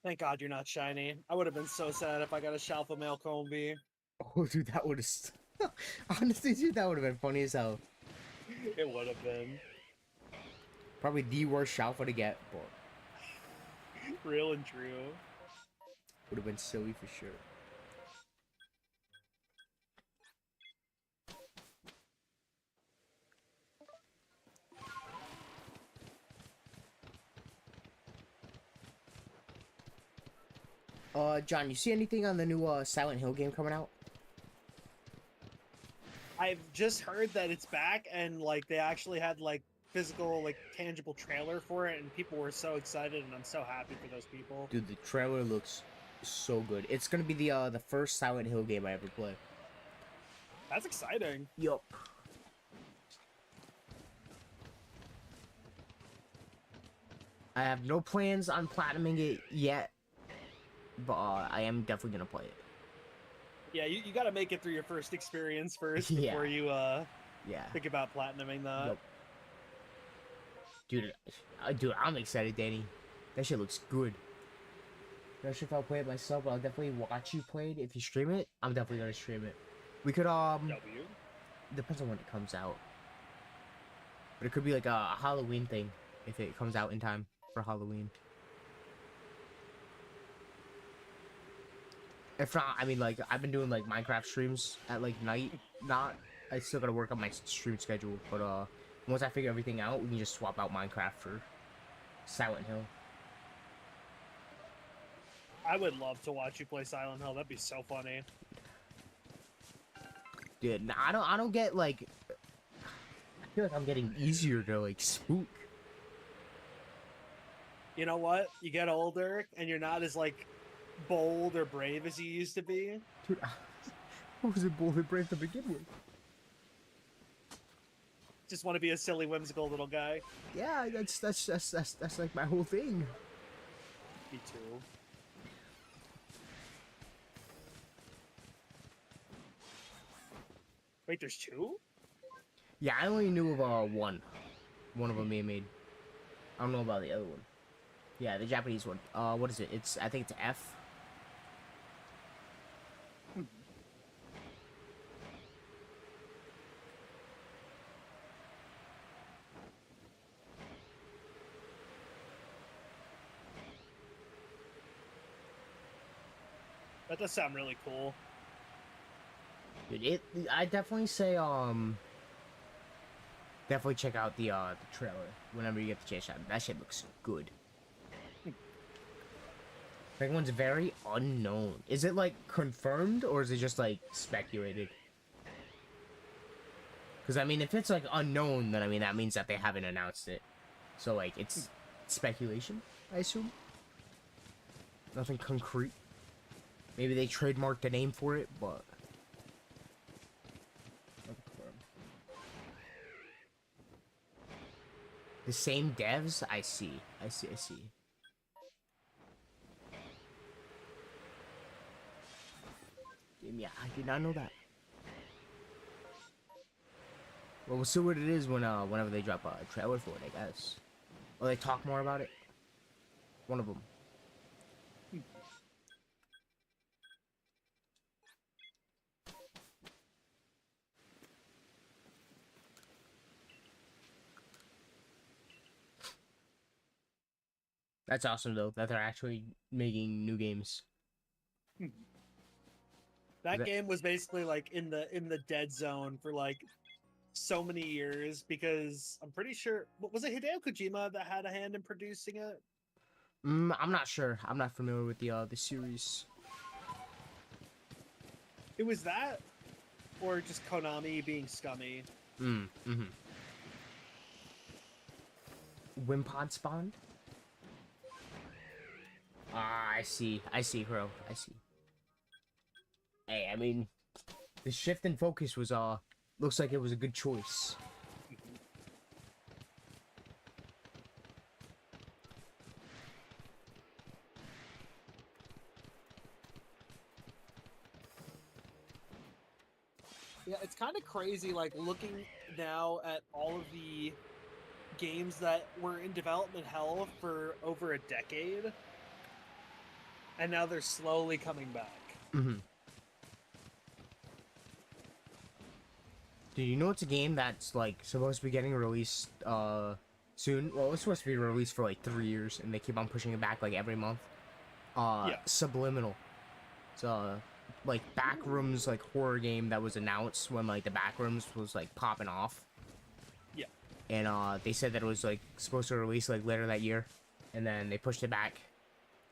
Thank God you're not shiny. I would have been so sad if I got a Shalpha Male Combi. Oh, dude, that would have. Honestly, dude, that would have been funny as hell. It would have been. Probably the worst Shalpha to get, but Real and true. would have been silly for sure. John, you see anything on the new Silent Hill game coming out? I've just heard that it's back, and like they actually had like physical, like tangible trailer for it, and people were so excited, and I'm so happy for those people. Dude, the trailer looks so good. It's gonna be the first Silent Hill game I ever play. That's exciting. Yup. I have no plans on platinuming it yet, but I am definitely gonna play it. Yeah, you got to make it through your first experience first Yeah. before you Yeah. think about platinuming that. Yup. Dude, I'm excited, Danny. That shit looks good. Not sure if I'll play it myself, but I'll definitely watch you play it. If you stream it, I'm definitely gonna stream it. We could depends on when it comes out. But it could be like a Halloween thing if it comes out in time for Halloween. If not, I mean, like, I've been doing like Minecraft streams at like night. I still gotta work on my stream schedule, but once I figure everything out, we can just swap out Minecraft for Silent Hill. I would love to watch you play Silent Hill. That'd be so funny. Dude, I don't get like. I feel like I'm getting easier to like spook. You know what? You get older, and you're not as like bold or brave as you used to be. Dude, I wasn't bold and brave to begin with. Just want to be a silly, whimsical little guy. Yeah, that's like my whole thing. Me too. Wait, there's two? Yeah, I only knew of one. One of them being made. I don't know about the other one. Yeah, the Japanese one. What is it? I think it's F. That does sound really cool. Dude, I definitely say definitely check out the trailer whenever you get the chance. That shit looks good. Second one's very unknown. Is it like confirmed or is it just like speculated? Because I mean, if it's like unknown, then I mean that means that they haven't announced it. So like it's speculation, I assume. Nothing concrete. Maybe they trademarked the name for it, but the same devs. I see. Yeah, I did not know that. Well, we'll see what it is when whenever they drop a trailer for it, I guess. Or they talk more about it. One of them. That's awesome though that they're actually making new games. That game was basically like in the dead zone for like so many years because I'm pretty sure was it Hideo Kojima that had a hand in producing it? I'm not sure. I'm not familiar with the series. It was that, or just Konami being scummy. Wimpod spawned. Ah, I see, bro. I see. Hey, I mean, the shift in focus was looks like it was a good choice. Yeah, it's kind of crazy, like looking now at all of the games that were in development hell for over a decade, and now they're slowly coming back. Do you know it's a game that's like supposed to be getting released soon? Well, it's supposed to be released for like 3 years, and they keep on pushing it back like every month. Yeah. Subliminal. It's like Backrooms like horror game that was announced when like the Backrooms was like popping off. Yeah. And they said that it was like supposed to release like later that year, and then they pushed it back.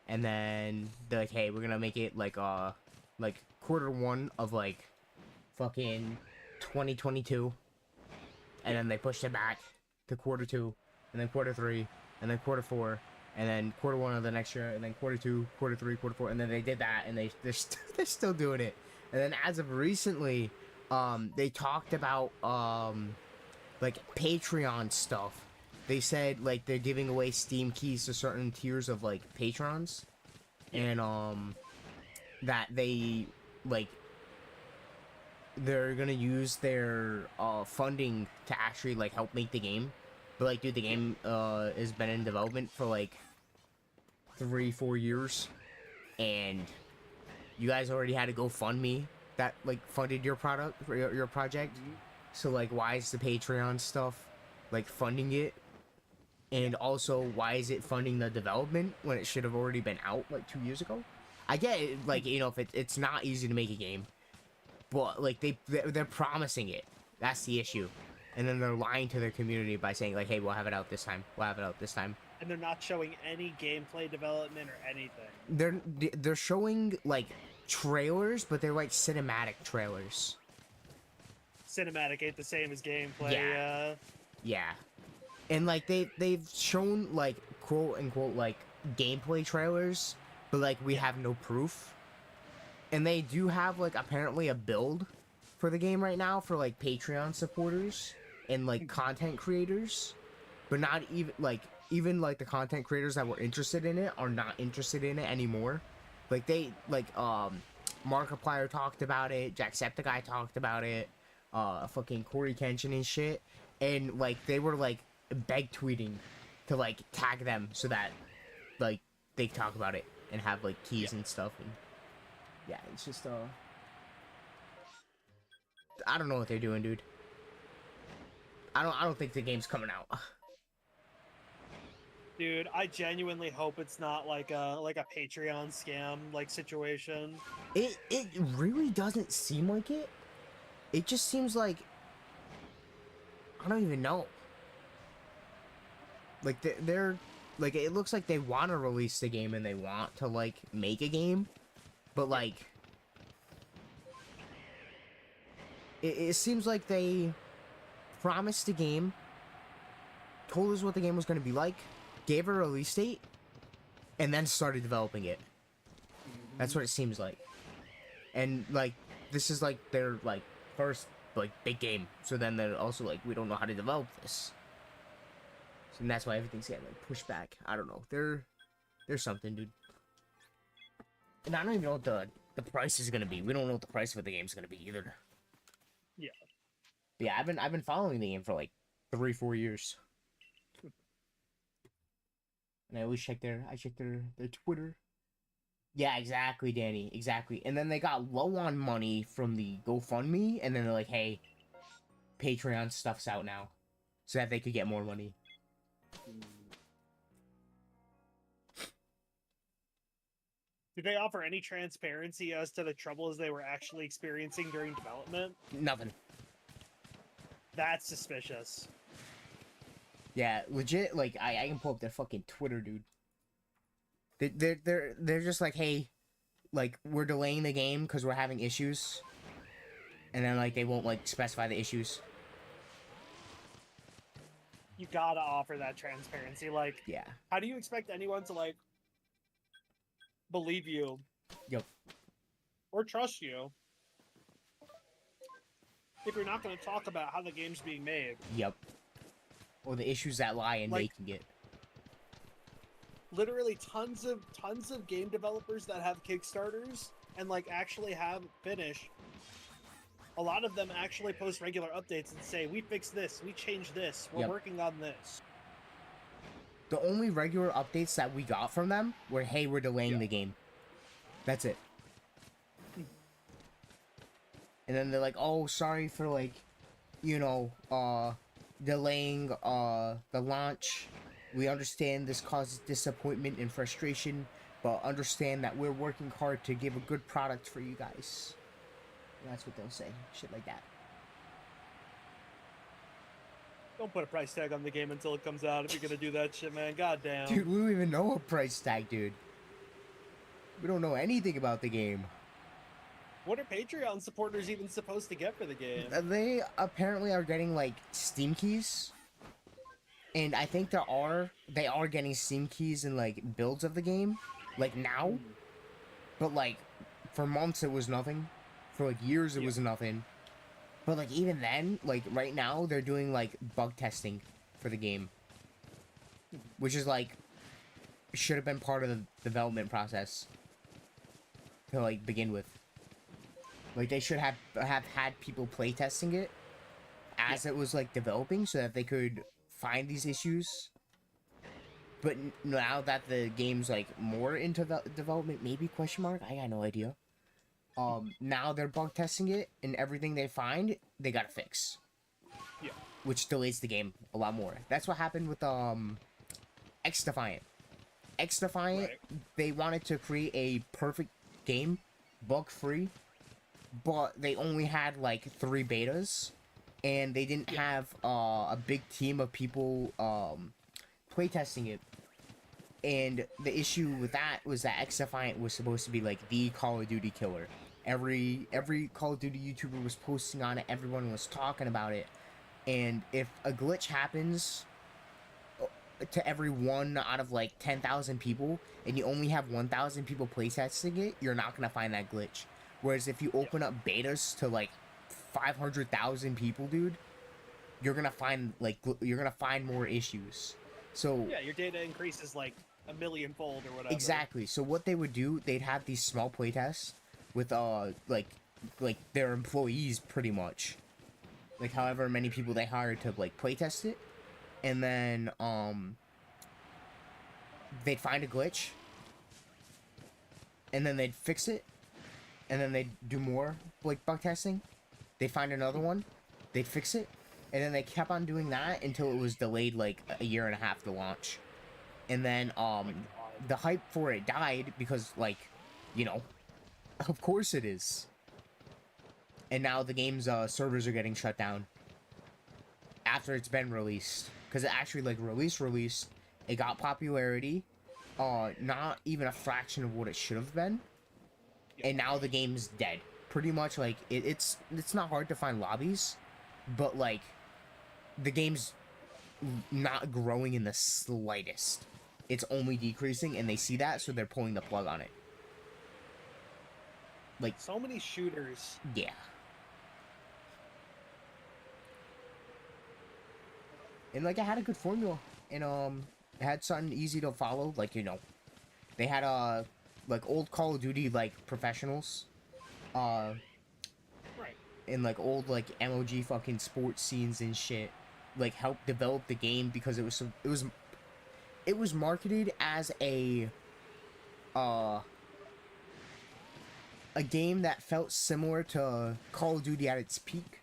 And then they're like, hey, we're gonna make it like Q1 of like fucking 2022. And then they pushed it back to Q2, and then Q3, and then Q4, and then Q1 of the next year, and then Q2, Q3, Q4, and then they did that, and they're still doing it. And then as of recently, they talked about like Patreon stuff. They said like they're giving away Steam keys to certain tiers of like patrons, and that they like they're gonna use their funding to actually like help make the game. But like, dude, the game has been in development for like 3-4 years, and you guys already had a GoFundMe that like funded your product for your project. So like, why is the Patreon stuff like funding it? And also, why is it funding the development when it should have already been out like 2 years ago? I get it, like, you know, if it's not easy to make a game, but like they're promising it. That's the issue. And then they're lying to their community by saying like, hey, we'll have it out this time. We'll have it out this time. And they're not showing any gameplay development or anything. They're showing like trailers, but they're like cinematic trailers. Cinematic ain't the same as gameplay. Yeah. Yeah. And like they've shown like quote unquote like gameplay trailers, but like we have no proof. And they do have like apparently a build for the game right now for like Patreon supporters and like content creators, but not even like the content creators that were interested in it are not interested in it anymore. Like they like Markiplier talked about it, Jacksepticeye talked about it, fucking Corey Kenshin and shit, and like they were like beg tweeting to like tag them so that like they talk about it and have like keys and stuff. And yeah, it's just I don't know what they're doing, dude. I don't think the game's coming out. Dude, I genuinely hope it's not like a Patreon scam like situation. It really doesn't seem like it. It just seems like I don't even know. Like they're like it looks like they want to release the game and they want to like make a game, but like it seems like they promised the game, told us what the game was going to be like, gave a release date, and then started developing it. That's what it seems like. And like this is like their like first like big game, so then they're also like, we don't know how to develop this, and that's why everything's getting like pushed back. I don't know, there's something, dude. And I don't even know what the price is gonna be. We don't know what the price of the game's gonna be either. Yeah. But yeah, I've been following the game for like 3-4 years, and I always check their Twitter. Yeah, exactly, Danny. Exactly. And then they got low on money from the GoFundMe, and then they're like, hey, Patreon stuff's out now, so that they could get more money. Did they offer any transparency as to the troubles they were actually experiencing during development? Nothing. That's suspicious. Yeah, legit, like, I can pull up their fucking Twitter, dude. They're just like, hey, like, we're delaying the game because we're having issues. And then, like, they won't, like, specify the issues. You gotta offer that transparency. Like, yeah. How do you expect anyone to, like, believe you? Yep. Or trust you if you're not going to talk about how the game's being made? Yep. Or the issues that lie in like, making it. Literally tons of game developers that have Kickstarters and like actually have finished. A lot of them actually post regular updates and say, we fixed this, we changed this, we're working on this. The only regular updates that we got from them were, hey, we're delaying the game. That's it. And then they're like, oh, sorry for, like, you know, delaying the launch. We understand this causes disappointment and frustration, but understand that we're working hard to give a good product for you guys. And that's what they'll say. Shit like that. Don't put a price tag on the game until it comes out if you're gonna do that shit, man. God damn. Dude, we don't even know a price tag, dude. We don't know anything about the game. What are Patreon supporters even supposed to get for the game? They apparently are getting, like, Steam keys. And I think they are getting Steam keys and, like, builds of the game. Like, now. But, like, for months it was nothing. For, like, years it was nothing. But, like, even then, like, right now, they're doing, like, bug testing for the game. Which is, like, should have been part of the development process. To, like, begin with. Like, they should have had people playtesting it as it was, like, developing so that they could find these issues. But now that the game's, like, more into development, maybe, question mark? I got no idea. Now they're bug testing it, and everything they find, they gotta fix. Yeah. Which delays the game a lot more. That's what happened with, X-Defiant. X-Defiant, they wanted to create a perfect game, bug-free, but they only had, like, 3 betas, and they didn't have, a big team of people, playtesting it. And the issue with that was that X-Defiant was supposed to be, like, the Call of Duty killer. Every Call of Duty YouTuber was posting on it, everyone was talking about it. And if a glitch happens to every 1 out of, like, 10,000 people, and you only have 1,000 people playtesting it, you're not gonna find that glitch. Whereas if you open up betas to, like, 500,000 people, dude, you're gonna find, like, more issues. So yeah, your data increases, like, 1,000,000-fold or whatever. Exactly. So what they would do, they'd have these small playtests with, like their employees, pretty much. Like, however many people they hired to, like, playtest it. And then, they'd find a glitch. And then they'd fix it. And then they'd do more, like, bug testing. They'd find another one. They'd fix it. And then they kept on doing that until it was delayed, like, a year and a half to launch. And then, the hype for it died because, like, you know, of course it is. And now the game's, servers are getting shut down. After it's been released. Because it actually, like, released, It got popularity, not even a fraction of what it should have been, and now the game's dead. Pretty much, like it's not hard to find lobbies, but like the game's not growing in the slightest. It's only decreasing, and they see that, so they're pulling the plug on it. Like so many shooters. Yeah. And like I had a good formula, and it had something easy to follow. Like they had like old Call of Duty like professionals, Right. and like old like MOG fucking sports scenes and shit, like helped develop the game because it was marketed as a game that felt similar to Call of Duty at its peak,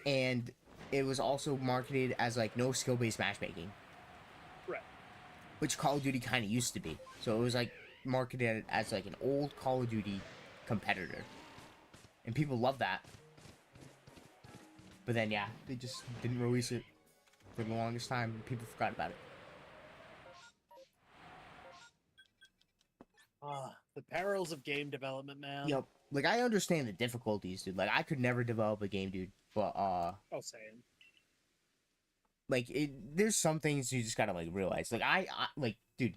and it was also marketed as like no skill-based matchmaking, Right. which Call of Duty kind of used to be. So it was like marketed as like an old Call of Duty competitor, and people love that. But then yeah, they just didn't release it for the longest time. People forgot about it. The perils of game development, man. Yep. Like I understand the difficulties, dude. Like I could never develop a game, dude. But Oh, same. like there's some things you just gotta like realize. Like I like, dude,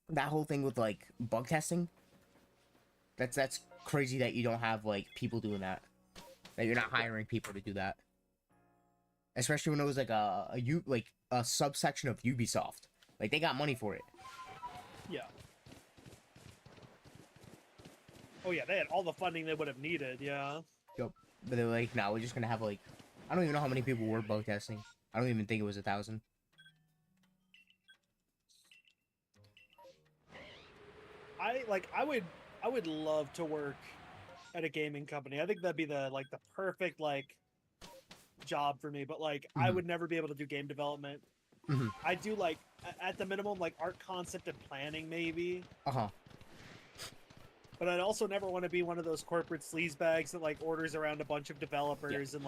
that whole thing with like bug testing. That's crazy that you don't have like people doing that. That you're not hiring people to do that. Especially when it was like a subsection of Ubisoft. Like they got money for it. Yeah. Oh yeah, they had all the funding they would have needed. Yeah. Yep. But they're like, no, we're just gonna have like, I don't even know how many people were bug testing. I don't even think it was 1,000. I would love to work at a gaming company. I think that'd be the perfect job for me. But I would never be able to do game development. I do at the minimum art concept and planning maybe. But I'd also never want to be one of those corporate sleazebags that orders around a bunch of developers and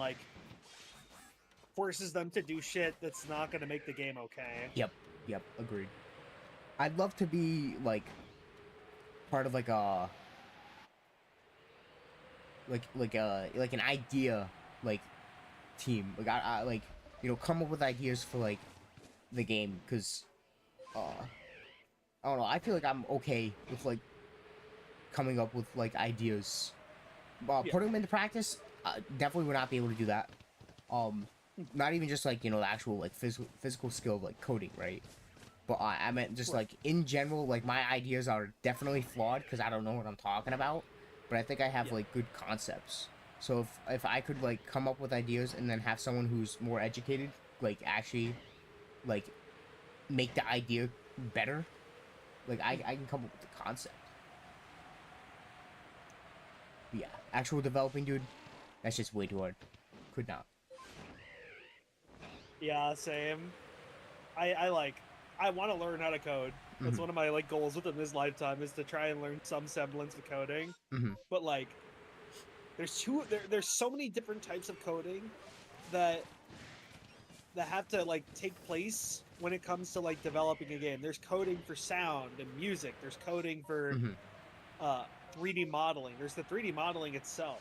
forces them to do shit that's not going to make the game okay. Yep, agreed. I'd love to be part of an idea team. I come up with ideas for the game, because I don't know, I feel like I'm okay with coming up with ideas. Putting them into practice, definitely would not be able to do that. Not even just the actual physical skill of coding, right? But I meant just in general, my ideas are definitely flawed because I don't know what I'm talking about. But I think I have good concepts. So if I could come up with ideas and then have someone who's more educated actually make the idea better, I can come up with the concept. But yeah, actual developing, dude, that's just way too hard. Could not. Yeah, same. I want to learn how to code. That's one of my goals within this lifetime, is to try and learn some semblance of coding. But there's so many different types of coding that have to take place when it comes to developing a game. There's coding for sound and music. There's coding for 3D modeling. There's the 3D modeling itself.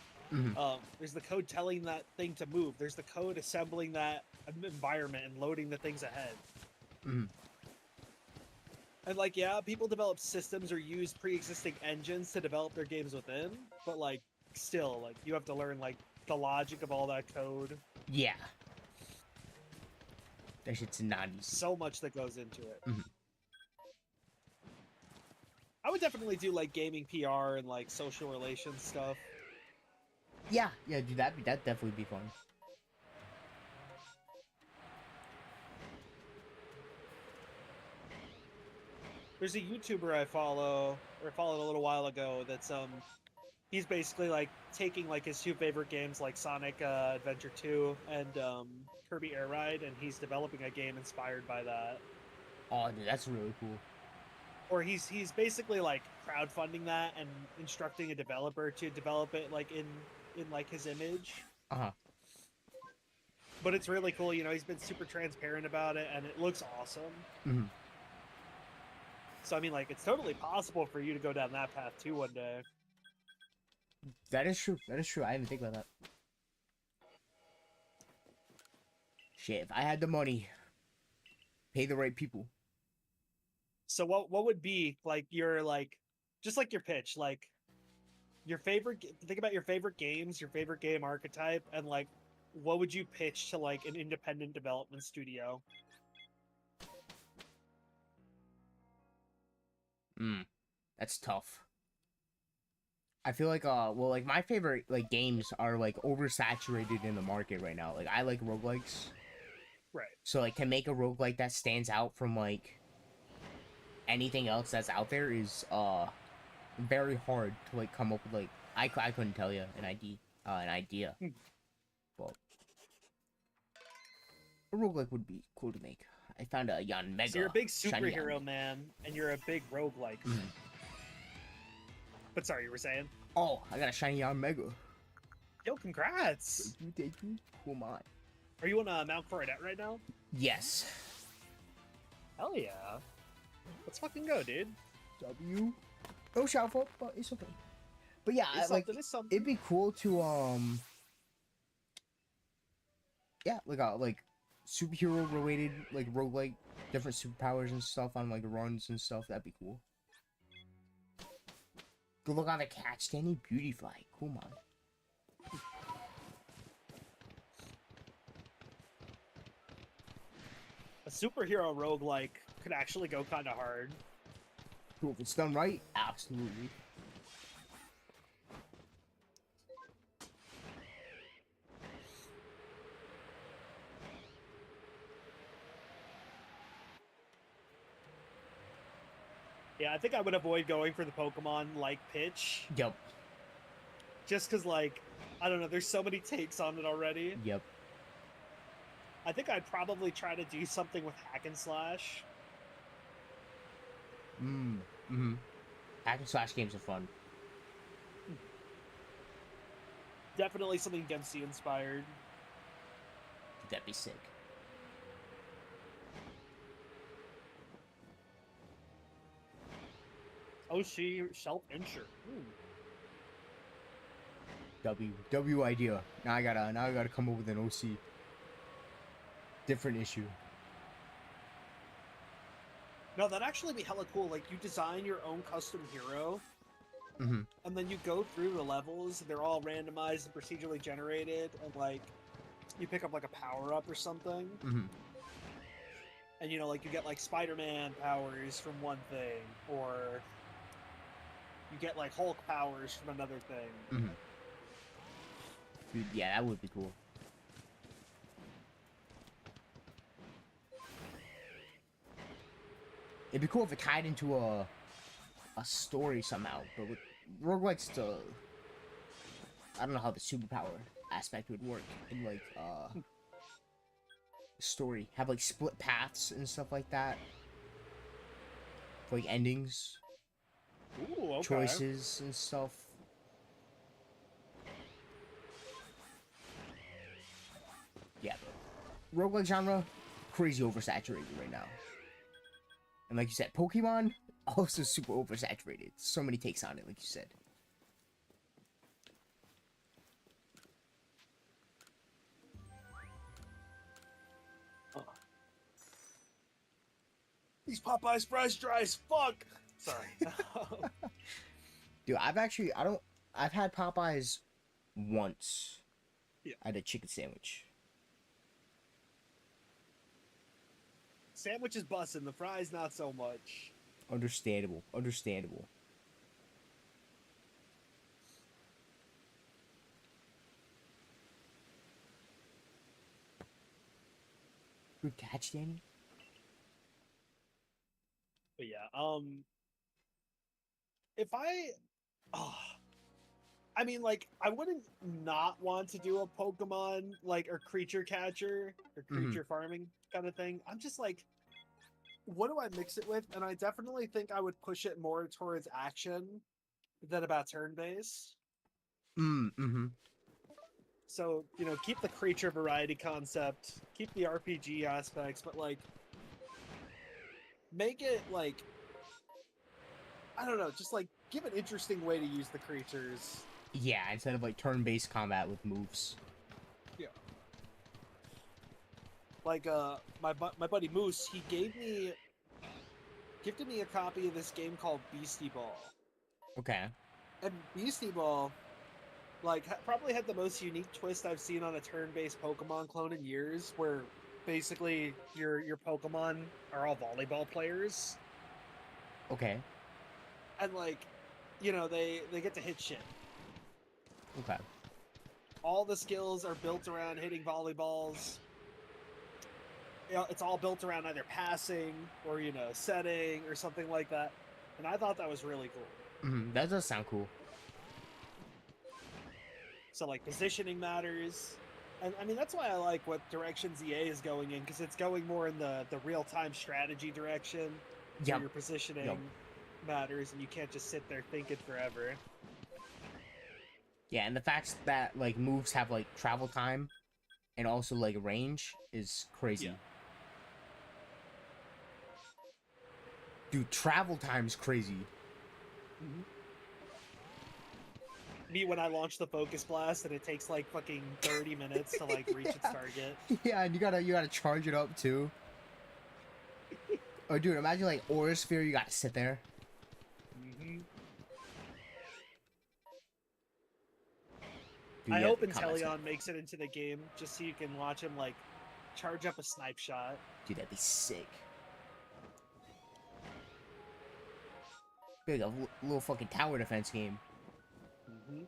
There's the code telling that thing to move. There's the code assembling that environment and loading the things ahead. And yeah, people develop systems or use pre-existing engines to develop their games within, but still you have to learn the logic of all that code. Yeah. That shit's not easy. So much that goes into it. I would definitely do gaming PR and social relations stuff. Yeah, dude, that'd definitely be fun. There's a YouTuber I followed a little while ago that's he's basically taking his two favorite games Sonic Adventure 2 and Kirby Air Ride, and he's developing a game inspired by that. Oh, dude, that's really cool. Or he's basically crowdfunding that and instructing a developer to develop it in his image. but it's really cool. You know, he's been super transparent about it, and it looks awesome. Mm-hmm. So I mean, like, it's totally possible for you to go down that path too one day. That is true. That is true. I didn't think about that. Shit, if I had the money, pay the right people. So what would be like your like, just like your pitch, like your favorite? Think about your favorite games, your favorite game archetype, and like, what would you pitch to like an independent development studio? That's tough. I feel like well, like my favorite like games are like oversaturated in the market right now. Like I like roguelikes. Right. So like to make a roguelike that stands out from like anything else that's out there is very hard to like come up with. Like I couldn't tell you an idea. But a roguelike would be cool to make. I found a Yan Mega. So you're a big shiny superhero man, and you're a big roguelike. But sorry, you were saying? Oh, I got a shiny Yan Mega. Yo, congrats! Thank you. Who am I? Are you on Mount Coronet right now? Yes. Hell yeah. Let's fucking go, dude. W. No Shalpha, but it's okay. But yeah, It's like something. it'd be cool to yeah, like superhero related like roguelike different superpowers and stuff on like runs and stuff. That'd be cool. Go look on the catch standing beauty fly. Come on. A superhero roguelike could actually go kind of hard. Cool. If it's done right, absolutely. Yeah, I think I would avoid going for the Pokemon like pitch. Yep. Just because, like, I don't know, there's so many takes on it already. Yep. I think I'd probably try to do something with hack and slash. Hack and slash games are fun. Definitely something Dempsey inspired. That'd be sick. Oh, Shelf Insure. W idea. Now I gotta come up with an OC. Different issue. No, that'd actually be hella cool. Like, you design your own custom hero, and then you go through the levels. They're all randomized and procedurally generated, and like, you pick up like a power up or something. And you know, like you get like Spider-Man powers from one thing, or you get like Hulk powers from another thing. Dude, yeah, that would be cool. It'd be cool if it tied into a story somehow, but with roguelikes, I don't know how the superpower aspect would work in like story. Have like split paths and stuff like that. For, like endings. Ooh, okay. Choices and stuff. Yeah, but roguelike genre, crazy oversaturated right now. And like you said, Pokemon, also super oversaturated. So many takes on it, like you said. These Popeyes fries dry as fuck. Sorry. Dude, I've had Popeyes once. Yeah. I had a chicken sandwich. Sandwich is bussin', the fries not so much. Understandable. Good catch, Danny. But yeah, if I mean, like, I wouldn't not want to do a Pokemon, like, or creature catcher, or creature farming kind of thing. I'm just like, what do I mix it with? And I definitely think I would push it more towards action than about turn-based. so keep the creature variety concept, keep the RPG aspects, but like make it like I don't know, just like give an interesting way to use the creatures. Yeah, instead of like turn-based combat with moves. Yeah. Like my buddy Moose, he gifted me a copy of this game called Beastie Ball. Okay. And Beastie Ball, like, probably had the most unique twist I've seen on a turn-based Pokemon clone in years, where basically your Pokemon are all volleyball players. Okay. And like, they get to hit shit. Okay. All the skills are built around hitting volleyballs. It's all built around either passing or setting or something like that. And I thought that was really cool. That does sound cool. So like positioning matters. And I mean, that's why I like what direction ZA is going in, because it's going more in the real-time strategy direction. Yeah. Your positioning matters, and you can't just sit there thinking forever. Yeah, and the fact that like moves have like travel time and also like range is crazy. Yeah. Dude, travel time's crazy. Mm-hmm. Me when I launch the Focus Blast and it takes like fucking 30 minutes to like reach its target. Yeah, and you gotta charge it up too. Oh, dude, imagine like Aura Sphere, you gotta sit there. Mm-hmm. Dude, I yeah, hope the combat's Inteleon makes it into the game just so you can watch him like charge up a snipe shot. Dude, that'd be sick. Be like a little fucking tower defense game. Mm-hmm.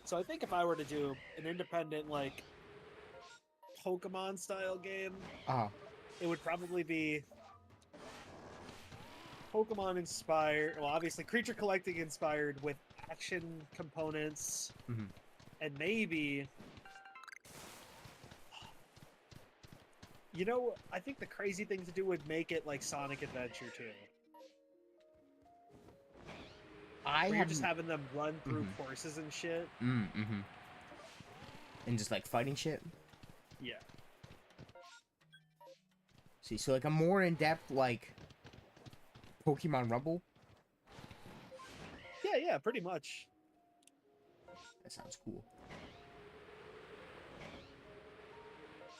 So I think if I were to do an independent like Pokemon style game, it would probably be Pokemon inspired. Well, obviously creature collecting inspired with action components, and maybe. I think the crazy thing to do would make it like Sonic Adventure 2. You're just having them run through courses and shit. And just like fighting shit. Yeah. See, so like a more in-depth like Pokemon Rumble. Yeah, pretty much. That sounds cool.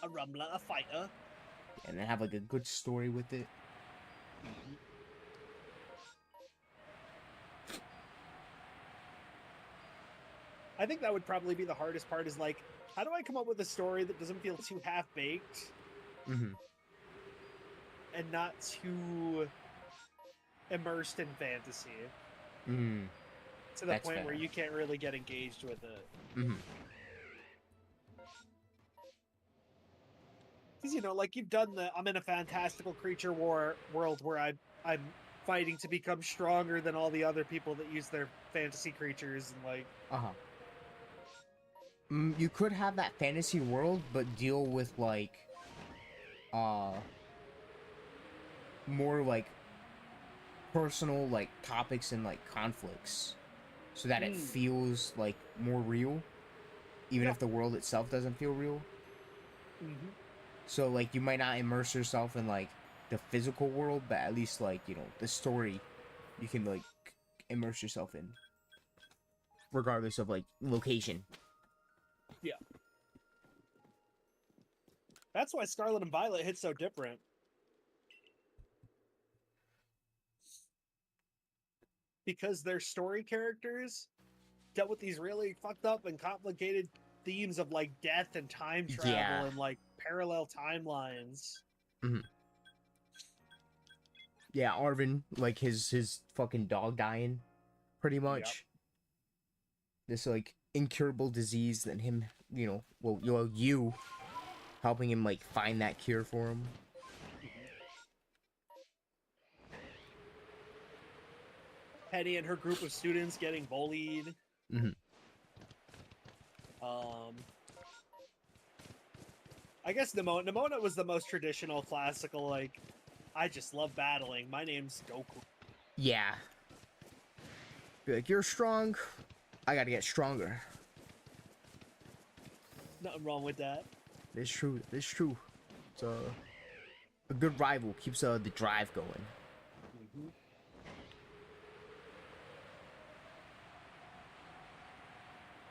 A Rumbler, a fighter. And then have like a good story with it. I think that would probably be the hardest part, is like, how do I come up with a story that doesn't feel too half-baked? And not too immersed in fantasy. To the point where you can't really get engaged with it. Because, like you've done I'm in a fantastical creature world where I'm fighting to become stronger than all the other people that use their fantasy creatures, and like... You could have that fantasy world, but deal with like more like personal like topics and like conflicts, so that it feels like more real, even if the world itself doesn't feel real. So like you might not immerse yourself in like the physical world, but at least like the story you can like immerse yourself in, regardless of like location. Yeah. That's why Scarlet and Violet hit so different. Because their story characters dealt with these really fucked up and complicated themes of like death and time travel and like parallel timelines. Yeah, Arvin, like his fucking dog dying, pretty much. This like incurable disease, and him, you helping him like find that cure for him. Penny and her group of students getting bullied. I guess Nimona was the most traditional, classical, like, I just love battling. My name's Goku. Yeah. Be like, you're strong. I gotta get stronger. Nothing wrong with that. It's true. It's true. It's a good rival keeps the drive going. Mm-hmm.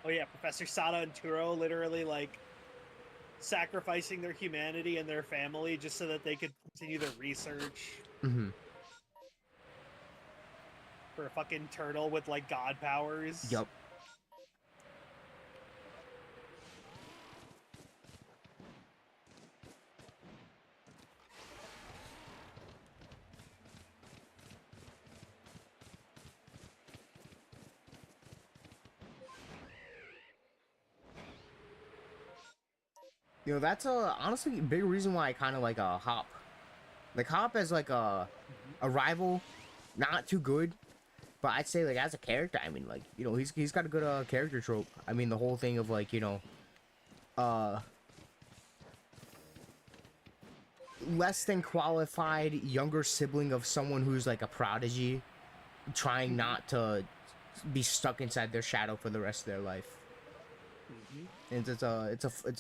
Oh yeah, Professor Sada and Turo literally like sacrificing their humanity and their family just so that they could continue their research Mm-hmm. for a fucking turtle with like god powers. Yup. You know, that's honestly a big reason why I kind of like Hop. Like Hop as like a rival, not too good, but I'd say like as a character, I mean, like, you know, he's got a good character trope. I mean, the whole thing of like, you know, uh less than qualified younger sibling of someone who's like a prodigy, trying not to be stuck inside their shadow for the rest of their life. And it's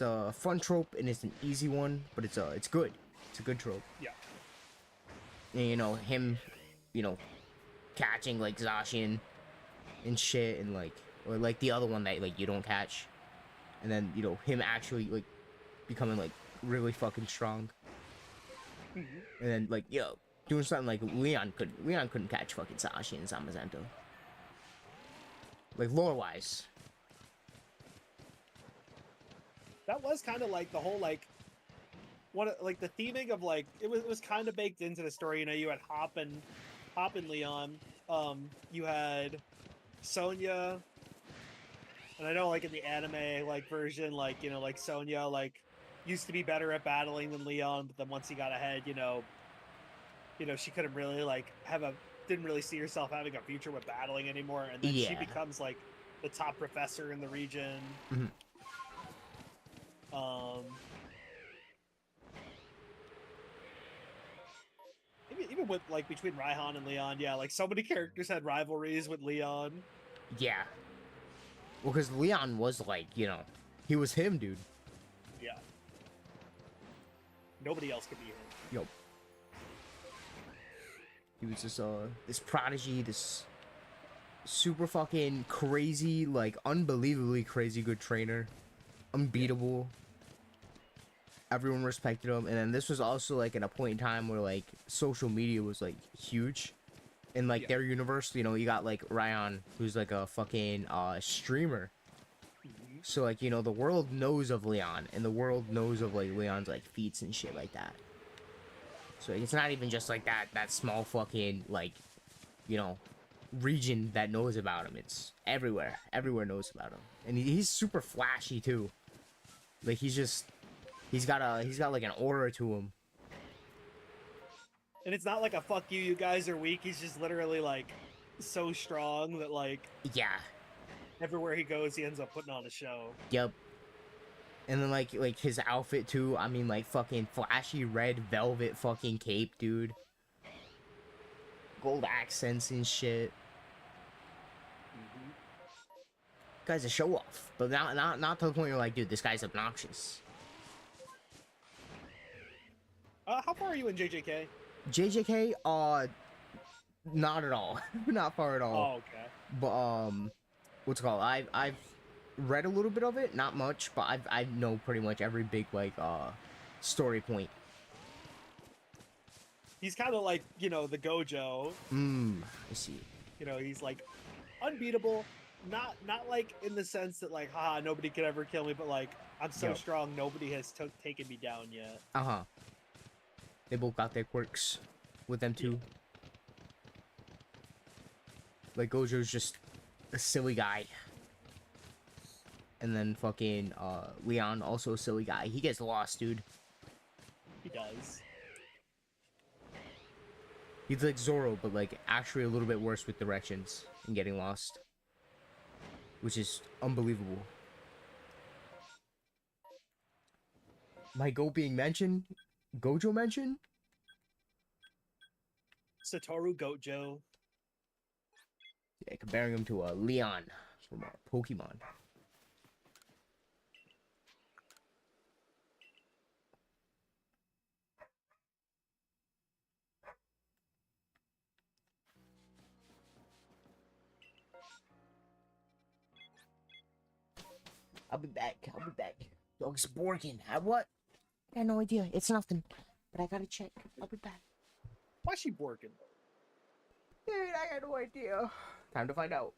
a fun trope, and it's an easy one, but it's good. It's a good trope. Yeah. And, you know, him, you know, catching like Zacian and shit, and like, or like the other one that like you don't catch, and then, you know, him actually like becoming like really fucking strong. And then like, yo, doing something like Leon couldn't catch fucking Zacian and Zamazento. Like lore wise. That was kind of like the whole like what like the theming of like it was kind of baked into the story. You know, you had Hop and Leon. You had Sonya, and I know like in the anime like version, like, you know, like Sonya like used to be better at battling than Leon, but then once he got ahead, you know, she couldn't really like didn't really see herself having a future with battling anymore, and then she Yeah. becomes like the top professor in the region. Mm-hmm. Even with like between Raihan and Leon, yeah, like so many characters had rivalries with Leon. Yeah. Well, because Leon was like, you know, he was him, dude. Yeah. Nobody else could be him. Yo. He was just this prodigy, this super fucking crazy, like unbelievably crazy good trainer, unbeatable. Everyone respected him, and then this was also like in a point in time where like social media was like huge, in like their universe. You know, you got like Ryan, who's like a fucking streamer. So like, you know, the world knows of Leon, and the world knows of like Leon's like feats and shit like that. So it's not even just like that small fucking like, you know, region that knows about him. It's everywhere. Everywhere knows about him, and he's super flashy too. Like he's got like an aura to him. And it's not like a fuck you, you guys are weak. He's just literally like so strong that like yeah, everywhere he goes, he ends up putting on a show. Yep. And then like his outfit too. I mean, like fucking flashy red velvet fucking cape, dude. Gold accents and shit. Guy's a show off, but not to the point where you're like, dude, this guy's obnoxious. How far are you in JJK? JJK, not at all. Not far at all. Oh, okay. But what's it called? I've read a little bit of it, not much, but I know pretty much every big like story point. He's kind of like, you know, the Gojo. I see. You know, he's like unbeatable. Not like in the sense that like, haha, nobody could ever kill me, but like I'm so strong, nobody has taken me down yet. They both got their quirks with them too. Like Gojo's just a silly guy. And then fucking Leon, also a silly guy. He gets lost, dude. He does. He's like Zoro, but like actually a little bit worse with directions and getting lost. Which is unbelievable. My Go being mentioned? Gojo mentioned? Satoru Gojo. Yeah, comparing him to a Leon from Pokemon. I'll be back. I'll be back. Dog's barking. At what? I got no idea. It's nothing. But I gotta check. I'll be back. Why's she barking? Dude, I got no idea. Time to find out.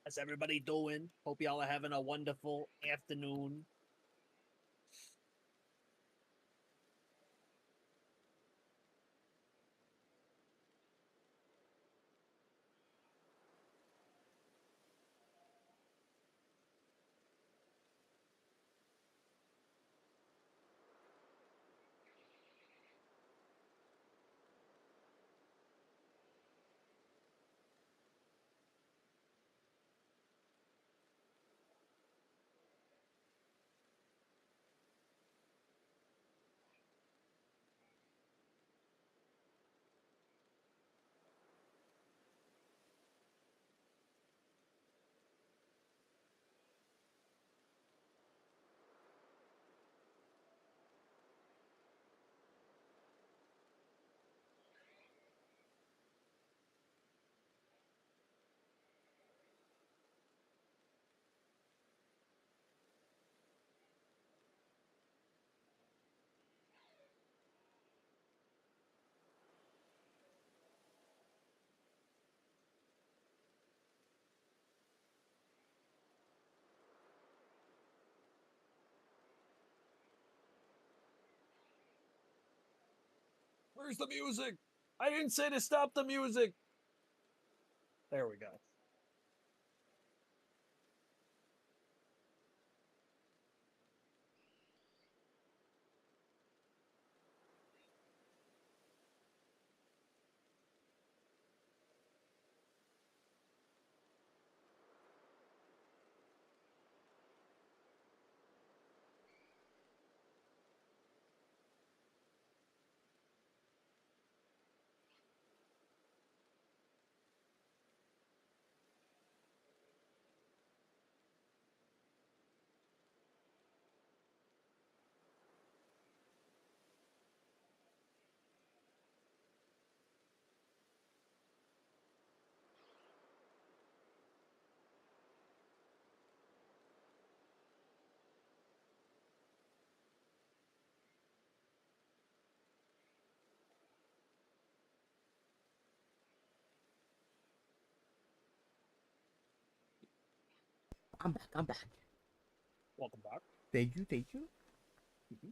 How's everybody doing? Hope y'all are having a wonderful afternoon. Where's the music? I didn't say to stop the music. There we go. I'm back. I'm back. Welcome back. Thank you. Thank you. Mm-hmm.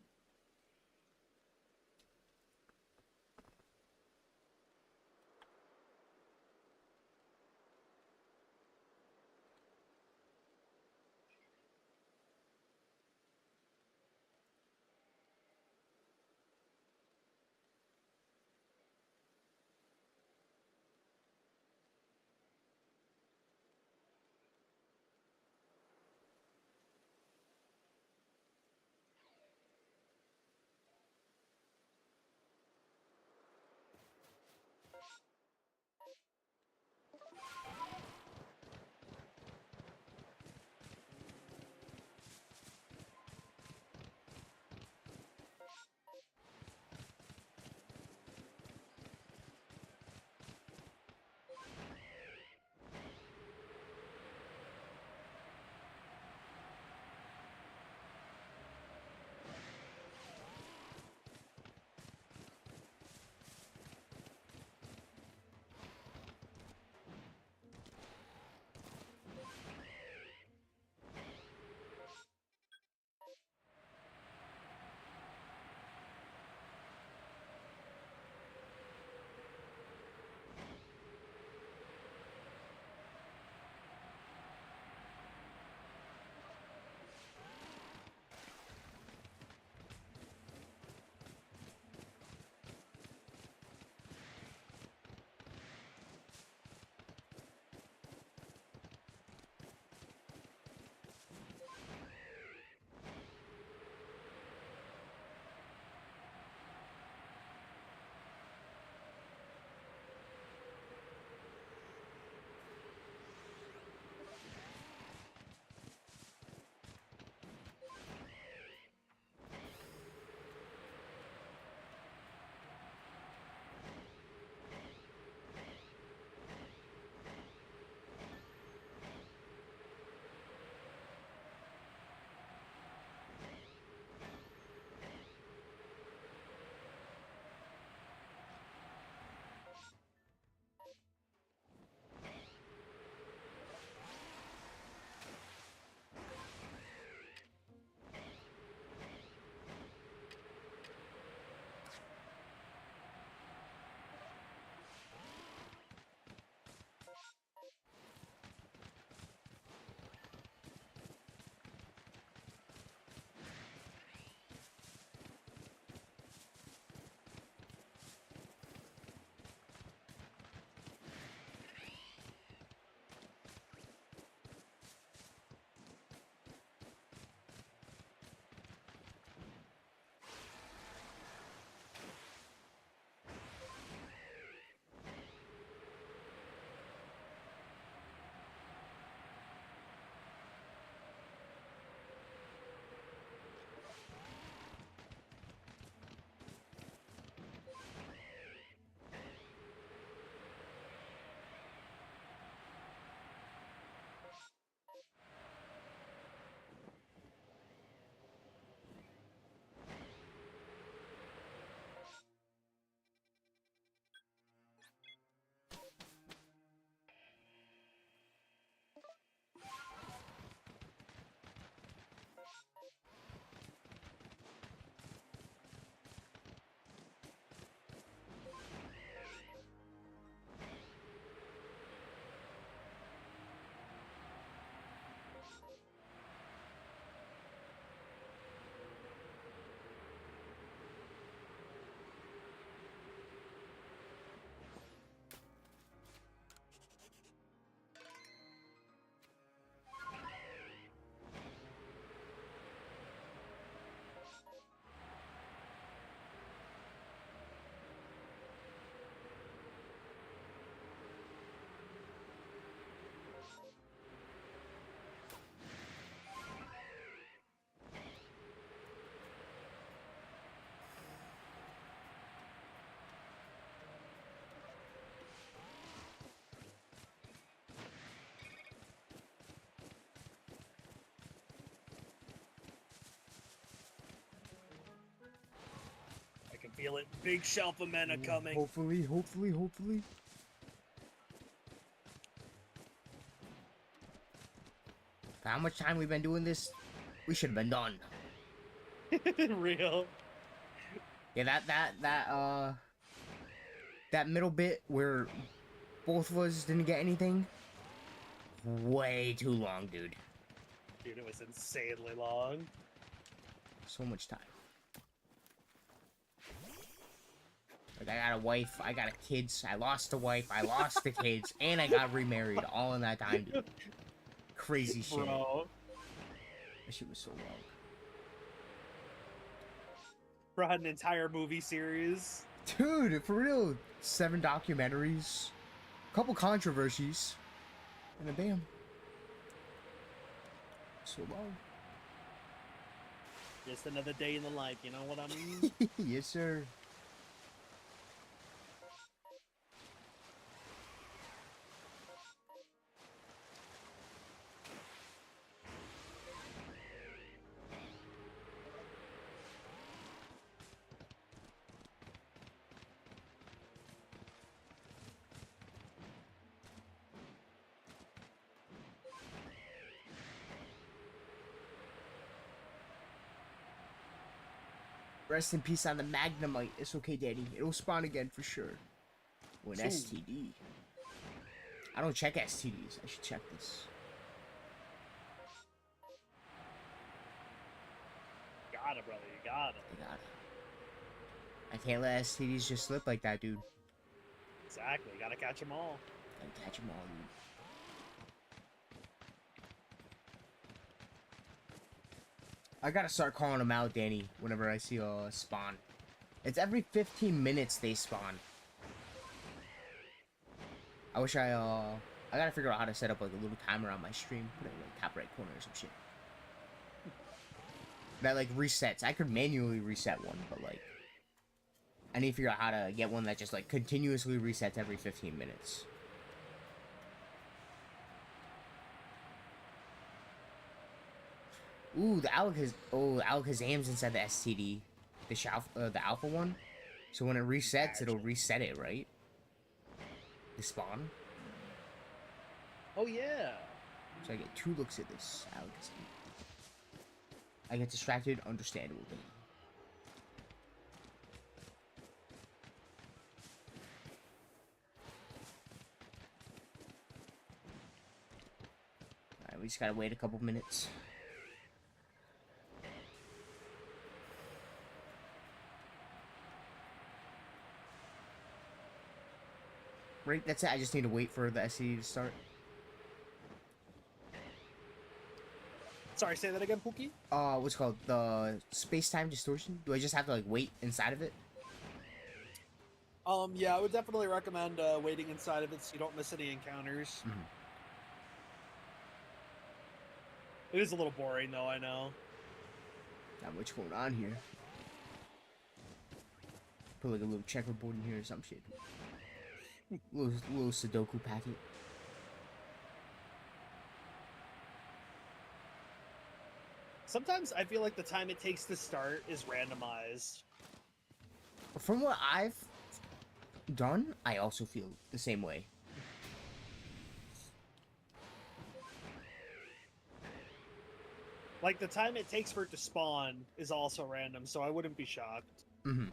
feel it. Big Shalpha men are coming. Hopefully, hopefully, hopefully. For how much time we've been doing this, we should have been done. Real. Yeah, that middle bit where both of us didn't get anything, way too long, dude. Dude, it was insanely long. So much time. Like, I got a wife, I got kids, I lost a wife, I lost the kids, and I got remarried all in that time, dude. Crazy shit. Bro. That shit was so long. Bro had an entire movie series. Dude, for real. 7 documentaries, a couple controversies, and a bam. So long. Just another day in the life, you know what I mean? Yes, sir. Rest in peace on the Magnemite. It's okay, Daddy. It'll spawn again for sure. Oh, an STD. I don't check STDs. I should check this. You got it, brother. You got it. I got it. I can't let STDs just slip like that, dude. Exactly. You gotta catch them all. Gotta catch them all, dude. I gotta start calling them out, Danny, whenever I see a spawn. It's every 15 minutes they spawn. I wish I gotta figure out how to set up like a little timer on my stream. Put it in like top right corner or some shit. That like resets. I could manually reset one, but like I need to figure out how to get one that just like continuously resets every 15 minutes. Ooh, the Alakazam's inside the STD, the alpha one. So when it resets, it'll reset it, right? The spawn. Oh yeah. So I get 2 looks at this Alakazam. I get distracted, understandable. Alright, we just gotta wait a couple minutes. Right, that's it. I just need to wait for the SCD to start. Sorry, say that again, Pookie? What's it called? The space-time distortion? Do I just have to, like, wait inside of it? Yeah, I would definitely recommend waiting inside of it so you don't miss any encounters. Mm-hmm. It is a little boring, though, I know. Not much going on here. Put, like, a little checkerboard in here or some shit. little Sudoku packet. Sometimes I feel like the time it takes to start is randomized. From what I've done, I also feel the same way. Like, the time it takes for it to spawn is also random, so I wouldn't be shocked. Mm-hmm.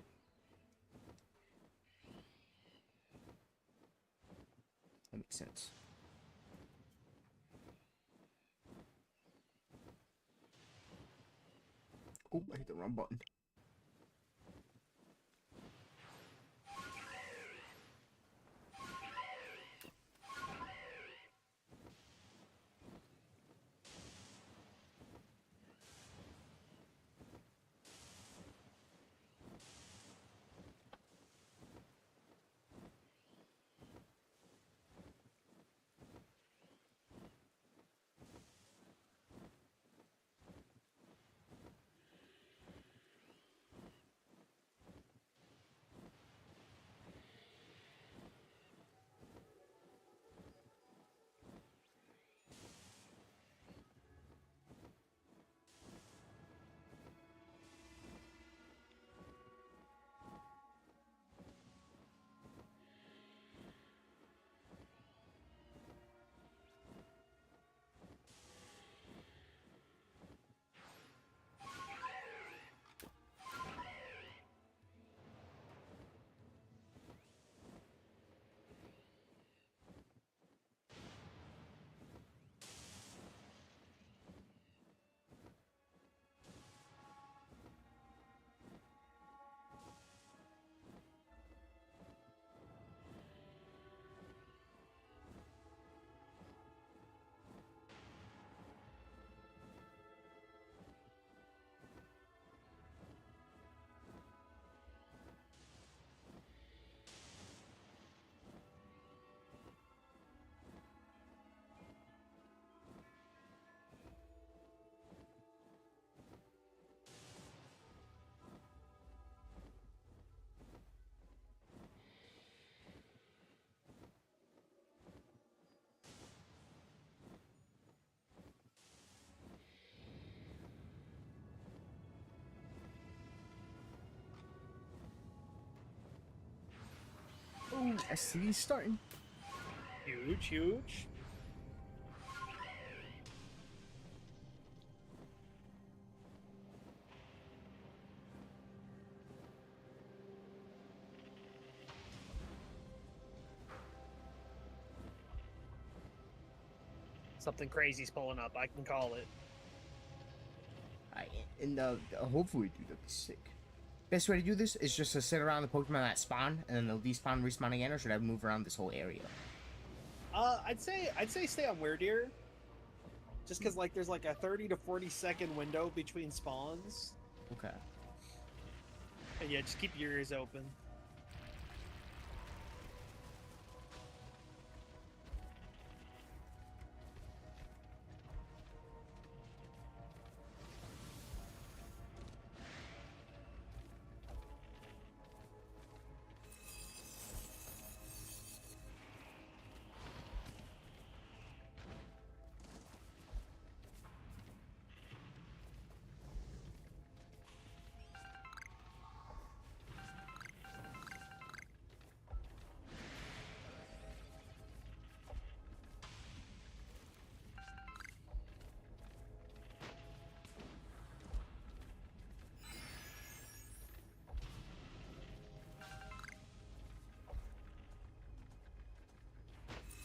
That makes sense. Oh, I hit the wrong button. STD's starting. Huge, huge. Something crazy's pulling up. I can call it. And hopefully, dude, that'd be sick. Best way to do this is just to sit around the Pokemon that spawn, and then they'll despawn, respawn again, or should I move around this whole area? I'd say stay on Weirdeer. Just because like there's like a 30 to 40-second window between spawns. Okay. And yeah, just keep your ears open.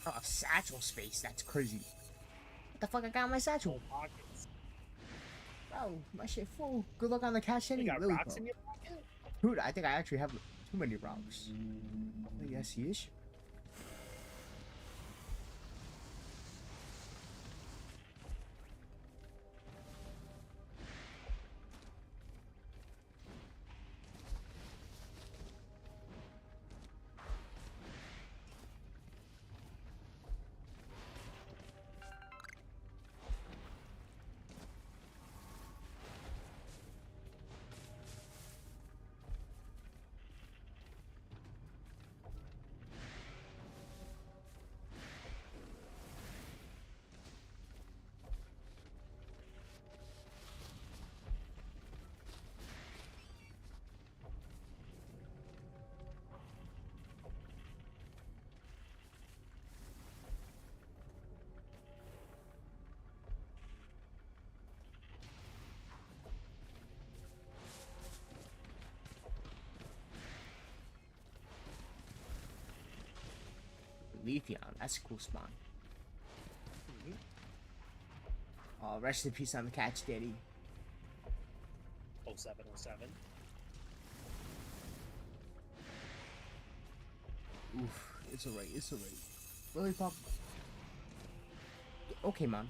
Oh, satchel space. That's crazy. What the fuck I got in my satchel? Pockets. Bro, my shit full. Good luck on the cash You got Lily rocks Pop. in your pocket? Dude, I think I actually have too many rocks. Yes, he is. Leafeon, that's a cool spawn. Rest in peace on the catch, Daddy. 0707. Oof, it's alright, it's alright. Lily Pop. Okay, man.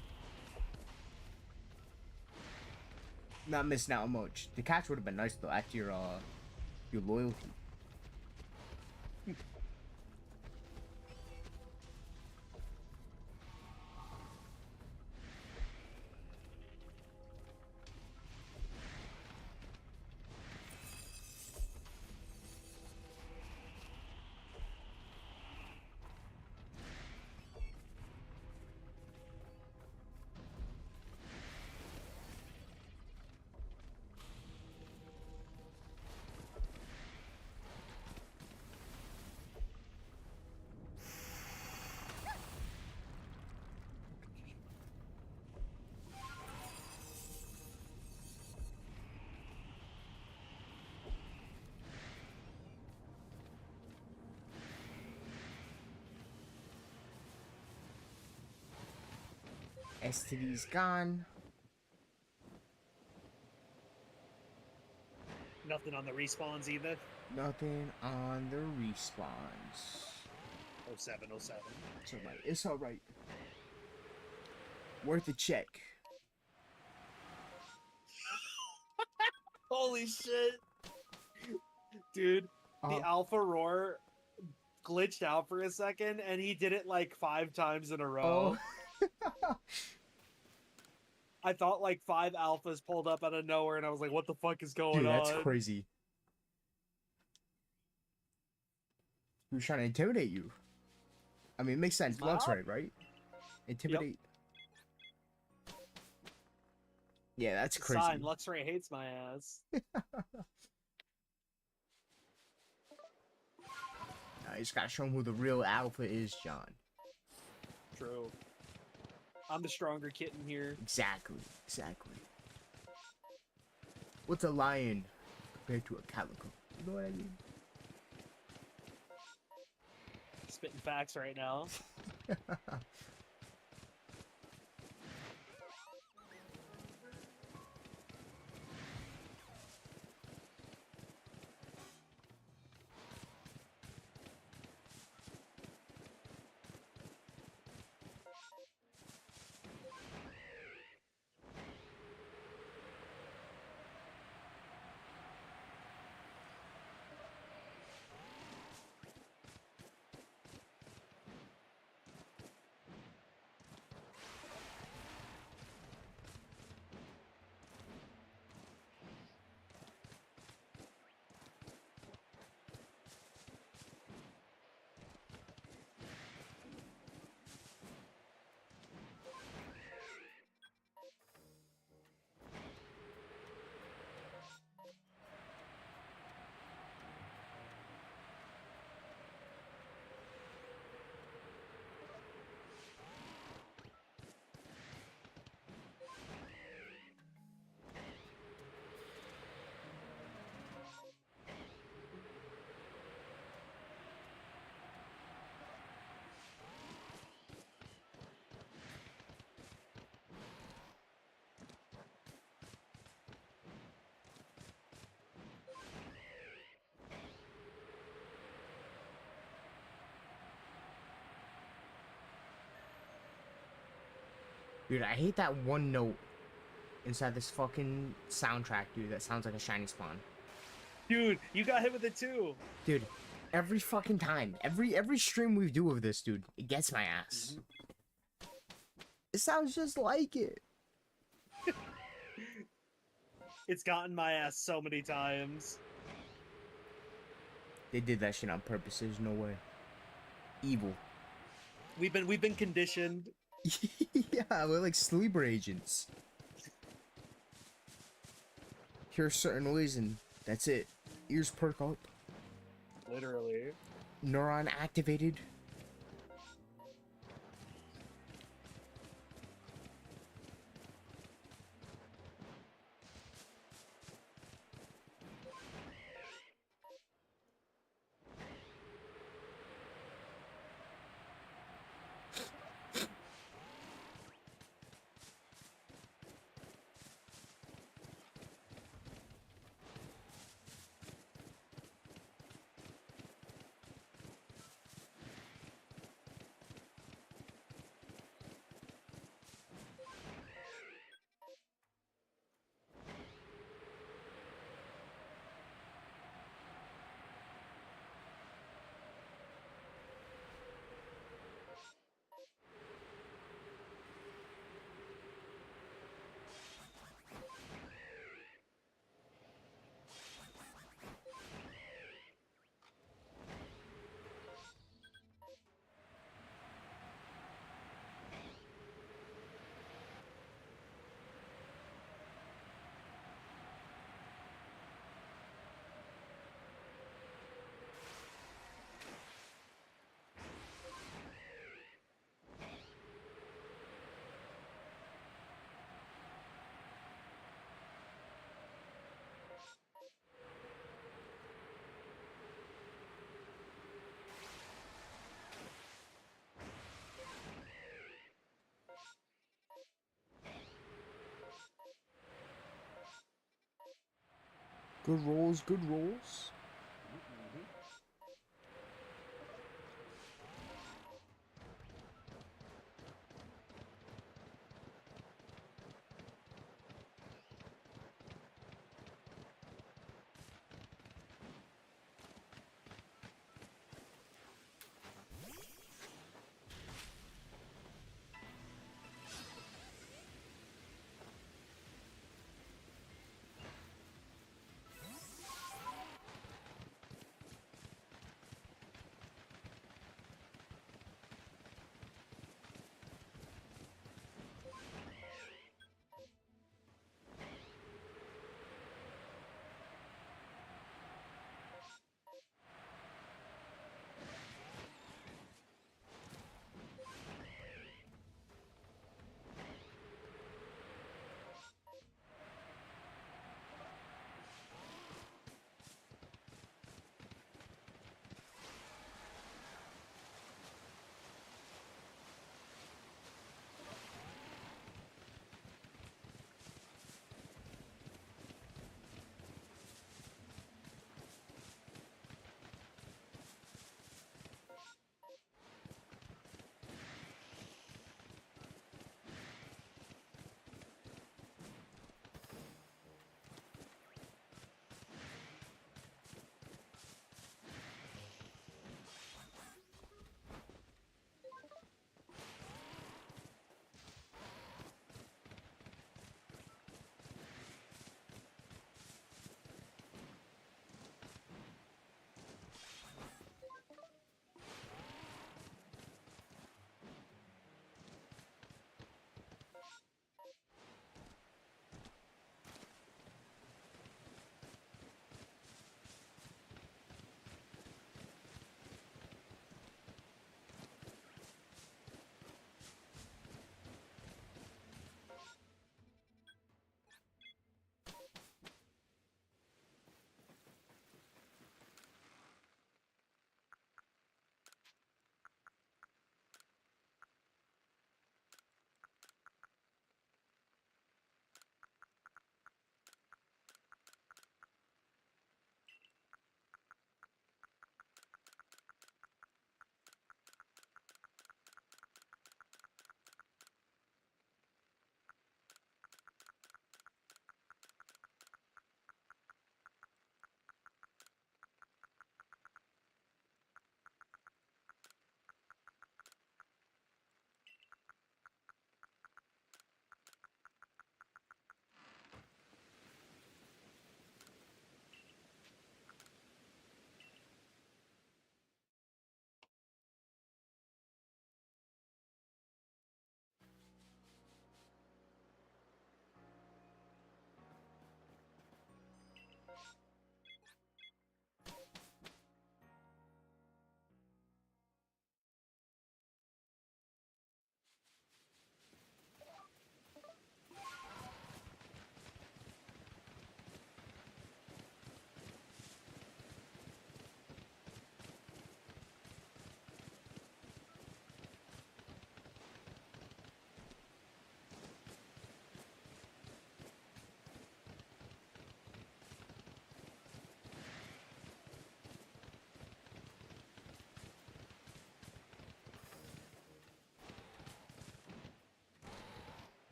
Not missing out on much. The catch would have been nice though after your loyalty. STD's gone. Nothing on the respawns either. Nothing on the respawns. 0707. It's alright. It's alright. Worth a check. Holy shit. Dude, the Alpha Roar glitched out for a second and he did it like 5 times in a row. I thought like 5 alphas pulled up out of nowhere and I was like, what the fuck is going on? Dude, that's crazy. He was trying to intimidate you. I mean, it makes sense. Luxray, right? Intimidate. Yep. Yeah, that's crazy. Sign, Luxray hates my ass. You just gotta show him who the real alpha is, John. True. I'm the stronger kitten here. Exactly. What's a lion compared to a calico? You know what I mean? Spitting facts right now. Dude, I hate that one note inside this fucking soundtrack, dude, that sounds like a shiny spawn. Dude, you got hit with it too. Dude, every fucking time, every stream we do of this, dude, it gets my ass. It sounds just like it. It's gotten my ass so many times. They did that shit on purpose. There's no way. Evil. We've been conditioned. Yeah, we're like sleeper agents. Hear a certain noise and that's it. Ears perk up. Literally. Neuron activated. Good rolls, good rolls.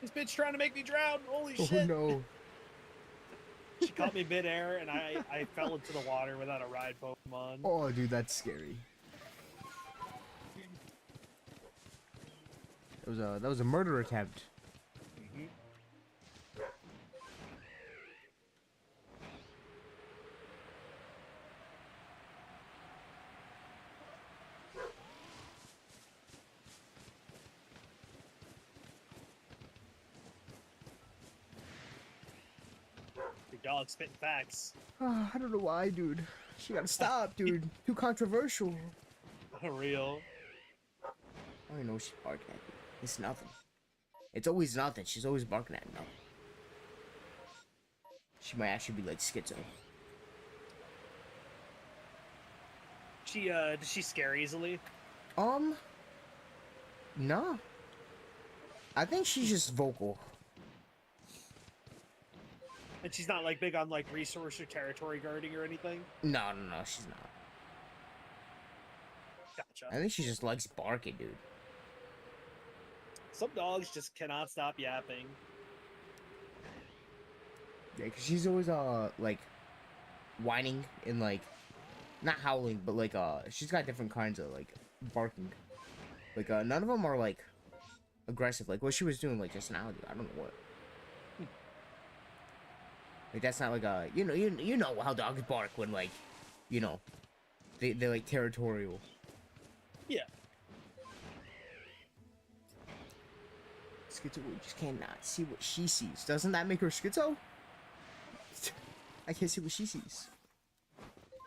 This bitch trying to make me drown. Holy Oh shit. no. She caught me midair, and I fell into the water without a ride Pokemon. Oh, dude, that's scary. That was a murder attempt. Mm-hmm. Your dog spitting facts. Oh, I don't know why, dude. She gotta stop, dude. Too controversial. Real. I don't know what she's barking at. Dude. It's nothing. It's always nothing. She's always barking at nothing. She might actually be like schizo. Does she scare easily? No. I think she's just vocal. And she's not like big on like resource or territory guarding or anything? No, she's not. Gotcha. I think she just likes barking, dude. Some dogs just cannot stop yapping. Yeah, cause she's always like whining and like not howling, but like she's got different kinds of like barking. Like none of them are like aggressive. Like what she was doing like just now, dude. I don't know what. Like that's not like a you know how dogs bark when like they're like territorial. Yeah. Schizo just cannot see what she sees. Doesn't that make her schizo? I can't see what she sees.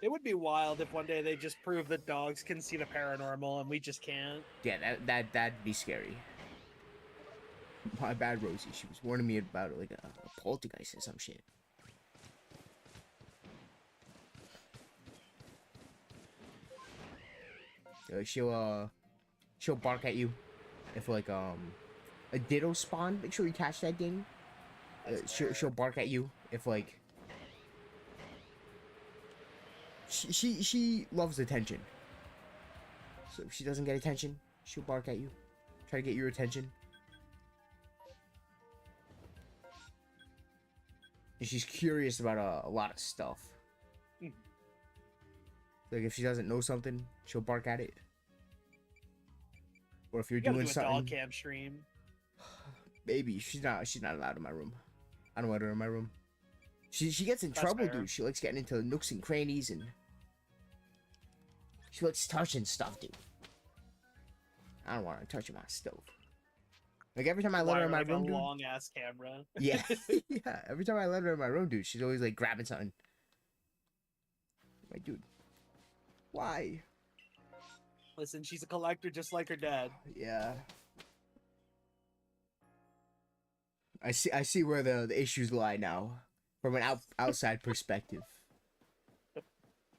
It would be wild if one day they just prove that dogs can see the paranormal and we just can't. Yeah, that'd be scary. My bad, Rosie. She was warning me about like a poltergeist or some shit. She'll bark at you if like a ditto spawn. Make sure you catch that thing. She'll bark at you if like she loves attention. So if she doesn't get attention, she'll bark at you. Try to get your attention. And she's curious about a lot of stuff. Like if she doesn't know something, she'll bark at it. Or if you're doing something. Dog cam stream. Baby, she's not allowed in my room. I don't want her in my room. She gets in trouble, dude. She likes getting into nooks and crannies and she likes touching stuff, dude. I don't want her touching my stove. Like every time I let her in my room, dude. Long ass camera. Yeah, yeah. Every time I let her in my room, dude, she's always like grabbing something. Like, dude, why? Listen, she's a collector just like her dad. Yeah. I see where the issues lie now, from an outside perspective.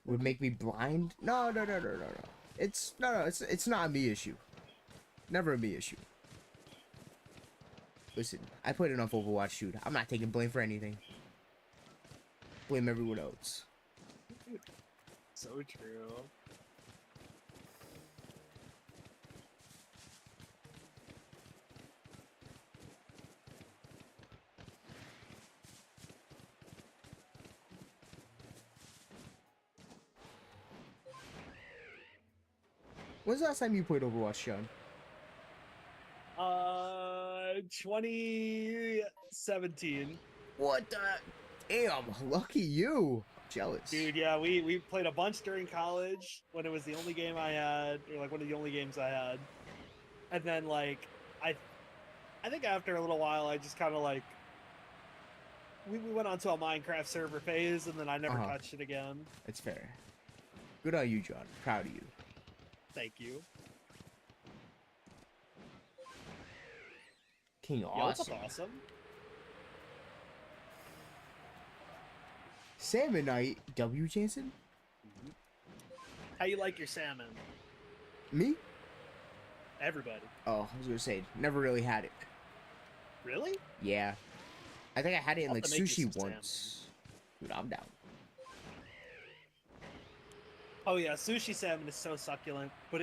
Would make me blind? No. It's not a me issue. Never a me issue. Listen, I played enough Overwatch, dude. I'm not taking blame for anything. Blame everyone else. So true. When's the last time you played Overwatch, Sean? 2017. What the? Damn, lucky you. Jealous. Dude, yeah, we played a bunch during college when it was the only game I had, or like one of the only games I had. And then like I think after a little while I just kind of like we went on to a Minecraft server phase and then I never touched it again. It's fair. Good on you, John. Proud of you. Thank you. King Awesome. Awesome. Salmon Knight, W. Jansen? How you like your salmon? Me? Everybody. Oh, I was gonna say, never really had it. Really? Yeah. I think I had it in I'll like have to make you sushi some once. Dude, I'm down. Oh yeah, sushi salmon is so succulent, but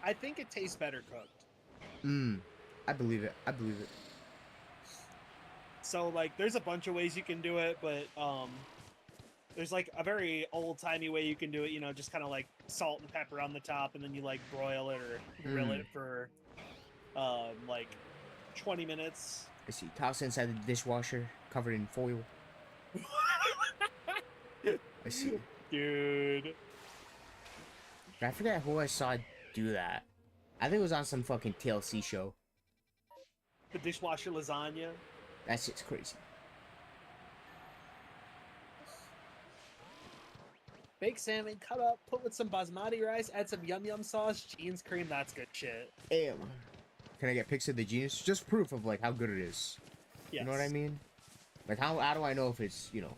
I think it tastes better cooked. I believe it. I believe it. So like, there's a bunch of ways you can do it, but there's like a very old-timey way you can do it. You know, just kind of like salt and pepper on the top, and then you like broil it or grill it for like 20 minutes. I see. Toss it inside the dishwasher, covered in foil. I see. Dude. I forget who I saw do that. I think it was on some fucking TLC show. The dishwasher lasagna. That's just crazy. Baked salmon, cut up, put with some basmati rice, add some yum yum sauce, jeans cream. That's good shit. Damn. Can I get pics of the jeans? Just proof of like how good it is. Yes. You know what I mean? Like how do I know if it's, you know,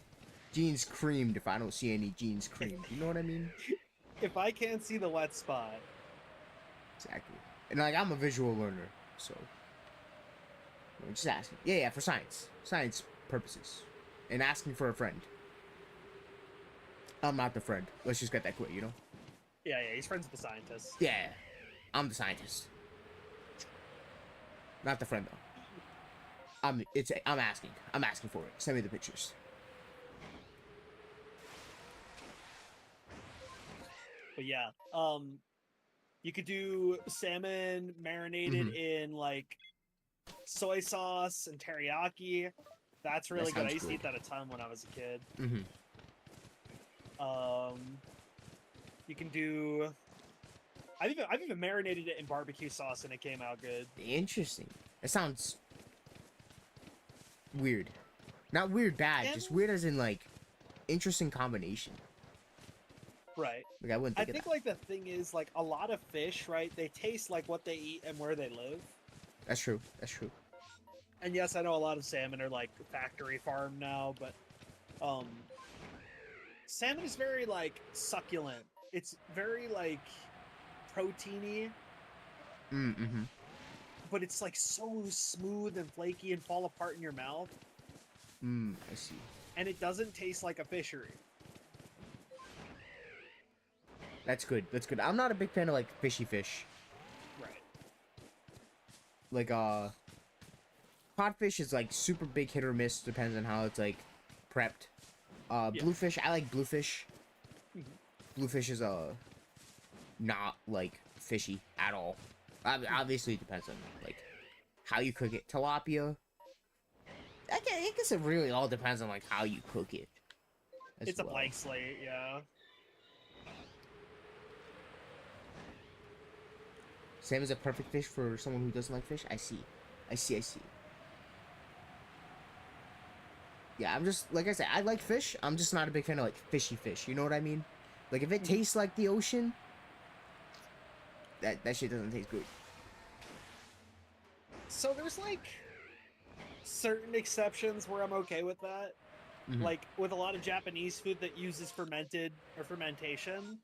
jeans creamed if I don't see any jeans creamed? You know what I mean? If I can't see the wet spot. Exactly. And like I'm a visual learner, so I'm just asking. Yeah, for science purposes, and asking for a friend. I'm not the friend. Let's just get that clear, you know? Yeah, he's friends with the scientist. Yeah, I'm the scientist. Not the friend though. I'm asking. I'm asking for it. Send me the pictures. But yeah, you could do salmon marinated in like soy sauce and teriyaki. That's really good. I used to eat that a ton when I was a kid. You can do. I've even marinated it in barbecue sauce and it came out good. Interesting. It sounds weird. Not weird bad, just weird as in like interesting combination. Right. Like I wouldn't think I think that. like the thing is like a lot of fish, right? They taste like what they eat and where they live. That's true. That's true. And yes, I know a lot of salmon are like factory farm now, but salmon is very like succulent. It's very like proteiny. Mm-hmm. But it's like so smooth and flaky and fall apart in your mouth. I see. And it doesn't taste like a fishery. That's good. That's good. I'm not a big fan of like fishy fish. Right. Like codfish is like super big hit or miss, depends on how it's like prepped. Bluefish, I like bluefish. Bluefish is not like fishy at all. Obviously, it depends on like how you cook it. Tilapia, I guess it really all depends on like how you cook it. It's a blank slate, yeah. Same as a perfect fish for someone who doesn't like fish. I see. Yeah, I'm just like I said, I like fish. I'm just not a big fan of like fishy fish. You know what I mean? Like if it tastes like the ocean, that shit doesn't taste good. So there's like certain exceptions where I'm okay with that. Like with a lot of Japanese food that uses fermented or fermentation,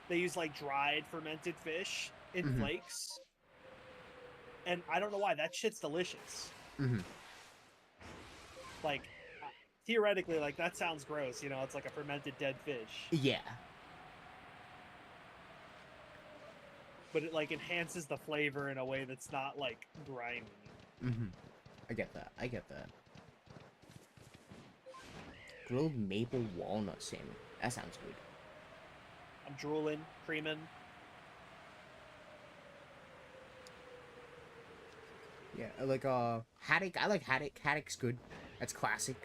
they use like dried fermented fish in flakes, and I don't know why that shit's delicious. Like theoretically, like that sounds gross, you know? It's like a fermented dead fish. Yeah. But it like enhances the flavor in a way that's not like grimy. I get that. Grilled maple walnut salmon. That sounds good. I'm drooling, creaming. Yeah, like haddock. I like haddock. Haddock's good. That's classic.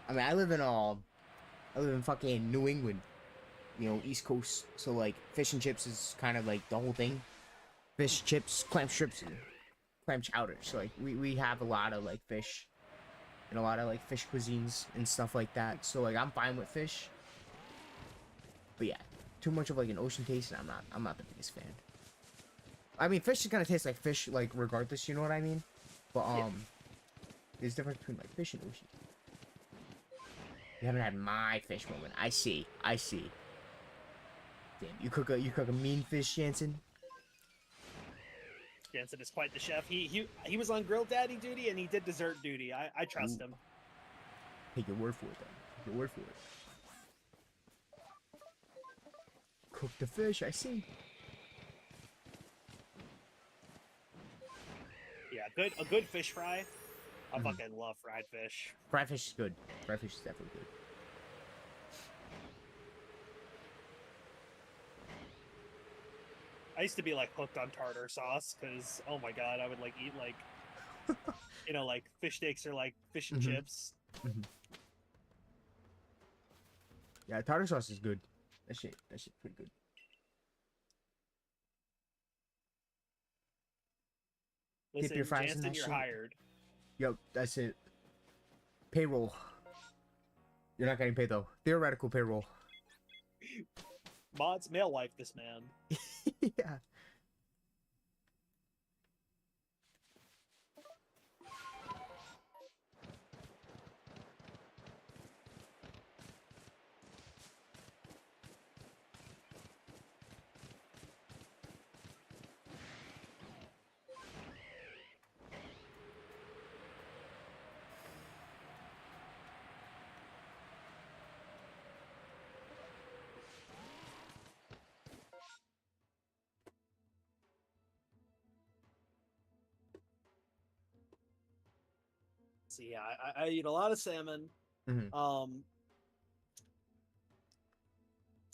I mean, I live in fucking New England, you know, East Coast. So like, fish and chips is kind of like the whole thing. Fish, chips, clam strips, and clam chowder. So like, we have a lot of like fish, and a lot of like fish cuisines and stuff like that. So like, I'm fine with fish. But yeah, too much of like an ocean taste, and I'm not the biggest fan. I mean, fish is gonna taste like fish, like regardless. You know what I mean? But there's a difference between like fish and ocean. You haven't had my fish moment. I see. Damn, you cook a mean fish, Jansen. Jansen is quite the chef. He was on grill daddy duty and he did dessert duty. I trust him. Take your word for it, then. Take your word for it. Cook the fish. I see. Yeah, yeah, a good fish fry. I Mhm. fucking love fried fish. Fried fish is good. Fried fish is definitely good. I used to be like hooked on tartar sauce because oh my god, I would like eat like like fish sticks or like fish and Mhm. chips. Mhm. Yeah, tartar sauce is good. That shit's pretty good. Dip your Listen, fries in Jansen, that you're shit. hired. Yo, that's it. Payroll. You're not getting paid though. Theoretical payroll. Mods male wife this man. Yeah. So yeah, I eat a lot of salmon. Mhm.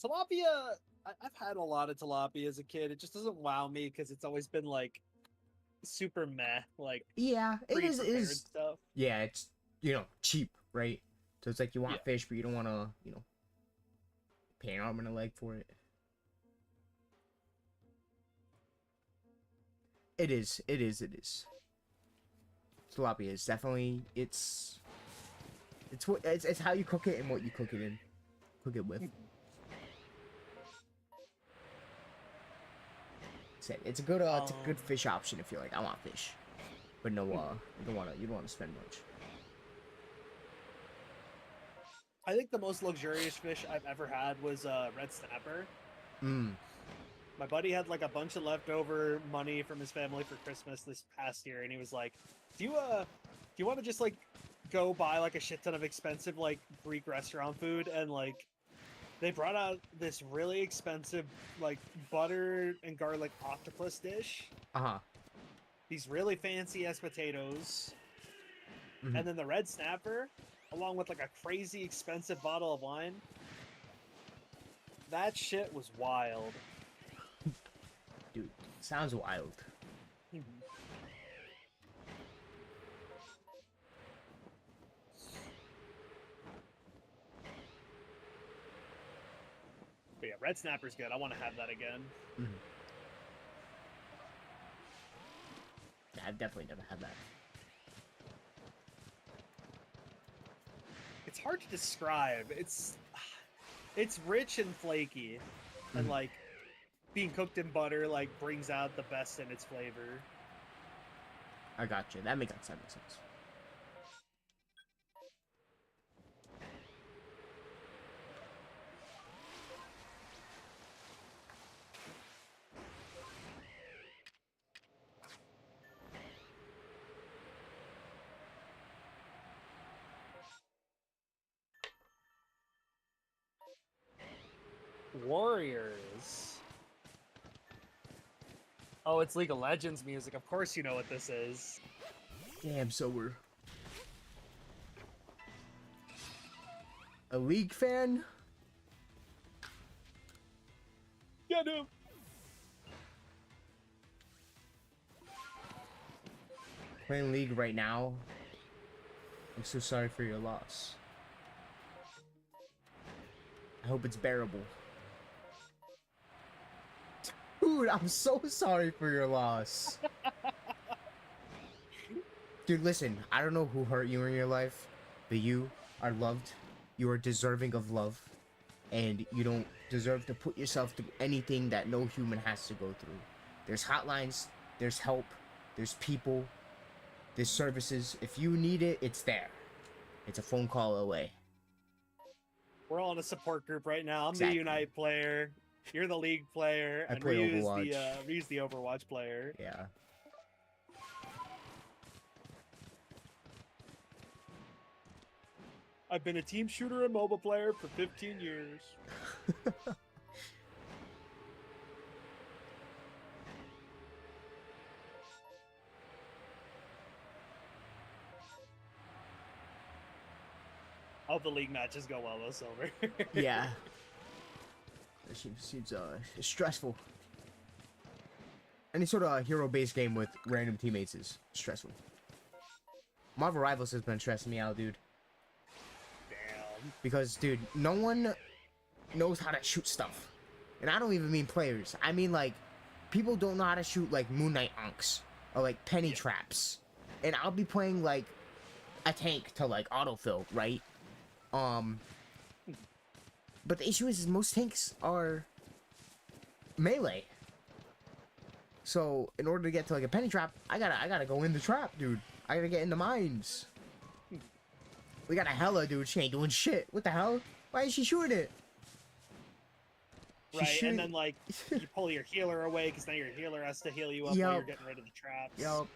Tilapia. I've had a lot of tilapia as a kid. It just doesn't wow me because it's always been like super meh, like Yeah, it pre-prepared is. stuff. Yeah, it's cheap, right? So it's like you Yeah. want fish, but you don't want to pay an arm and a leg for it. It is. It is. It is. Tilapia is definitely. It's how you cook it and what you cook it in. Cook it with. It's a good fish option if you're like, I want fish, but no, you don't want to spend much. I think the most luxurious fish I've ever had was red snapper. Mm. My buddy had like a bunch of leftover money from his family for Christmas this past year, and he was like, do you want to just like go buy like a shit ton of expensive like Greek restaurant food?" And like they brought out this really expensive like butter and garlic octopus dish. Uh-huh. These really fancy ass potatoes, Mm-hmm. and then the red snapper, along with like a crazy expensive bottle of wine. That shit was wild. Dude, sounds wild. But yeah, red snapper's good. I want to have that again. Mm-hmm. Yeah, I've definitely never had that. It's hard to describe. It's rich and flaky, and Mm-hmm. like being cooked in butter like brings out the best in its flavor. I got you. That makes sense. That makes sense. Warriors. Oh, it's League of Legends music. Of course you know what this is. Damn, so we're a League fan? Yeah, no. Playing League right now. I'm so sorry for your loss. I hope it's bearable. Dude, I'm so sorry for your loss. Dude, listen, I don't know who hurt you in your life, but you are loved. You are deserving of love. And you don't deserve to put yourself through anything that no human has to go through. There's hotlines, there's help, there's people, there's services. If you need it, it's there. It's a phone call away. We're all in a support group right now. I'm Exactly. the Unite player. You're the League player, I and play Ryu's Overwatch. the Overwatch player. Yeah. I've been a team shooter and mobile player for 15 years. hope the league matches go well though, Silver. Yeah. It seems stressful. Any sort of hero-based game with random teammates is stressful. Marvel Rivals has been stressing me out, dude. Damn. Because, dude, no one knows how to shoot stuff. And I don't even mean players. I mean, like, people don't know how to shoot, like, Moon Knight Unks. Or, like, penny traps. And I'll be playing, like, a tank to, like, autofill, right? But the issue is most tanks are melee. So, in order to get to, like, a penny trap, I gotta go in the trap, dude. I gotta get in the mines. We got a Hella, dude. She ain't doing shit. What the hell? Why is she shooting it? Right, and then, like, you pull your healer away, because now your healer has to heal you up while you're getting rid of the traps. Yup.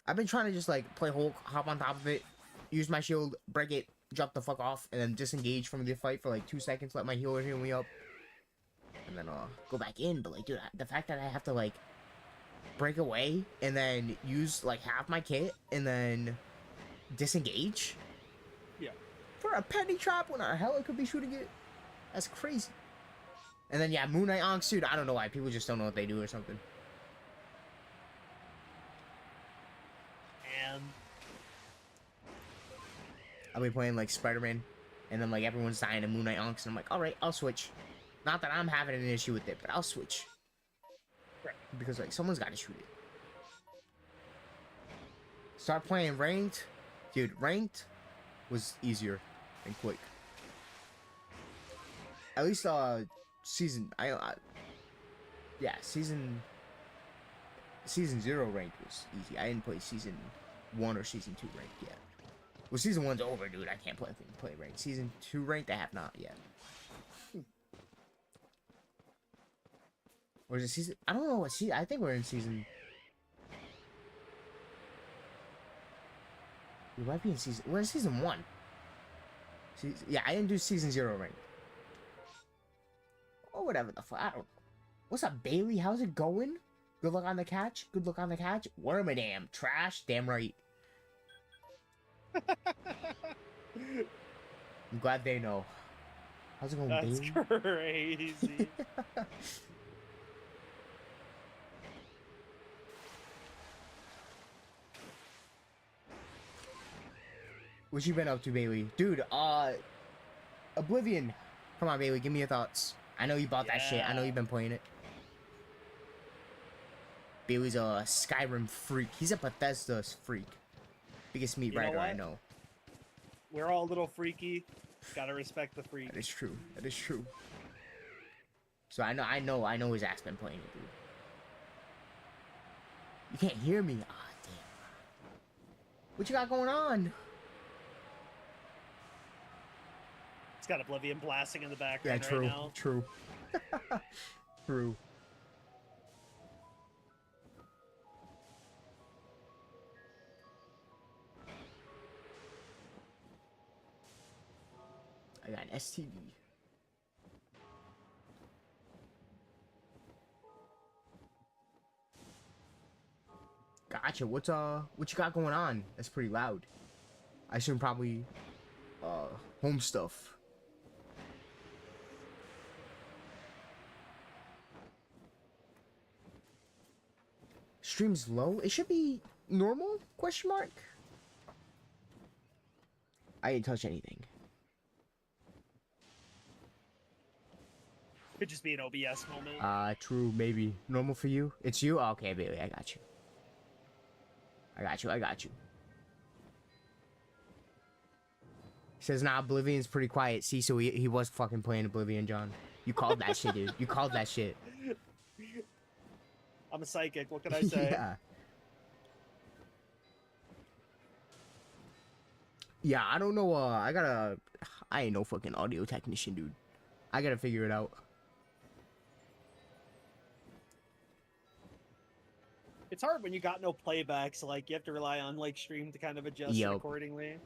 I've been trying to just, like, play Hulk, hop on top of it, use my shield, break it, jump the fuck off, and then disengage from the fight for, like, 2 seconds, let my healer heal me up. And then, go back in. But, like, dude, the fact that I have to, like, break away, and then use, like, half my kit, and then disengage? Yeah. For a penny trap when our Hella could be shooting it? That's crazy. And then, yeah, Moon Knight Onk, dude, I don't know why. People just don't know what they do or something. And I'll be playing, like, Spider-Man, and then, like, everyone's dying to Moon Knight Onks, and I'm like, alright, I'll switch. Not that I'm having an issue with it, but I'll switch. Right. Because, like, someone's got to shoot it. Start playing ranked. Dude, ranked was easier and quick. At least, season... yeah, season 0 ranked was easy. I didn't play season 1 or season 2 ranked yet. Well, season 1's over, dude. I can't play ranked. Season 2 ranked, I have not yet. Or is it season... I don't know what season... I think we're in season... We might be in season... We're in season 1. Yeah, I didn't do season 0 ranked. Or whatever the fuck. I don't know. What's up, Bailey? How's it going? Good luck on the catch. Good luck on the catch. Wormadam. Trash. Damn right. I'm glad they know. How's it going, Bailey? That's crazy. What you been up to, Bailey? Dude, Oblivion. Come on, Bailey, give me your thoughts. I know you bought that shit. I know you've been playing it. Bailey's a Skyrim freak. He's a Bethesda freak. Biggest meat writer I know. We're all a little freaky. Gotta respect the freak. That is true. That is true. So I know his ass been playing it, dude. You can't hear me. Ah, damn. What you got going on? It's got Oblivion blasting in the background right now. True. True. I got an STV. Gotcha. What you got going on? That's pretty loud. I assume probably home stuff. Stream's low? It should be normal? Question mark? I didn't touch anything. Could just be an OBS moment. True, maybe. Normal for you? It's you? Okay, baby, I got you. I got you. He says, nah, Oblivion's pretty quiet. See, so he was fucking playing Oblivion, John. You called that shit, dude. You called that shit. I'm a psychic. What can I say? Yeah. Yeah, I don't know. I ain't no fucking audio technician, dude. I gotta figure it out. It's hard when you got no playback, so like you have to rely on like stream to kind of adjust it accordingly.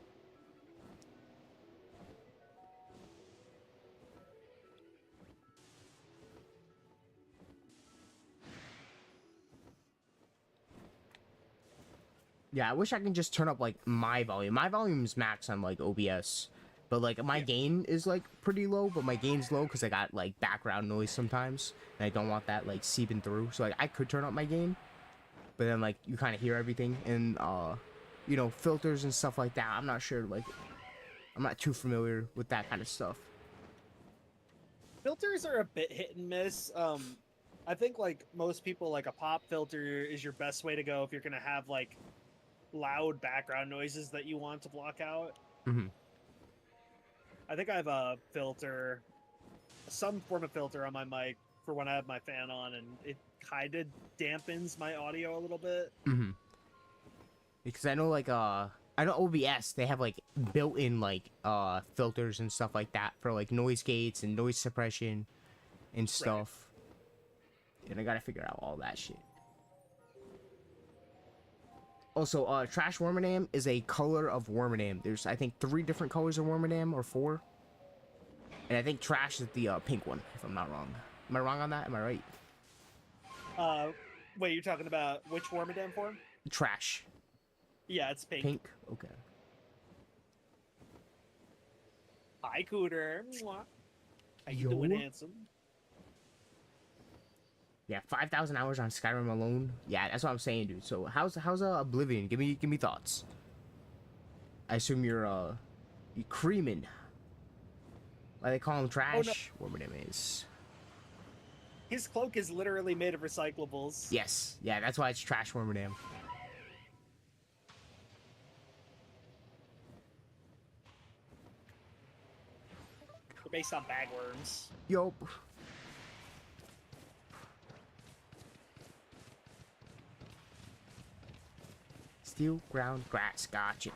Yeah, I wish I can just turn up like my volume. My volume's max on like OBS, but like my gain is like pretty low. But my gain's low because I got like background noise sometimes, and I don't want that like seeping through. So like I could turn up my gain, but then like you kind of hear everything and you know, filters and stuff like that. I'm not sure. Like I'm not too familiar with that kind of stuff. Filters are a bit hit and miss. I think like most people, like a pop filter is your best way to go if you're gonna have like loud background noises that you want to block out. Mm-hmm. I think I have a filter, some form of filter on my mic for when I have my fan on, and it kind of dampens my audio a little bit. Mm-hmm. Because I know like I know OBS, they have like built-in like filters and stuff like that for like noise gates and noise suppression and stuff. Right. And I gotta figure out all that shit. Also, Trash Wormadam is a color of Wormadam. There's, I think, 3 different colors of Wormadam, or 4. And I think Trash is the pink one, if I'm not wrong. Am I wrong on that? Am I right? Wait, you're talking about which Wormadam form? Trash. Yeah, it's pink. Pink? Okay. Hi, Cooter. How you doing, handsome? Yeah, 5,000 hours on Skyrim alone. Yeah, that's what I'm saying, dude. So how's Oblivion? Give me thoughts. I assume you're creaming. Why they call him Trash? Oh, no. What my name is. His cloak is literally made of recyclables. Yes, yeah, that's why it's Trash Wormadam. They're based on bagworms. Yup. Steel ground grass, gotcha.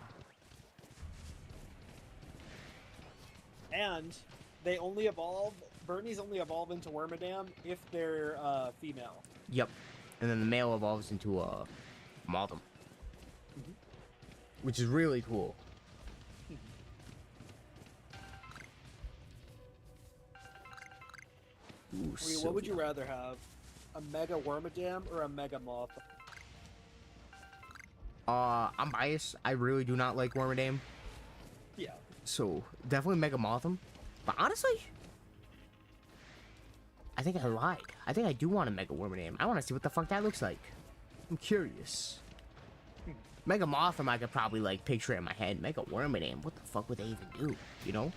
And they only evolve. Bernies only evolve into Wormadam if they're female. Yep. And then the male evolves into Motham. Mm-hmm. Which is really cool. Ooh, what would you rather have? A Mega Wormadam or a Mega Moth? I'm biased. I really do not like Wormadam. Yeah. So, definitely Mega Motham. But honestly, I think I lied. I think I do want a Mega Wormadam. I want to see what the fuck that looks like. I'm curious. Mega Motham, I could probably, like, picture it in my head. Mega Wormadam, what the fuck would they even do? You know?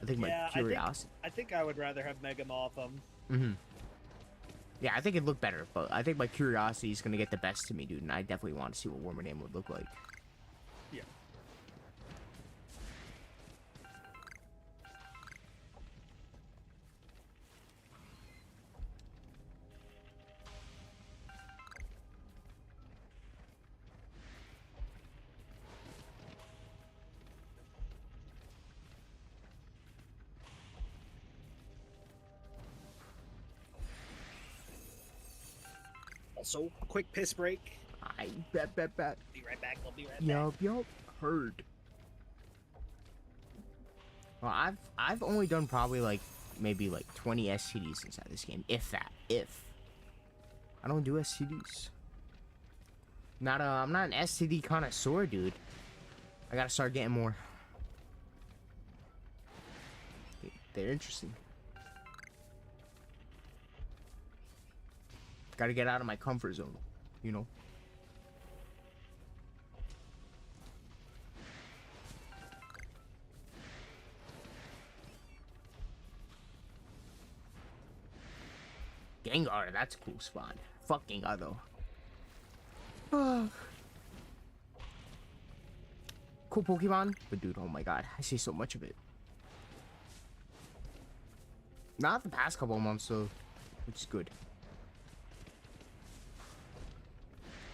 I think my curiosity... I think I would rather have Mega Motham. Mm-hmm. Yeah, I think it'd look better, but I think my curiosity is gonna get the best of me, dude, and I definitely want to see what Wormadam would look like. Yeah. Also, quick piss break. I bet. Be right back. I'll be right back. Yup. Heard. Well, I've only done probably like maybe like 20 STDs inside this game, if that. If I don't do STDs. I'm not an STD connoisseur, dude. I gotta start getting more. They're interesting. Gotta get out of my comfort zone, you know? Gengar, that's a cool spawn. Fuck Gengar, though. Cool Pokemon, but dude, oh my god, I see so much of it. Not the past couple of months, though, which is good.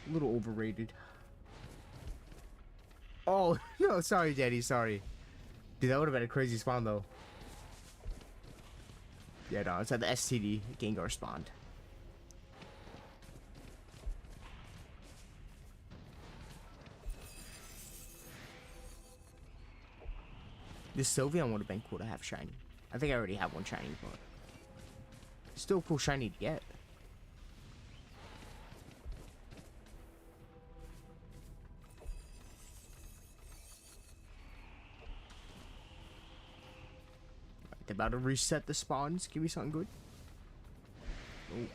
A little overrated. Oh, no, sorry, Daddy, sorry. Dude, that would have been a crazy spawn, though. Yeah, no, it's at the STD. Gengar spawned. This Sylveon would have been cool to have shiny. I think I already have one shiny, but Still cool shiny to get. They're about to reset the spawns. Give me something good. Oh.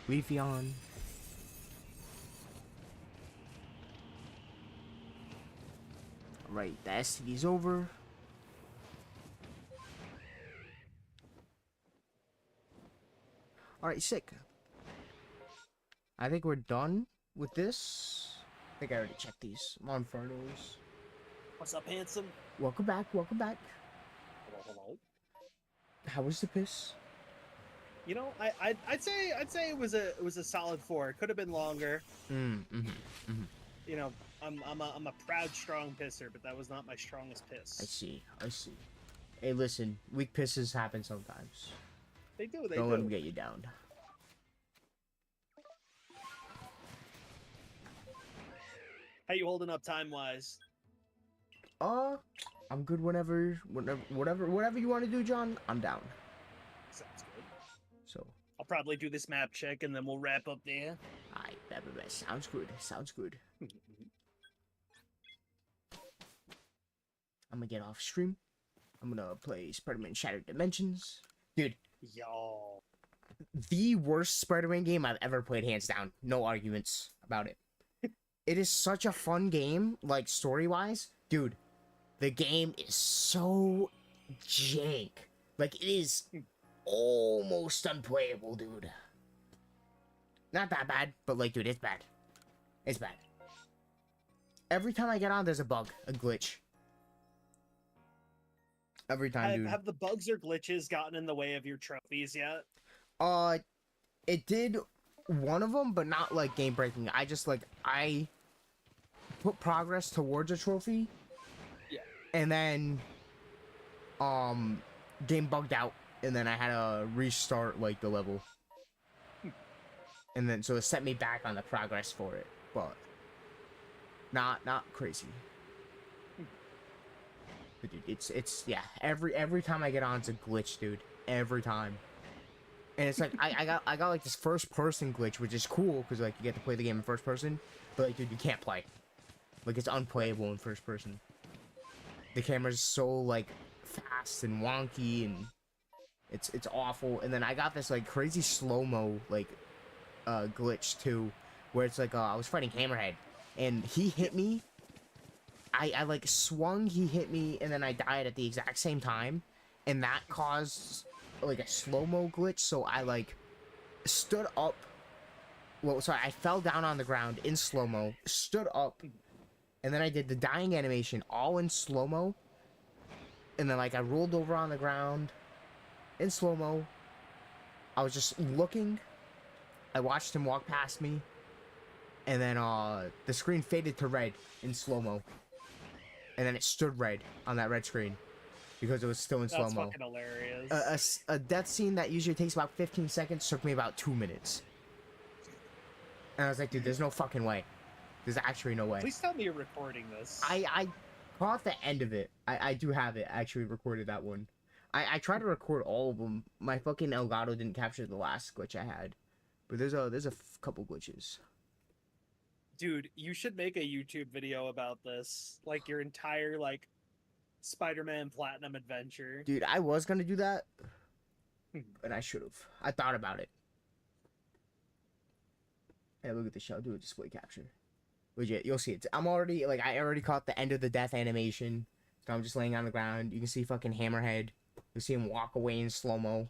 Leafeon. Alright, the STD's over. Alright, sick. I think we're done with this. I think I already checked these. Monfernos. What's up, handsome? Welcome back, welcome back. Hello. How was the piss? You know, I'd say it was a solid 4. It could have been longer. You know, I'm a proud strong pisser, but that was not my strongest piss. I see. Hey, listen, weak pisses happen sometimes. They do. Don't let them get you down. How you holding up time wise? I'm good whatever you want to do, John. I'm down. Sounds good. So I'll probably do this map check and then we'll wrap up there. Alright, that sounds good. Sounds good. I'm gonna get off stream. I'm gonna play Spider-Man Shattered Dimensions. Dude. Yo. The worst Spider-Man game I've ever played, hands down. No arguments about it. It is such a fun game, like, story-wise. Dude, the game is so jank. Like, it is almost unplayable, dude. Not that bad, but, like, dude, it's bad. It's bad. Every time I get on, there's a bug, a glitch. Every time, dude. Have the bugs or glitches gotten in the way of your trophies yet? It did one of them, but not, like, game-breaking. I just, like, I put progress towards a trophy. Yeah. And then, game bugged out, and then I had to restart, like, the level. And then, so it set me back on the progress for it, but not crazy. But dude, it's yeah, every time I get on, it's a glitch, dude. Every time. And it's like, I got like this first person glitch, which is cool, because like, you get to play the game in first person, but like, dude, you can't play. Like, it's unplayable in first person. The camera's so, like, fast and wonky, and it's awful. And then I got this, like, crazy slow-mo, like, glitch, too, where it's like, I was fighting Hammerhead, and he hit me. I like, swung, he hit me, and then I died at the exact same time, and that caused, like, a slow-mo glitch, so I, like, stood up. Well, sorry, I fell down on the ground in slow-mo, stood up, and then I did the dying animation all in slow-mo. And then, like, I rolled over on the ground in slow-mo. I was just looking. I watched him walk past me. And then, the screen faded to red in slow-mo. And then it stood red on that red screen. Because it was still in slow-mo. That's fucking hilarious. A death scene that usually takes about 15 seconds took me about 2 minutes. And I was like, dude, there's no fucking way. There's actually no way. Please tell me you're recording this. I caught the end of it. I do have it actually recorded, that one. I tried to record all of them. My fucking Elgato didn't capture the last glitch I had. But there's a couple glitches. Dude, you should make a YouTube video about this. Like, your entire, like, Spider-Man Platinum adventure. Dude, I was gonna do that. And I should've. I thought about it. Hey, look at the show. Do a display capture. Legit, you'll see it. I'm already, like, I already caught the end of the death animation. So I'm just laying on the ground. You can see fucking Hammerhead. You see him walk away in slow-mo.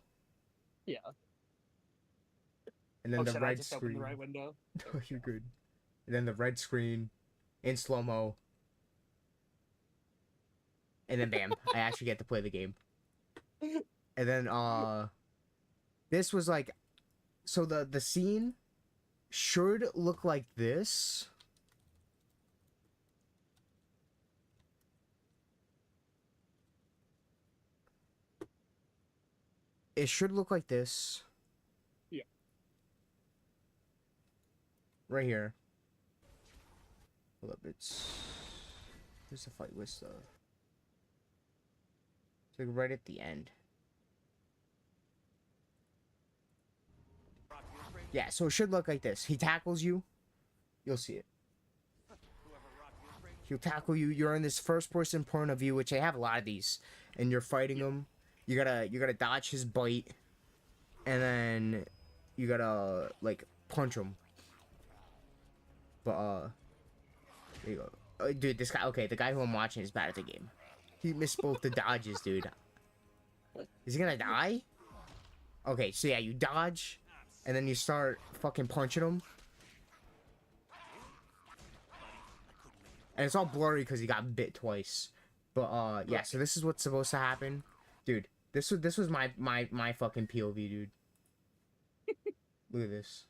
Yeah. And then the I red just screen. opened the right window? Oh, you're good. And then the red screen in slow-mo. And then bam, I actually get to play the game. And then, this was like, so the scene should look like this. it should look like this. Yeah. Right here. Hold up, there's a fight with stuff. So right at the end. Yeah, so it should look like this. He tackles you. You'll see it. He'll tackle you. You're in this first-person point of view, which I have a lot of these, and you're fighting him. You gotta dodge his bite, and then you gotta like punch him. But there you go, dude. This guy, okay, the guy who I'm watching is bad at the game. He missed both the dodges, dude. Is he gonna die? Okay, so yeah, you dodge, and then you start fucking punching him. And it's all blurry because he got bit twice. But yeah, so this is what's supposed to happen. Dude, this was my fucking POV, dude. Look at this.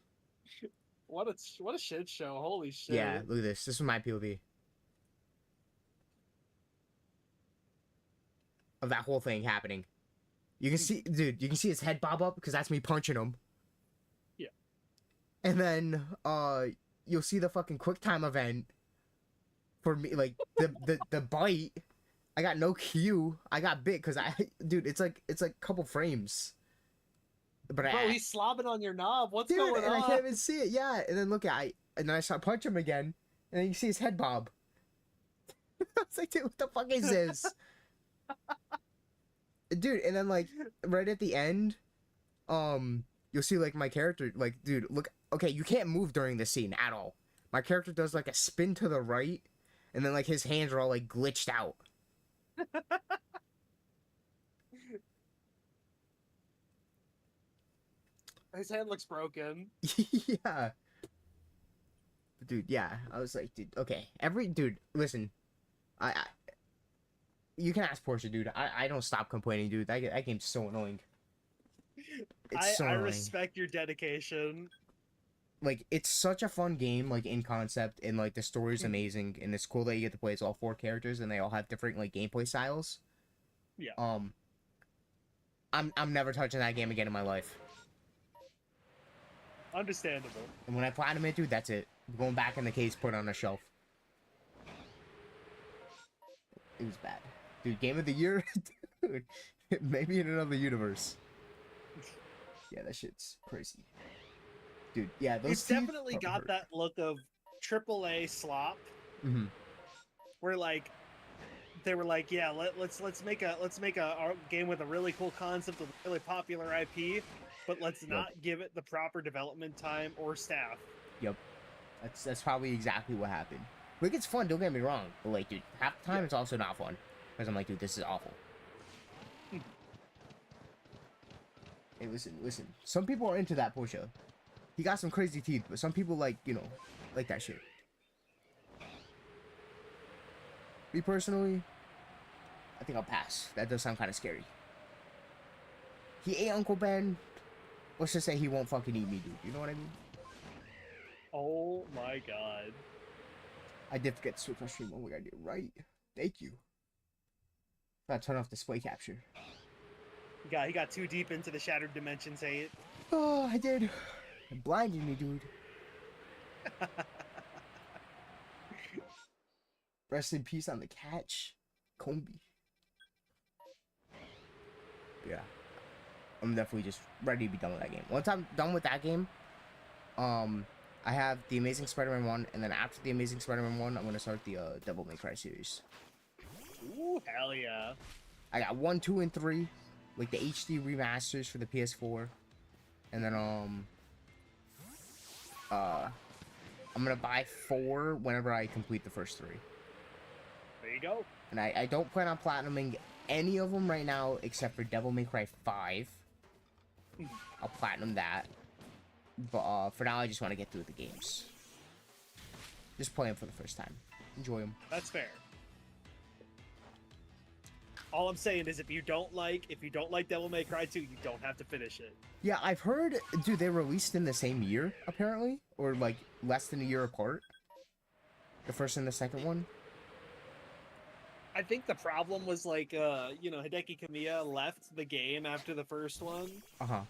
What a shit show. Holy shit. Yeah, look at this. This was my POV. Of that whole thing happening. You can see, dude, you can see his head bob up because that's me punching him. Yeah. And then you'll see the fucking QuickTime event for me, like the bite. I got no cue. I got bit because dude, it's like a couple frames. But bro, he's slobbing on your knob. What's dude, going on? And I can't even see it. Yeah, and then look at and then I saw punch him again, and then you see his head bob. I was like, dude, what the fuck is this? Dude, and then like right at the end, you'll see like my character, like, dude, look, okay, you can't move during the scene at all. My character does like a spin to the right, and then like his hands are all like glitched out. His hand looks broken. Yeah. Dude, yeah. I was like, dude, okay. Dude, listen. You can ask Portia, dude. I don't stop complaining, dude. That game's so annoying. It's so I annoying. respect your dedication. Like, it's such a fun game, like, in concept, and, like, the story's amazing, and it's cool that you get to play as all 4 characters, and they all have different, like, gameplay styles. Yeah. I'm never touching that game again in my life. Understandable. And when I platinum it, dude, that's it. I'm going back in the case, put it on a shelf. It was bad. Dude, game of the year? Dude, maybe in another universe. Yeah, that shit's crazy. Dude, yeah, those It's definitely got that look of AAA slop. Mm-hmm. Where like they were like, yeah, let's make a game with a really cool concept with a really popular IP, but let's not give it the proper development time or staff. Yep. That's probably exactly what happened. Like, it's fun, don't get me wrong, but like, dude, half the time it's also not fun. Because I'm like, dude, this is awful. Hey, listen. Some people are into that Portia. He got some crazy teeth, but some people like, you know, like that shit. Me personally, I think I'll pass. That does sound kind of scary. He ate Uncle Ben. Let's just say he won't fucking eat me, dude. You know what I mean? Oh my god. I did forget to switch my stream. Oh my god, you're right. Thank you. Gotta turn off display capture. He got too deep into the shattered dimensions, hey it. Oh, I did. It blinded me, dude. Rest in peace on the catch. Combi. Yeah. I'm definitely just ready to be done with that game. Once I'm done with that game, I have the Amazing Spider-Man 1, and then after the Amazing Spider-Man 1, I'm gonna start the Devil May Cry series. Ooh, hell yeah. I got 1, 2, and 3, like the HD remasters for the PS4. And then I'm gonna buy 4 whenever I complete the first 3. There you go. And I don't plan on platinuming any of them right now except for Devil May Cry 5. I'll platinum that. But for now, I just want to get through the games. Just play them for the first time. Enjoy them. That's fair. All I'm saying is if you don't like Devil May Cry 2, you don't have to finish it. Yeah, I've heard, dude, they released in the same year, apparently. Or, like, less than a year apart. The first and the second one. I think the problem was like, Hideki Kamiya left the game after the first one, Uh-huh.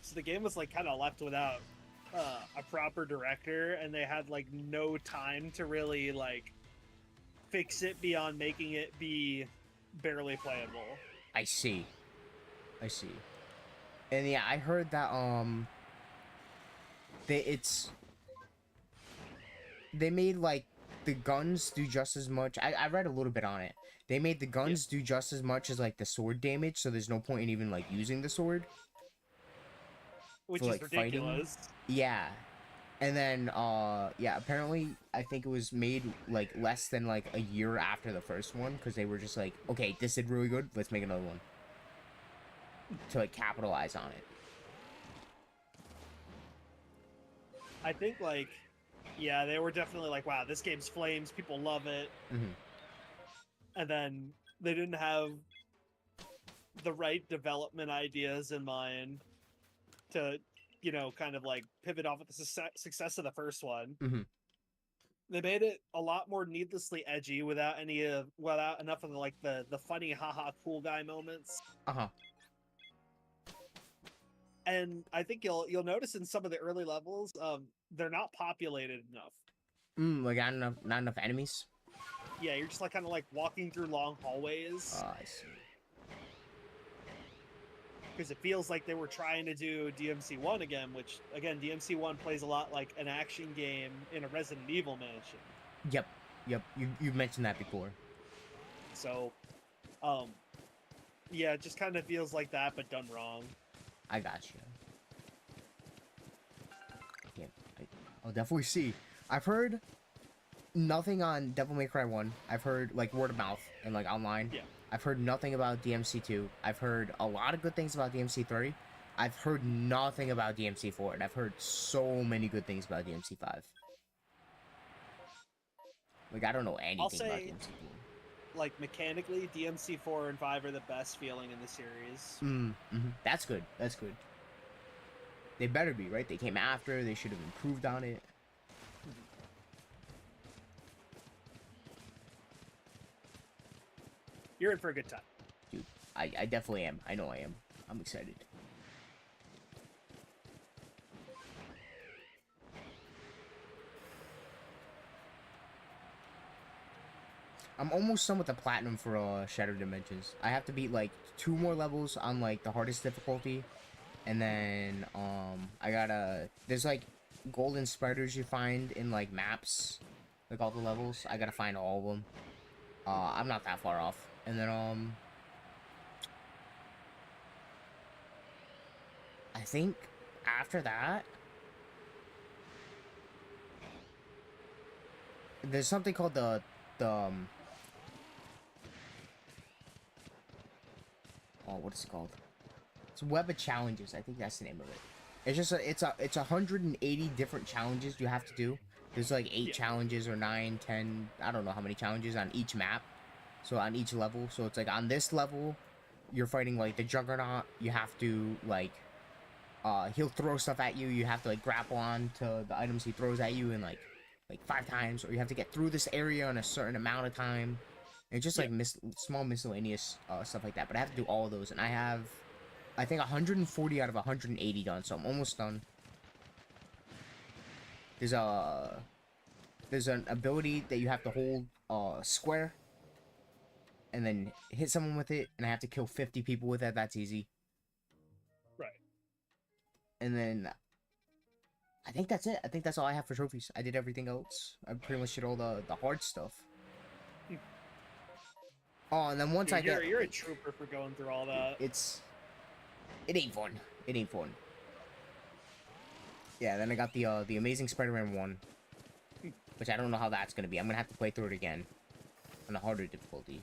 so the game was like kind of left without a proper director, and they had like no time to really like fix it beyond making it be barely playable. I see. I see. And yeah, I heard that they made like the guns do just as much. I read a little bit on it. They made the guns do just as much as like the sword damage, so there's no point in even like using the sword. Which For is like fighting. ridiculous. Yeah. And then yeah, apparently I think it was made like less than like a year after the first one, because they were just like, okay, this did really good, let's make another one. To like capitalize on it. I think like, yeah, they were definitely like, wow, this game's flames, people love it. Mm-hmm. And then they didn't have the right development ideas in mind to, kind of like pivot off of the success of the first one. Mm-hmm. They made it a lot more needlessly edgy without without enough of the funny haha cool guy moments. Uh-huh. And I think you'll notice in some of the early levels, they're not populated enough. Like not enough enemies. Yeah, you're just like kind of like walking through long hallways. I see. Because it feels like they were trying to do DMC1 again, which again DMC1 plays a lot like an action game in a Resident Evil mansion. Yep. You've mentioned that before. So, yeah, it just kind of feels like that, but done wrong. I got you. Yeah, I'll definitely see. I've heard nothing on Devil May Cry 1. I've heard like word of mouth and like online. Yeah. I've heard nothing about DMC2. I've heard a lot of good things about DMC3. I've heard nothing about DMC4, and I've heard so many good things about DMC5. Like, I don't know anything about DMC4. Like, mechanically, DMC4 and 5 are the best feeling in the series. Mm-hmm. That's good. That's good. They better be, right? They came after. They should have improved on it. You're in for a good time. Dude, I definitely am. I know I am. I'm excited. I'm almost done with the platinum for Shattered Dimensions. I have to beat like 2 more levels on like the hardest difficulty. And then I gotta, there's like golden spiders you find in like maps, like all the levels. I gotta find all of them. I'm not that far off. And then I think after that there's something called the oh, what is it called? It's Web of Challenges. I think that's the name of it. It's just it's 180 different challenges you have to do. There's like 8 challenges or 9, 10, I don't know how many challenges on each map. So on each level. So it's like on this level, you're fighting like the Juggernaut. You have to like he'll throw stuff at you. You have to like grapple on to the items he throws at you and like 5 times, or you have to get through this area in a certain amount of time. And just like small miscellaneous stuff like that. But I have to do all of those, and I have, I think, 140 out of 180 done, so I'm almost done. There's an ability that you have to hold square and then hit someone with it, and I have to kill 50 people with that. That's easy. Right. And then I think that's it. I think that's all I have for trophies. I did everything else. I pretty much did all the hard stuff. Oh, and then once you're a trooper for going through all that. It ain't fun. It ain't fun. Yeah, then I got the Amazing Spider-Man 1, which I don't know how that's gonna be. I'm gonna have to play through it again on a harder difficulty.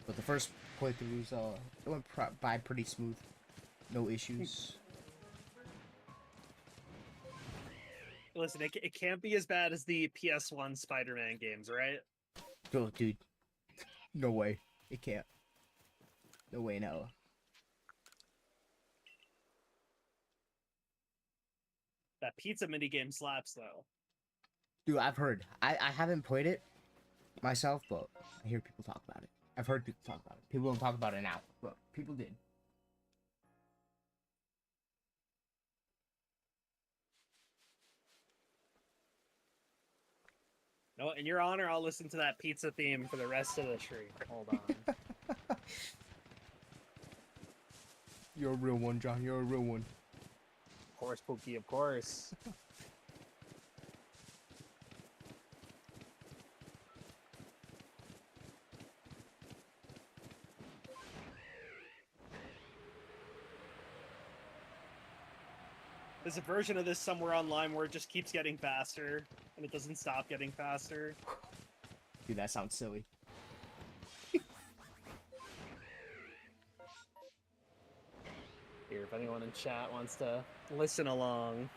But the first playthroughs, it went by pretty smooth, no issues. Listen, it can't be as bad as the PS1 Spider-Man games, right? Oh, dude, no way, it can't. No way, no. That pizza minigame slaps, though. Dude, I've heard. I haven't played it, myself, but I hear people talk about it. I've heard people talk about it. People don't talk about it now, but people did. No, in your honor, I'll listen to that pizza theme for the rest of the stream. Hold on. You're a real one, John. You're a real one. Of course, Pookie, of course. There's a version of this somewhere online where it just keeps getting faster, and it doesn't stop getting faster. Dude, that sounds silly. Here, if anyone in chat wants to listen along.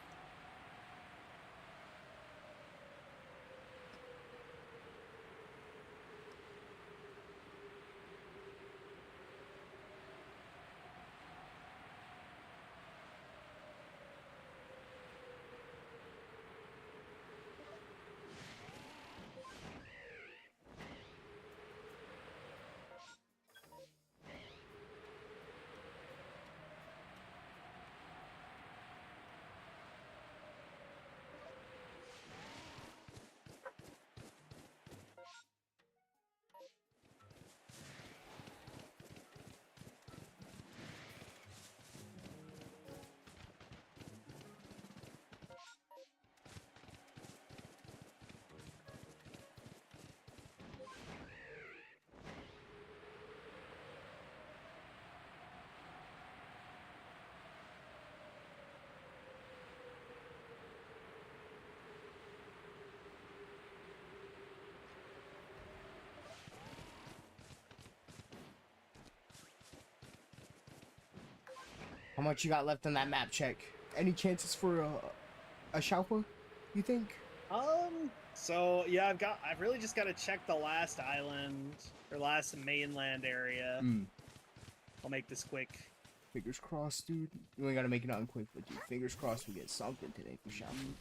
How much you got left on that map check? Any chances for a Shalpha, you think? So yeah, I've really just got to check the last island or last mainland area. I'll make this quick. Fingers crossed, dude. You ain't gotta make it on quick, but dude, fingers crossed we get something today for Shalpha.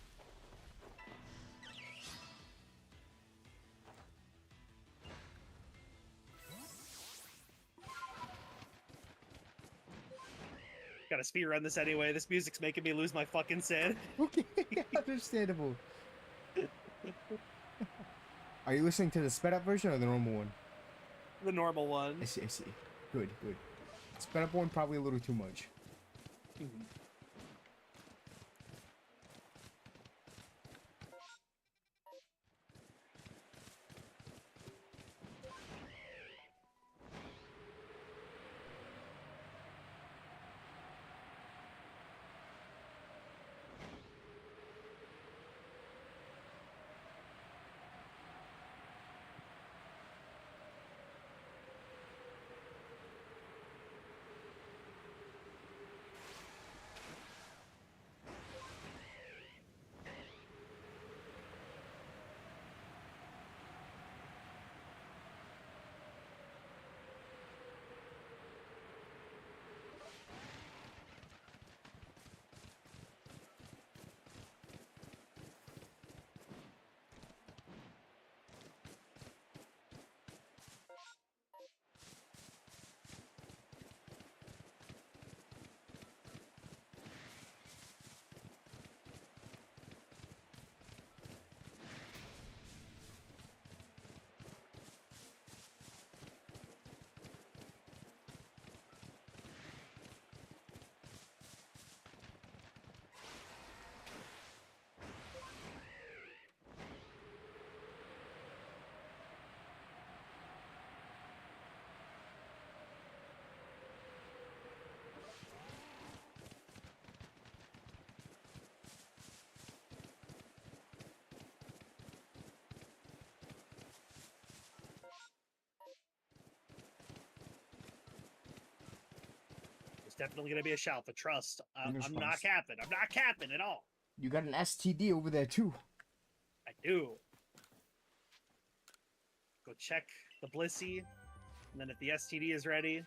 Gotta speedrun this anyway. This music's making me lose my fucking sin. Okay, understandable. Are you listening to the sped up version or the normal one? The normal one. I see, I see. Good, good. Sped up one probably a little too much. Definitely gonna be a Shalpha. Trust. I'm Fingers not crossed. capping. I'm not capping at all. You got an STD over there too. I do. Go check the Blissey, and then if the STD is ready,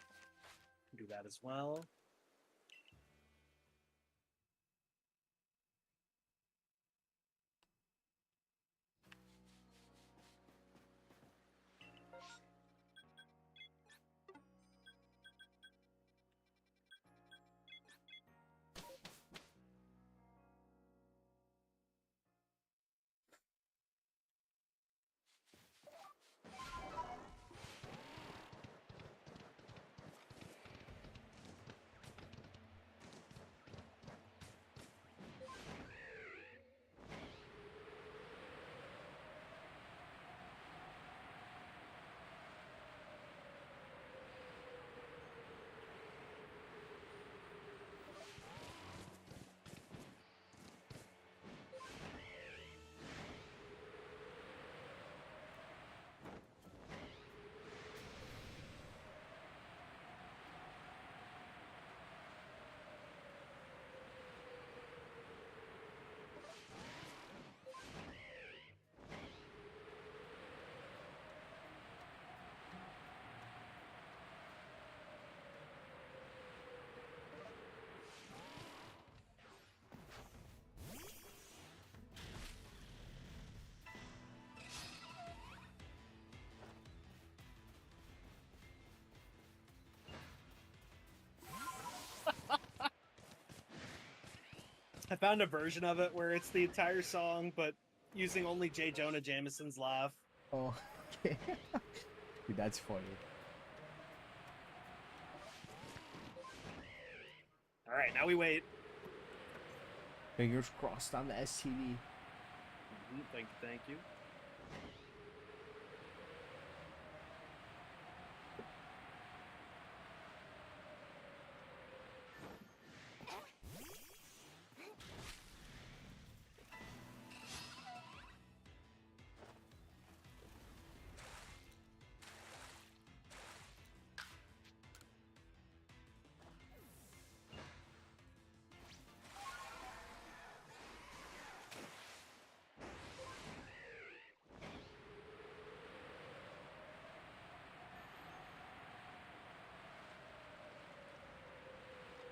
do that as well. I found a version of it where it's the entire song, but using only J. Jonah Jameson's laugh. Oh, okay. Dude, that's funny. All right, now we wait. Fingers crossed on the STD. Thank you, thank you.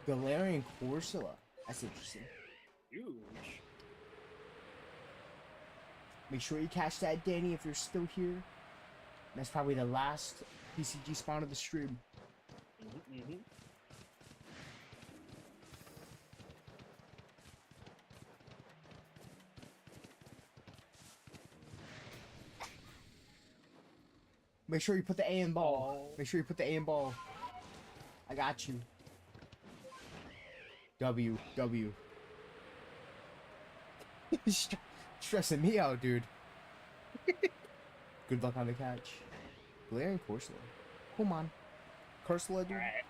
Galarian Corsola. That's interesting. Huge. Make sure you catch that, Danny, if you're still here. That's probably the last PCG spawn of the stream. Make sure you put the A in ball. Make sure you put the A in ball. I got you. W. Stressing me out, dude. Good luck on the catch. Galarian Corsola. Come on. Corsola, dude. Right.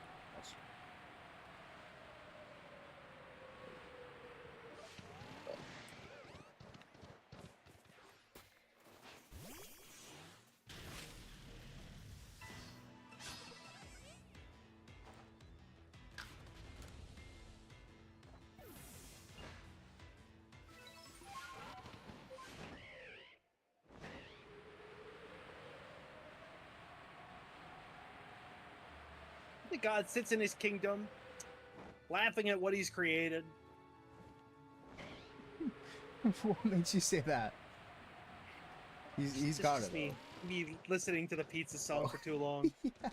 The god sits in his kingdom, laughing at what he's created. What makes you say that? He's got it. Me listening to the pizza song for too long. Yeah.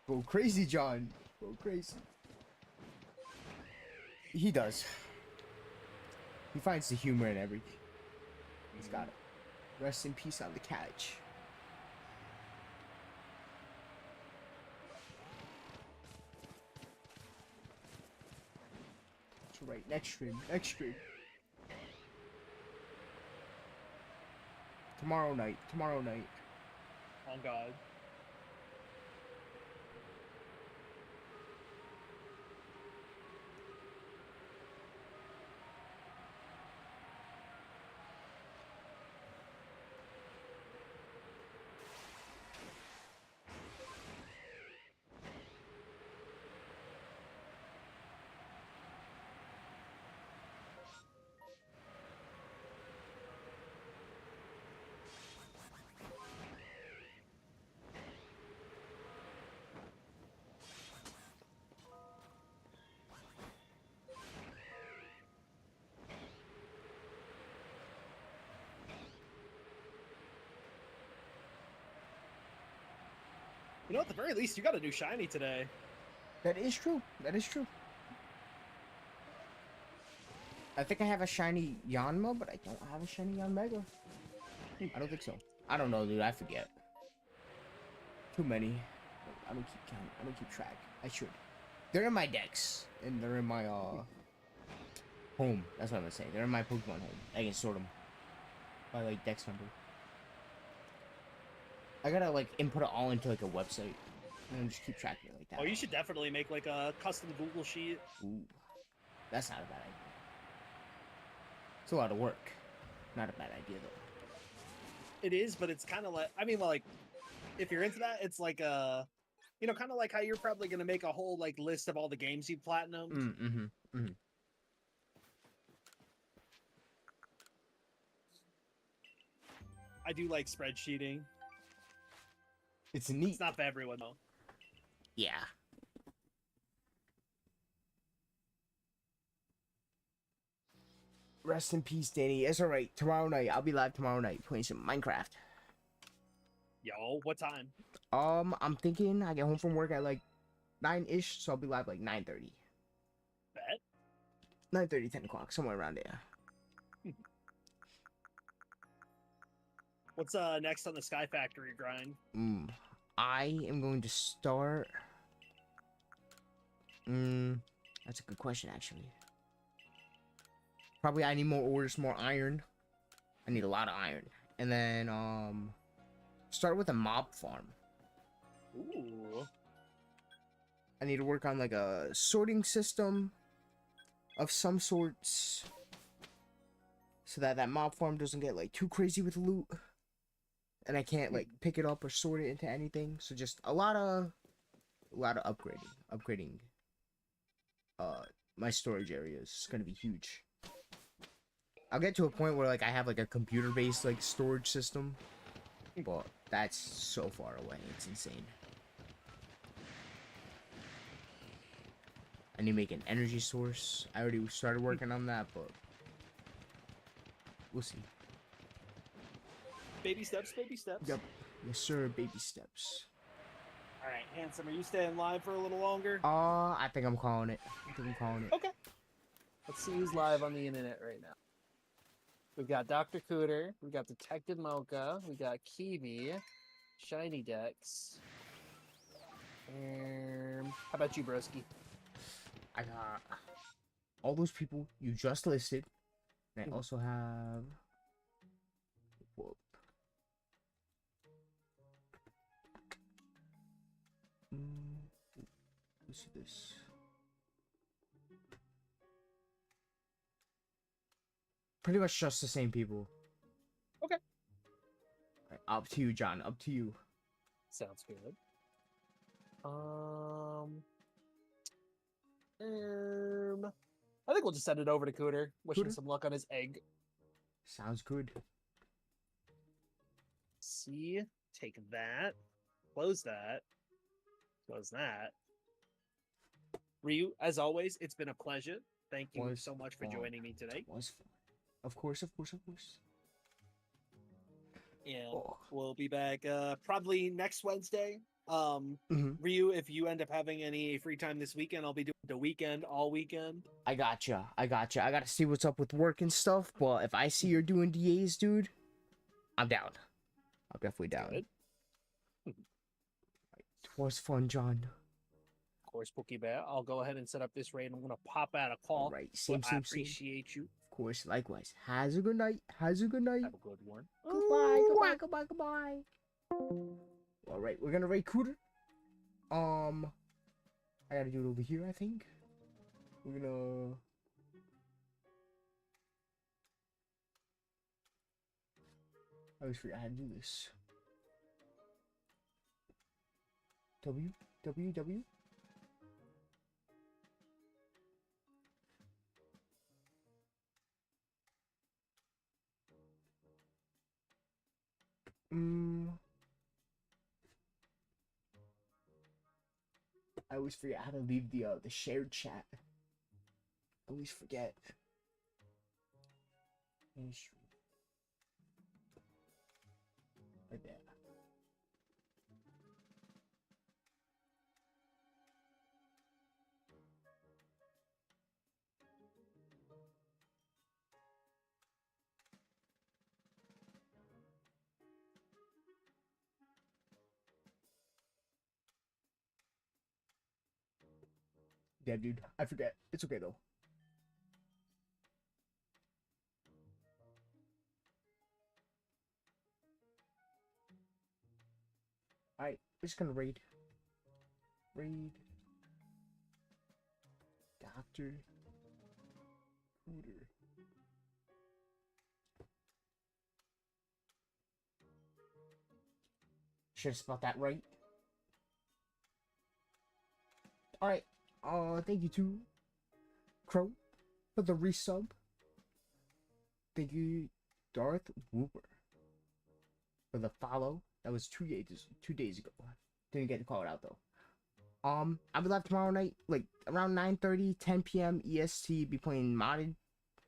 Go crazy, John. Go crazy. He does. He finds the humor in everything. He's got it. Rest in peace on the catch. That's right. Next stream. Tomorrow night. Oh god. You know, at the very least, you got a new shiny today. That is true. I think I have a shiny Yanma, but I don't have a shiny Yanmega. I don't think so. I don't know, dude. I forget. Too many. I don't keep count. I don't keep track. I should. They're in my decks, and they're in my home. That's what I'm gonna say. They're in my Pokemon home. I can sort them by like dex number. I gotta like input it all into like a website, and then just keep track of it like that. Oh, you should definitely make like a custom Google sheet. Ooh, that's not a bad idea. It's a lot of work. Not a bad idea though. It is, but it's kind of like, I mean, like, if you're into that, it's like a, you know, kind of like how you're probably gonna make a whole like list of all the games you platinumed. I do like spreadsheeting. It's neat. It's not for everyone though. Yeah. Rest in peace, Danny. It's alright. Tomorrow night, I'll be live tomorrow night playing some Minecraft. Yo, what time? I'm thinking I get home from work at like 9-ish, so I'll be live like 9:30. Bet. 9:30, 10 o'clock, somewhere around there. What's next on the Sky Factory grind? I am going to start. That's a good question, actually. Probably I need more ores, more iron. I need a lot of iron. And then, start with a mob farm. Ooh. I need to work on, like, a sorting system of some sorts. So that that mob farm doesn't get, like, too crazy with loot. And I can't, like, pick it up or sort it into anything. So just a lot of upgrading. My storage area is gonna be huge. I'll get to a point where, like, I have, like, a computer-based, like, storage system. But that's so far away. It's insane. I need to make an energy source. I already started working on that, but we'll see. Baby steps, baby steps. Yep. Yes, sir. Baby steps. All right, handsome. Are you staying live for a little longer? I think I'm calling it. Okay. Let's see who's live on the internet right now. We've got Dr. Cooter. We've got Detective Mocha. We got Kiwi. Shiny Dex. How about you, broski? I got all those people you just listed. And I also have. Whoop. Let's see this. Pretty much just the same people. Okay. Right, up to you, John. Up to you. Sounds good. I think we'll just send it over to Cooter. Wishing some luck on his egg. Sounds good. See, take that. Close that. Close that. Ryu, as always, it's been a pleasure. Thank you so much for joining me today. Was fun. Of course. And we'll be back probably next Wednesday. Ryu, if you end up having any free time this weekend, I'll be doing the weekend all weekend. I gotcha. I gotta see what's up with work and stuff, but if I see you're doing DAs, dude, I'm down. I'm definitely down. Good. It was fun, John. Of course, Pookie Bear. I'll go ahead and set up this raid. I'm gonna pop out a call. All right, same. I appreciate you. Of course, likewise. Has a good night. Have a good one. Goodbye. All right, we're gonna raid Cooter. I gotta do it over here, I think. We're gonna. I always forget how to do this. W. I always forget how to leave the shared chat. I always forget. Right there. Yeah, dude. I forget. It's okay, though. Alright, we're just gonna raid. Dr. Cooter. Should have spelled that right. Alright. Thank you to Crow for the resub. Thank you, Darth Whooper, for the follow. That was 2 days ago. Didn't get to call it out though. I'll be live tomorrow night, like around 9:30, 10 p.m. EST. Be playing modded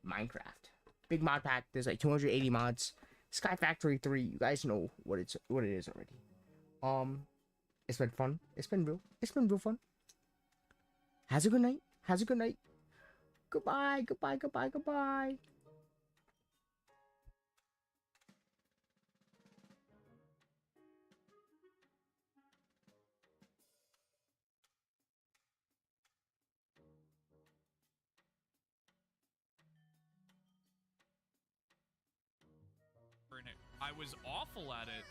Minecraft. Big mod pack. There's like 280 mods. Sky Factory 3. You guys know what it is already. It's been fun. It's been real fun. Has a good night. Goodbye, goodbye, goodbye, goodbye. I was awful at it.